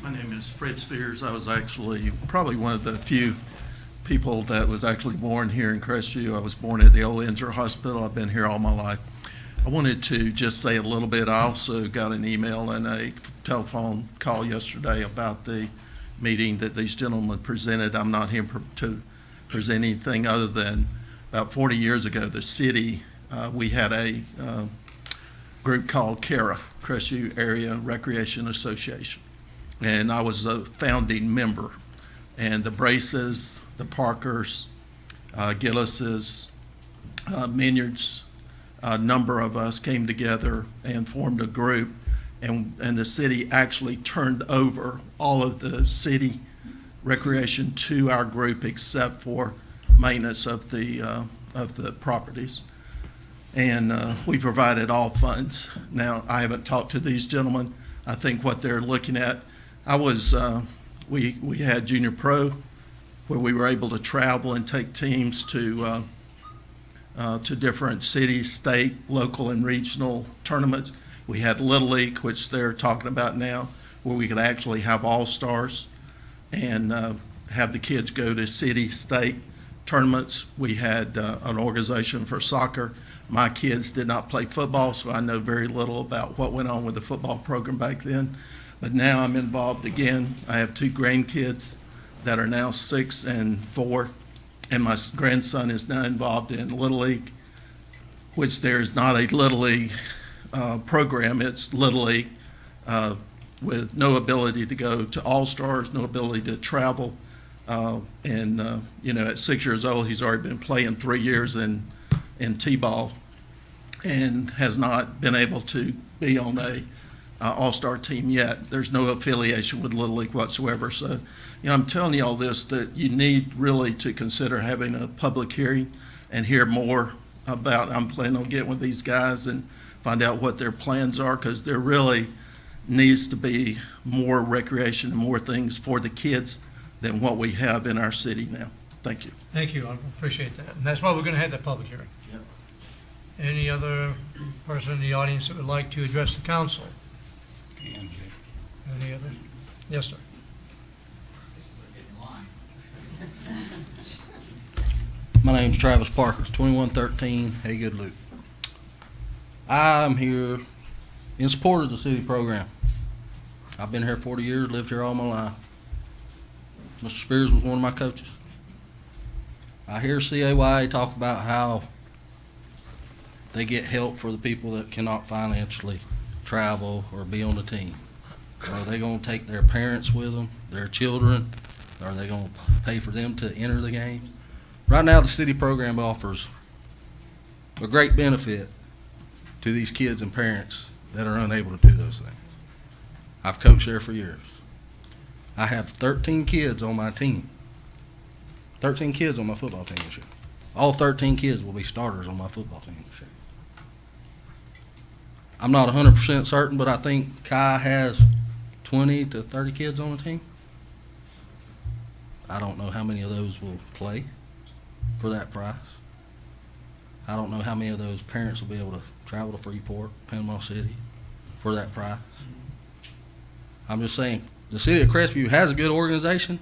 P: My name is Fred Spears. I was actually probably one of the few people that was actually born here in Crestview. I was born at the old Ensor Hospital. I've been here all my life. I wanted to just say a little bit. I also got an email and a telephone call yesterday about the meeting that these gentlemen presented. I'm not here to present anything other than about 40 years ago, the city, we had a group called CARA, Crestview Area Recreation Association. And I was a founding member. And the Braces, the Parkers, Gillises, Minyards, a number of us came together and formed a group, and the city actually turned over all of the city recreation to our group except for maintenance of the properties. And we provided all funds. Now, I haven't talked to these gentlemen. I think what they're looking at, we had Junior Pro, where we were able to travel and take teams to different cities, state, local, and regional tournaments. We had Little League, which they're talking about now, where we could actually have all-stars and have the kids go to city, state tournaments. We had an organization for soccer. My kids did not play football, so I know very little about what went on with the football program back then. But now I'm involved again. I have two grandkids that are now 6 and 4, and my grandson is now involved in Little League, which there's not a Little League program. It's Little League with no ability to go to All-Stars, no ability to travel. At 6 years old, he's already been playing 3 years in T-ball and has not been able to be on a all-star team yet. There's no affiliation with Little League whatsoever. So, I'm telling you all this, that you need really to consider having a public hearing and hear more about, I'm planning on getting with these guys and find out what their plans are, because there really needs to be more recreation and more things for the kids than what we have in our city now. Thank you.
A: Thank you, I appreciate that. And that's why we're going to have that public hearing.
P: Yep.
A: Any other person in the audience that would like to address the council? Any others? Yes, sir.
Q: My name's Travis Parker, 2113 Haygood Loop. I'm here in support of the city program. I've been here 40 years, lived here all my life. Mr. Spears was one of my coaches. I hear CAYA talk about how they get help for the people that cannot financially travel or be on the team. Are they going to take their parents with them, their children? Are they going to pay for them to enter the games? Right now, the city program offers a great benefit to these kids and parents that are unable to do those things. I've coached there for years. I have 13 kids on my team. 13 kids on my football team this year. All 13 kids will be starters on my football team this year. I'm not 100% certain, but I think Kai has 20 to 30 kids on the team. I don't know how many of those will play for that price. I don't know how many of those parents will be able to travel to Freeport, Panama City for that price. I'm just saying, the city of Crestview has a good organization.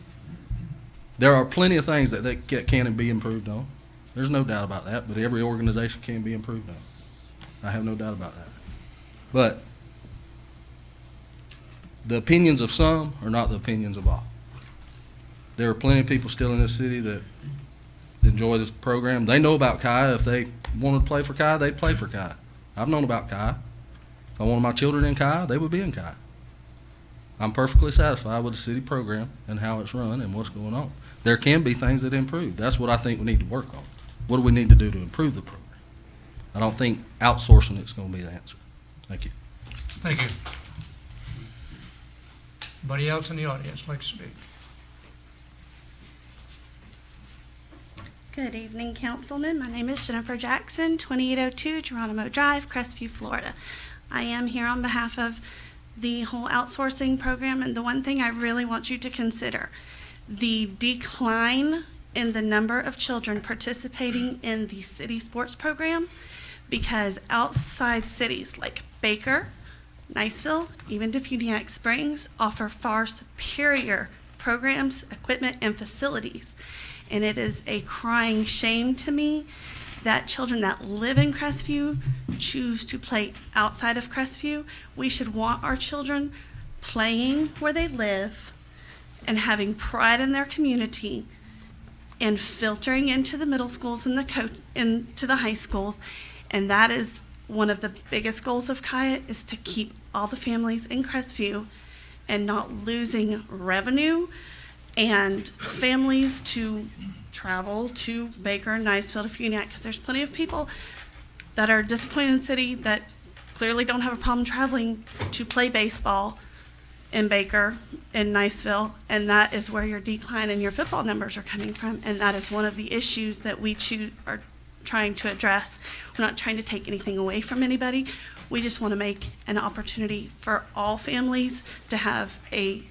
Q: There are plenty of things that can be improved on. There's no doubt about that, but every organization can be improved on. I have no doubt about that. But the opinions of some are not the opinions of all. There are plenty of people still in this city that enjoy this program. They know about Kaya. If they wanted to play for Kaya, they'd play for Kaya. I've known about Kaya. If I wanted my children in Kaya, they would be in Kaya. I'm perfectly satisfied with the city program and how it's run and what's going on. There can be things that improve. That's what I think we need to work on. What do we need to do to improve the program? I don't think outsourcing it's going to be the answer. Thank you.
A: Thank you. Anybody else in the audience like to speak?
R: Good evening, Councilman. My name is Jennifer Jackson, 2802 Geronimo Drive, Crestview, Florida. I am here on behalf of the whole outsourcing program, and the one thing I really want you to consider, the decline in the number of children participating in the city sports program, because outside cities like Baker, Niceville, even Defuniak Springs offer far superior programs, equipment, and facilities. And it is a crying shame to me that children that live in Crestview choose to play outside of Crestview. We should want our children playing where they live and having pride in their community and filtering into the middle schools and into the high schools. And that is one of the biggest goals of Kaya, is to keep all the families in Crestview and not losing revenue and families to travel to Baker, Niceville, Defuniak, because there's plenty of people that are disappointed in the city that clearly don't have a problem traveling to play baseball in Baker, in Niceville, and that is where your decline in your football numbers are coming from, and that is one of the issues that we are trying to address. We're not trying to take anything away from anybody. We just want to make an opportunity for all families to have a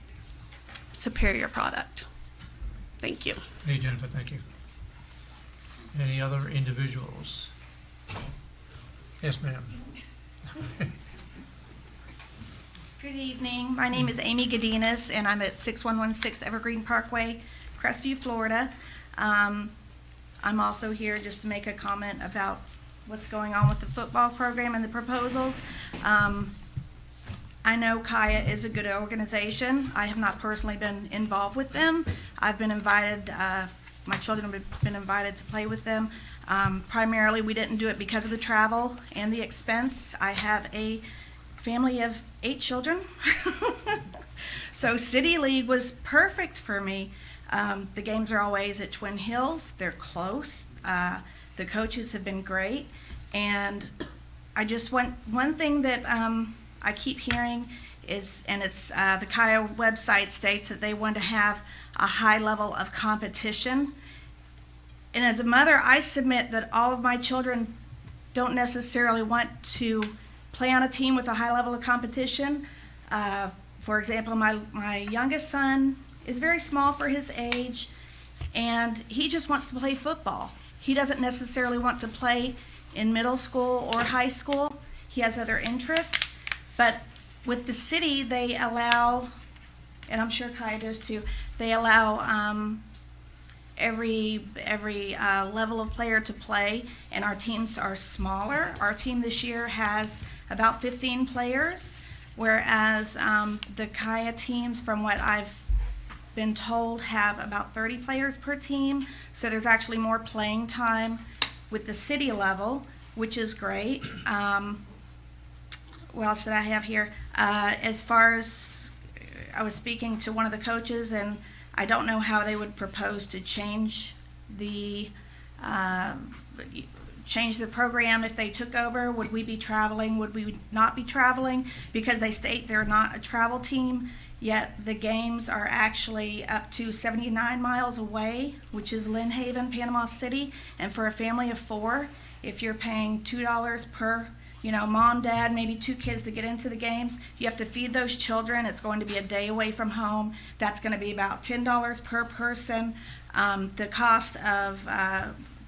R: superior product. Thank you.
A: Hey, Jennifer, thank you. Any other individuals? Yes, ma'am.
S: Good evening. My name is Amy Godinez, and I'm at 6116 Evergreen Parkway, Crestview, Florida. I'm also here just to make a comment about what's going on with the football program and the proposals. I know Kaya is a good organization. I have not personally been involved with them. I've been invited, my children have been invited to play with them. Primarily, we didn't do it because of the travel and the expense. I have a family of 8 children. So City League was perfect for me. The games are always at Twin Hills. They're close. The coaches have been great. And I just want, one thing that I keep hearing is, and it's the Kaya website states that they want to have a high level of competition. And as a mother, I submit that all of my children don't necessarily want to play on a team with a high level of competition. For example, my youngest son is very small for his age, and he just wants to play football. He doesn't necessarily want to play in middle school or high school. He has other interests. But with the city, they allow, and I'm sure Kaya does too, they allow every level of player to play, and our teams are smaller. Our team this year has about 15 players, whereas the Kaya teams, from what I've been told, have about 30 players per team. So there's actually more playing time with the city level, which is great. What else did I have here? As far as, I was speaking to one of the coaches, and I don't know how they would propose to change the program if they took over. Would we be traveling? Would we not be traveling? Because they state they're not a travel team, yet the games are actually up to 79 miles away, which is Lynn Haven, Panama City. And for a family of 4, if you're paying $2 per, mom, dad, maybe 2 kids to get into the games, you have to feed those children. It's going to be a day away from home. That's going to be about $10 per person. The cost of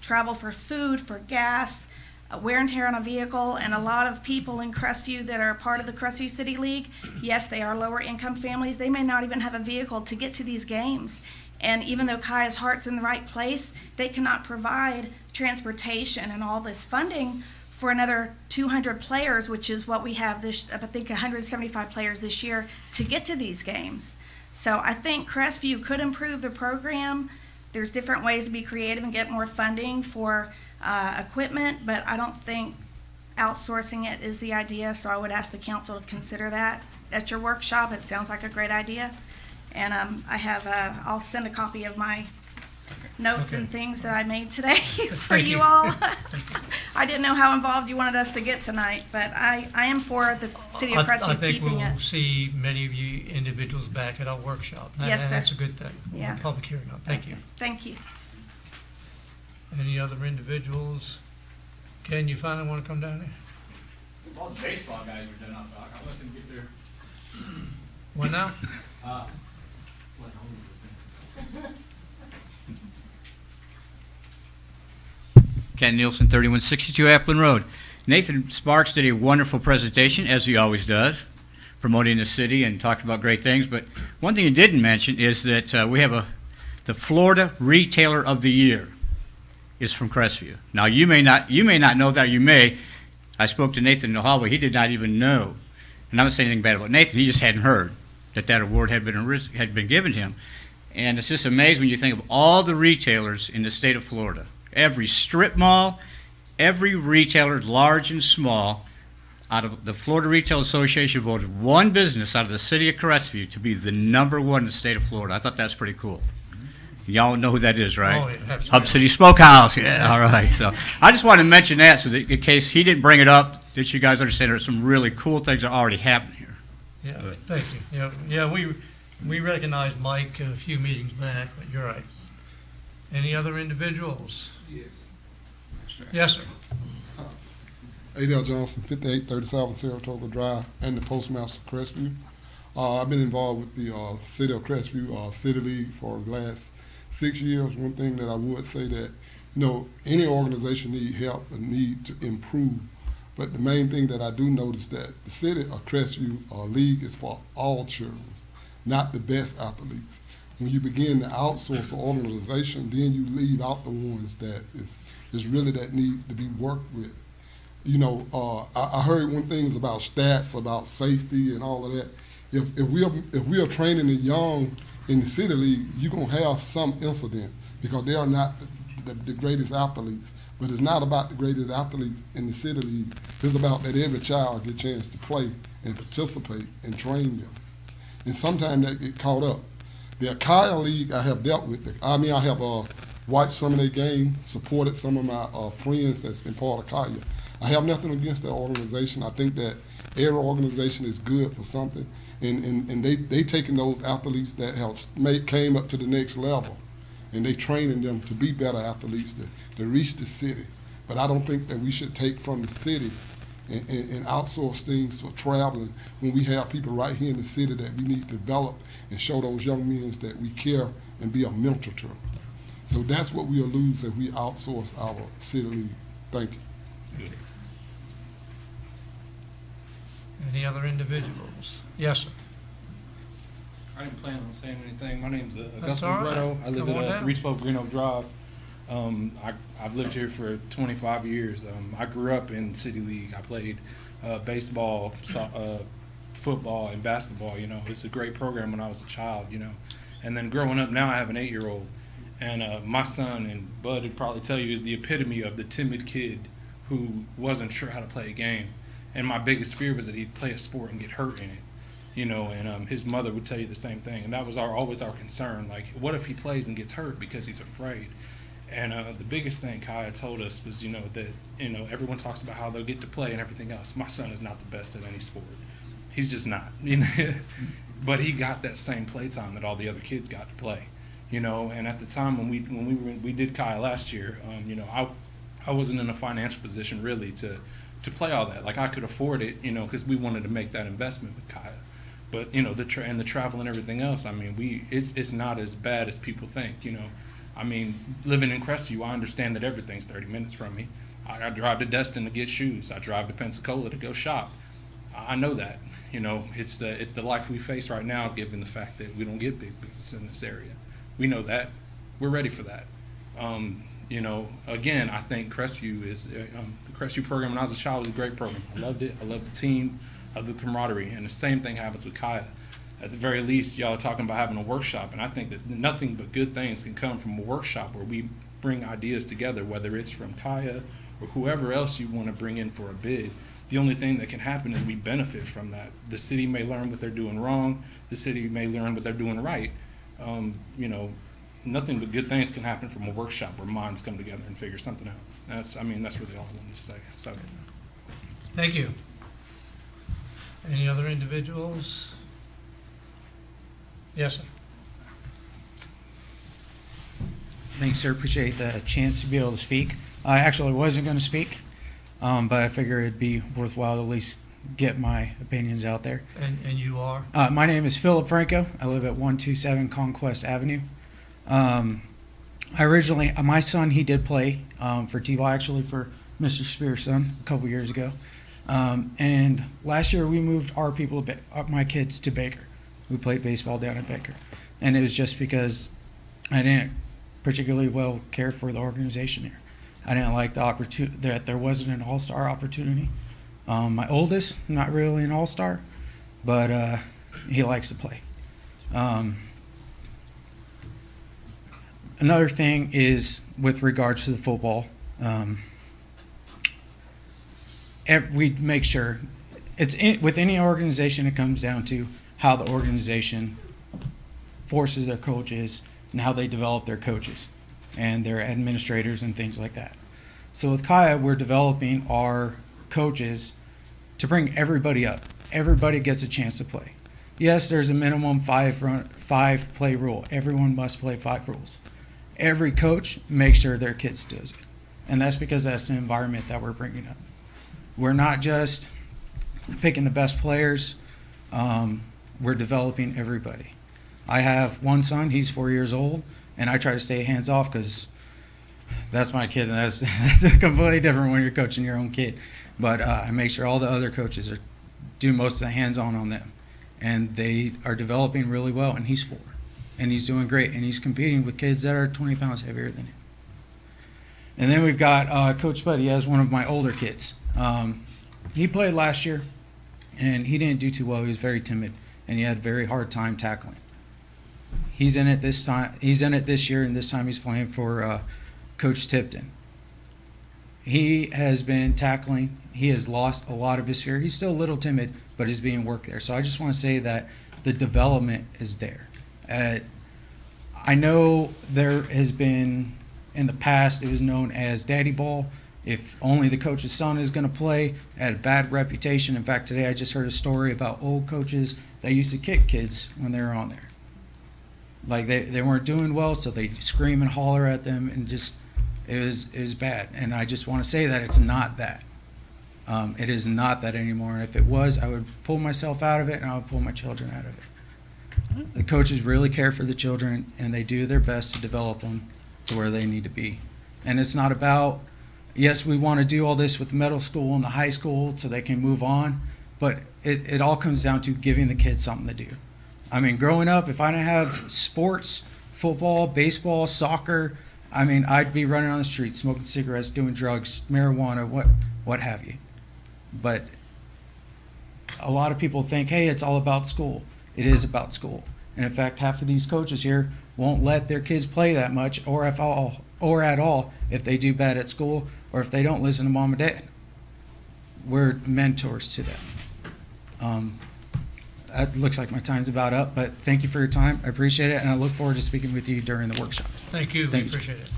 S: travel for food, for gas, wear and tear on a vehicle, and a lot of people in Crestview that are part of the Crestview City League, yes, they are lower income families. They may not even have a vehicle to get to these games. And even though Kaya's heart's in the right place, they cannot provide transportation and all this funding for another 200 players, which is what we have this, I think 175 players this year, to get to these games. So I think Crestview could improve the program. There's different ways to be creative and get more funding for equipment, but I don't think outsourcing it is the idea, so I would ask the council to consider that at your workshop. It sounds like a great idea. And I'll send a copy of my notes and things that I made today for you all. I didn't know how involved you wanted us to get tonight, but I am for the city of Crestview
A: I think
S: keeping
A: we'll
S: it.
A: see many of you individuals back at our workshop.
S: Yes, sir.
A: That's a good thing.
S: Yeah.
A: Public hearing. Thank you.
S: Thank you.
A: Any other individuals? Ken, you finally want to come down here?
T: All the baseball guys are done up, Doc. I'll let them get there.
A: What now?
T: Ken Nielsen, 3162 Appleton Road. Nathan Sparks did a wonderful presentation, as he always does, promoting the city and talked about great things. But one thing he didn't mention is that we have the Florida Retailer of the Year is from Crestview. Now, you may not know that. You may. I spoke to Nathan in the hallway. He did not even know. And I'm not saying anything bad about Nathan. He just hadn't heard that award had been given to him. And it's just amazing when you think of all the retailers in the state of Florida. Every strip mall, every retailer, large and small, out of the Florida Retail Association voted one business out of the city of Crestview to be the #1 in the state of Florida. I thought that's pretty cool. Y'all know who that is, right?
A: Oh, yeah, absolutely.
T: Hub City Smokehouse. Yeah, all right. So I just wanted to mention that so that in case he didn't bring it up, that you guys understand there's some really cool things that are already happening here.
A: Yeah, thank you. Yeah, we recognized Mike a few meetings back, but you're right. Any other individuals? Yes, sir.
U: Adele Johnson, 5837 Saratoga Drive, and the Postmaster Crestview. I've been involved with the City of Crestview City League for the last 6 years. One thing that I would say that, any organization need help and need to improve. But the main thing that I do notice that the City of Crestview League is for all children, not the best athletes. When you begin to outsource the organization, then you leave out the ones that is really that need to be worked with. I heard one thing is about stats, about safety and all of that. If we are training the young in the City League, you're going to have some incident because they are not the greatest athletes. But it's not about the greatest athletes in the City League. It's about that every child get a chance to play and participate and train them. And sometimes they get caught up. The Akaya League I have dealt with. I have watched some of their games, supported some of my friends that's been part of Akaya. I have nothing against that organization. I think that every organization is good for something. And they taking those athletes that have came up to the next level, and they training them to be better athletes to reach the city. But I don't think that we should take from the city and outsource things for traveling when we have people right here in the city that we need to develop and show those young men that we care and be a mentor to them. So that's what we'll lose if we outsource our city league. Thank you.
A: Any other individuals? Yes, sir.
V: I didn't plan on saying anything. My name's
A: That's
V: Augustine
A: all right.
V: Breno. I live
A: Come on
V: at
A: down.
V: 312 Green Oak Drive. I've lived here for 25 years. I grew up in City League. I played baseball, football, and basketball. It's a great program when I was a child. And then growing up now, I have an 8-year-old, and my son, and Bud would probably tell you, is the epitome of the timid kid who wasn't sure how to play a game. And my biggest fear was that he'd play a sport and get hurt in it. And his mother would tell you the same thing. And that was always our concern. Like, what if he plays and gets hurt because he's afraid? And the biggest thing Kaya told us was, that, everyone talks about how they'll get to play and everything else. My son is not the best at any sport. He's just not, But he got that same play time that all the other kids got to play, And at the time when we did Kaya last year, I wasn't in a financial position really to play all that. Like, I could afford it, because we wanted to make that investment with Kaya. But the travel and everything else. I mean, it's not as bad as people think. Living in Crestview, I understand that everything's 30 minutes from me. I drive to Destin to get shoes. I drive to Pensacola to go shop. I know that. It's the life we face right now, given the fact that we don't get big business in this area. We know that. We're ready for that. You know, again, I think Crestview is the Crestview program. When I was a child, was a great program. I loved it. I loved the team, I loved the camaraderie, and the same thing happens with Kaya. At the very least, y'all are talking about having a workshop, and I think that nothing but good things can come from a workshop where we bring ideas together, whether it's from Kaya or whoever else you want to bring in for a bid. The only thing that can happen is we benefit from that. The city may learn what they're doing wrong. The city may learn what they're doing right. You know, nothing but good things can happen from a workshop where minds come together and figure something out. That's really all I wanted to say. So,
A: Thank you. Any other individuals? Yes, sir.
C: Thanks, sir. Appreciate the chance to be able to speak. I actually wasn't going to speak, but I figure it'd be worthwhile to at least get my opinions out there.
A: And you are?
C: My name is Philip Franco. I live at 127 Conquest Avenue. My son, he did play for T-ball, actually for Mr. Spear's son a couple years ago. And last year we moved my kids to Baker. We played baseball down at Baker. And it was just because I didn't particularly well care for the organization here. I didn't like the opportunity that there wasn't an all-star opportunity. My oldest, not really an all-star, but he likes to play. Another thing is with regards to the football, we make sure with any organization, it comes down to how the organization forces their coaches and how they develop their coaches and their administrators and things like that. So with Kaya, we're developing our coaches to bring everybody up. Everybody gets a chance to play. Yes, there's a minimum five play rule. Everyone must play 5 rules. Every coach makes sure their kids does it. And that's because that's the environment that we're bringing up. We're not just picking the best players. We're developing everybody. I have one son, he's 4 years old, and I try to stay hands off because that's my kid, and that's completely different when you're coaching your own kid. But I make sure all the other coaches do most of the hands-on them. And they are developing really well, and he's 4. And he's doing great, and he's competing with kids that are 20 pounds heavier than him. And then we've got Coach Bud. He has one of my older kids. He played last year, and he didn't do too well. He was very timid, and he had a very hard time tackling. He's in it this time. He's in it this year, and this time he's playing for Coach Tipton. He has been tackling. He has lost a lot of his fear. He's still a little timid, but he's being worked there. So I just want to say that the development is there. I know there has been, in the past, it was known as daddy ball. If only the coach's son is going to play, it had a bad reputation. In fact, today I just heard a story about old coaches that used to kick kids when they were on there. Like they weren't doing well, so they scream and holler at them, and just it was bad. And I just want to say that it's not that. It is not that anymore. And if it was, I would pull myself out of it, and I would pull my children out of it. The coaches really care for the children, and they do their best to develop them to where they need to be. And it's not about, yes, we want to do all this with the middle school and the high school so they can move on, but it all comes down to giving the kids something to do. I mean, growing up, if I didn't have sports, football, baseball, soccer, I mean, I'd be running on the street, smoking cigarettes, doing drugs, marijuana, what have you. But a lot of people think, hey, it's all about school. It is about school. And in fact, half of these coaches here won't let their kids play that much or at all if they do bad at school or if they don't listen to mom and dad. We're mentors to them. It looks like my time's about up, but thank you for your time. I appreciate it, and I look forward to speaking with you during the workshop.
A: Thank you. We appreciate it.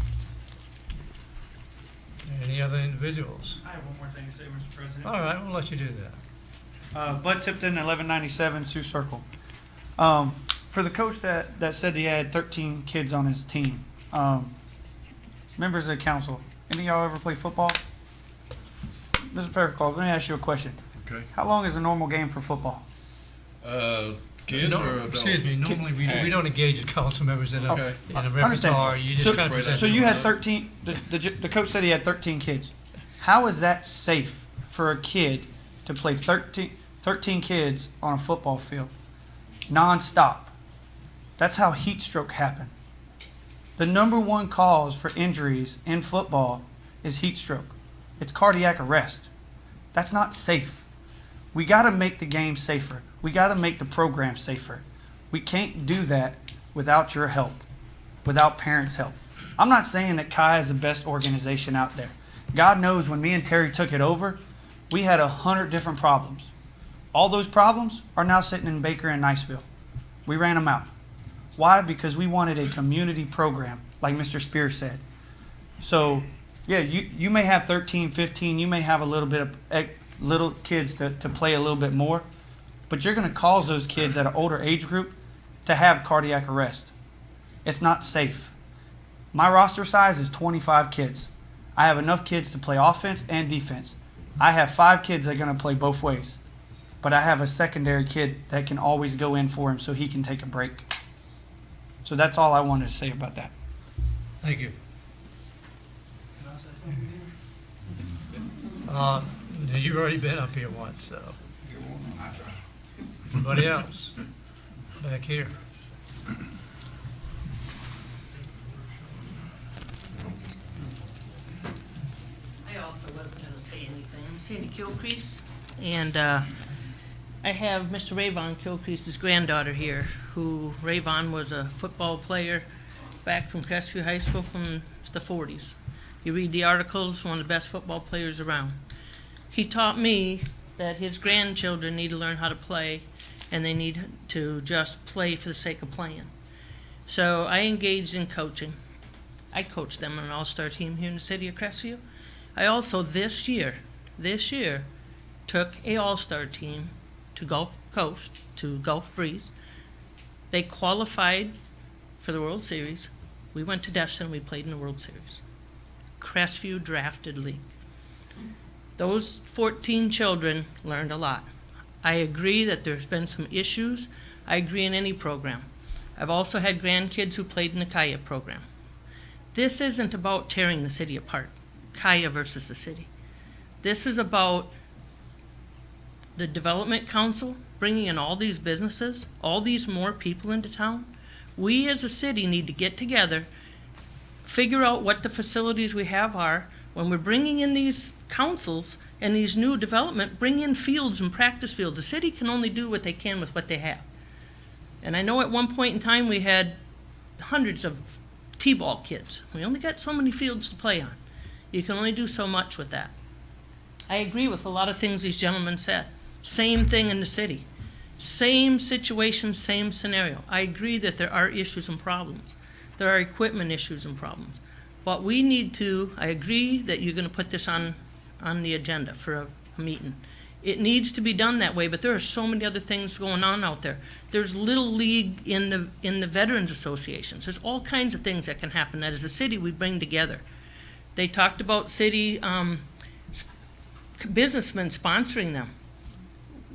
A: Any other individuals?
M: I have one more thing to say, Mr. President.
A: All right, we'll let you do that.
M: Bud Tipton, 1197 Sioux Circle. For the coach that said he had 13 kids on his team, members of the council, any of y'all ever play football? Mr. Fairclough, let me ask you a question.
G: Okay.
M: How long is a normal game for football?
G: Kids or adults?
A: Excuse me, normally we don't engage the council members in a repertoire.
M: Understand.
A: You just kind of present
M: So you
A: them.
M: had 13, the coach said he had 13 kids. How is that safe for a kid to play 13 kids on a football field, nonstop? That's how heat stroke happened. The number one cause for injuries in football is heat stroke. It's cardiac arrest. That's not safe. We got to make the game safer. We got to make the program safer. We can't do that without your help, without parents' help. I'm not saying that Kai is the best organization out there. God knows when me and Terry took it over, we had 100 different problems. All those problems are now sitting in Baker and Niceville. We ran them out. Why? Because we wanted a community program, like Mr. Spears said. So, yeah, you may have 13, 15, you may have a little bit of little kids to play a little bit more, but you're going to cause those kids at an older age group to have cardiac arrest. It's not safe. My roster size is 25 kids. I have enough kids to play offense and defense. I have 5 kids that are going to play both ways, but I have a secondary kid that can always go in for him so he can take a break. So that's all I wanted to say about that.
A: Thank you. You've already been up here once, so. Anybody else? Back here.
K: I also wasn't going to say anything. I'm Sandy Kilcrease, and I have Mr. Rayvon Kilcrease's granddaughter here, who Rayvon was a football player back from Crestview High School from the 40s. You read the articles, one of the best football players around. He taught me that his grandchildren need to learn how to play, and they need to just play for the sake of playing. So I engaged in coaching. I coached them on an all-star team here in the city of Crestview. I also this year, took a all-star team to Gulf Coast, to Gulf Breeze. They qualified for the World Series. We went to Destin, we played in the World Series. Crestview drafted league. Those 14 children learned a lot. I agree that there's been some issues. I agree in any program. I've also had grandkids who played in the Kaya program. This isn't about tearing the city apart, Kaya versus the city. This is about the Development Council bringing in all these businesses, all these more people into town. We as a city need to get together, figure out what the facilities we have are. When we're bringing in these councils and these new development, bring in fields and practice fields. The city can only do what they can with what they have. And I know at one point in time we had hundreds of T-ball kids. We only got so many fields to play on. You can only do so much with that. I agree with a lot of things these gentlemen said. Same thing in the city. Same situation, same scenario. I agree that there are issues and problems. There are equipment issues and problems. But we need to, I agree that you're going to put this on the agenda for a meeting. It needs to be done that way, but there are so many other things going on out there. There's Little League in the Veterans Associations. There's all kinds of things that can happen that as a city we bring together. They talked about city businessmen sponsoring them.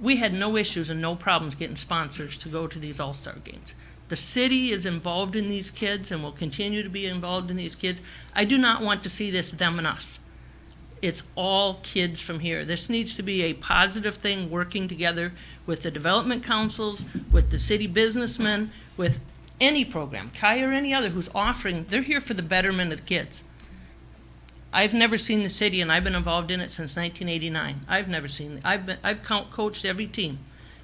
K: We had no issues and no problems getting sponsors to go to these all-star games. The city is involved in these kids and will continue to be involved in these kids. I do not want to see this them and us. It's all kids from here. This needs to be a positive thing, working together with the development councils, with the city businessmen, with any program, Kaya or any other who's offering. They're here for the betterment of the kids. I've never seen the city, and I've been involved in it since 1989. I've never seen it. I've coached every team,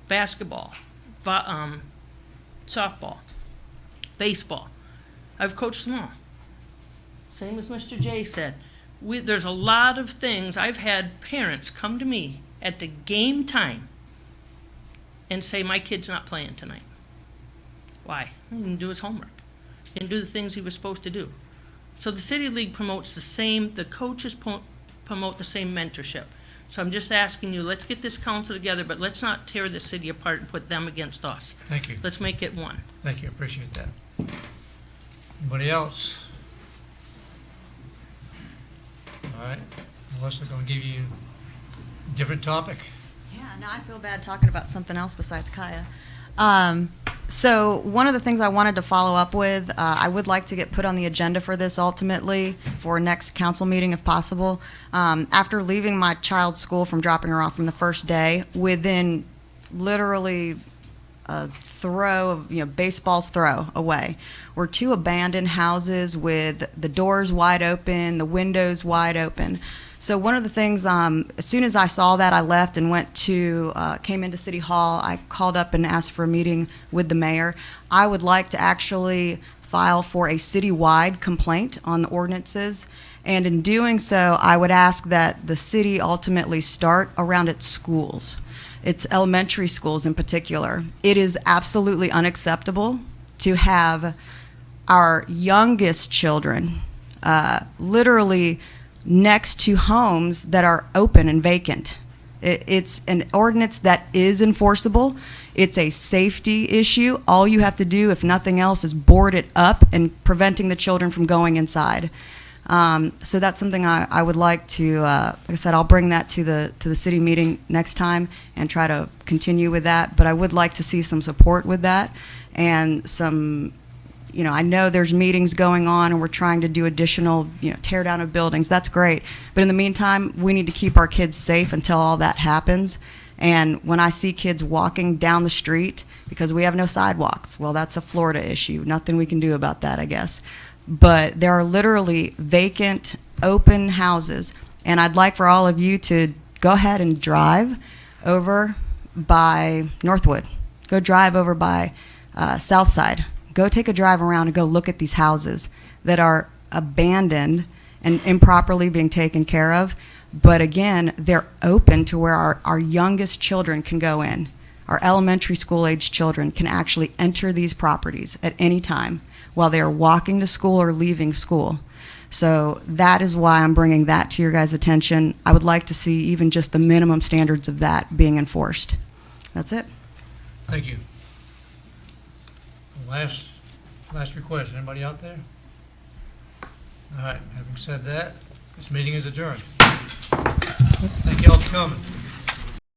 K: basketball, softball, baseball. I've coached them all. Same as Mr. J said. There's a lot of things. I've had parents come to me at the game time and say, my kid's not playing tonight. Why? He didn't do his homework. He didn't do the things he was supposed to do. So the City League promotes the coaches promote the same mentorship. So I'm just asking you, let's get this council together, but let's not tear the city apart and put them against us.
A: Thank you.
K: Let's make it one.
A: Thank you, appreciate that. Anybody else? All right, Melissa, going to give you a different topic.
O: Yeah, now I feel bad talking about something else besides Kaya. So one of the things I wanted to follow up with, I would like to get put on the agenda for this ultimately for next council meeting if possible. After leaving my child's school from dropping her off from the first day, within literally a throw of, baseball's throw away. We're two abandoned houses with the doors wide open, the windows wide open. So one of the things, as soon as I saw that, I left and came into City Hall. I called up and asked for a meeting with the mayor. I would like to actually file for a citywide complaint on the ordinances. And in doing so, I would ask that the city ultimately start around its schools, its elementary schools in particular. It is absolutely unacceptable to have our youngest children literally next to homes that are open and vacant. It's an ordinance that is enforceable. It's a safety issue. All you have to do, if nothing else, is board it up and preventing the children from going inside. So that's something I would like to, like I said, I'll bring that to the city meeting next time and try to continue with that. But I would like to see some support with that and some, I know there's meetings going on and we're trying to do additional, tear down of buildings. That's great. But in the meantime, we need to keep our kids safe until all that happens. And when I see kids walking down the street because we have no sidewalks, well, that's a Florida issue. Nothing we can do about that, I guess. But there are literally vacant, open houses. And I'd like for all of you to go ahead and drive over by Northwood. Go drive over by Southside. Go take a drive around and go look at these houses that are abandoned and improperly being taken care of. But again, they're open to where our youngest children can go in. Our elementary school age children can actually enter these properties at any time while they are walking to school or leaving school. So that is why I'm bringing that to your guys' attention. I would like to see even just the minimum standards of that being enforced. That's it.
A: Thank you. Last request. Anybody out there? All right. Having said that, this meeting is adjourned. Thank you all for coming.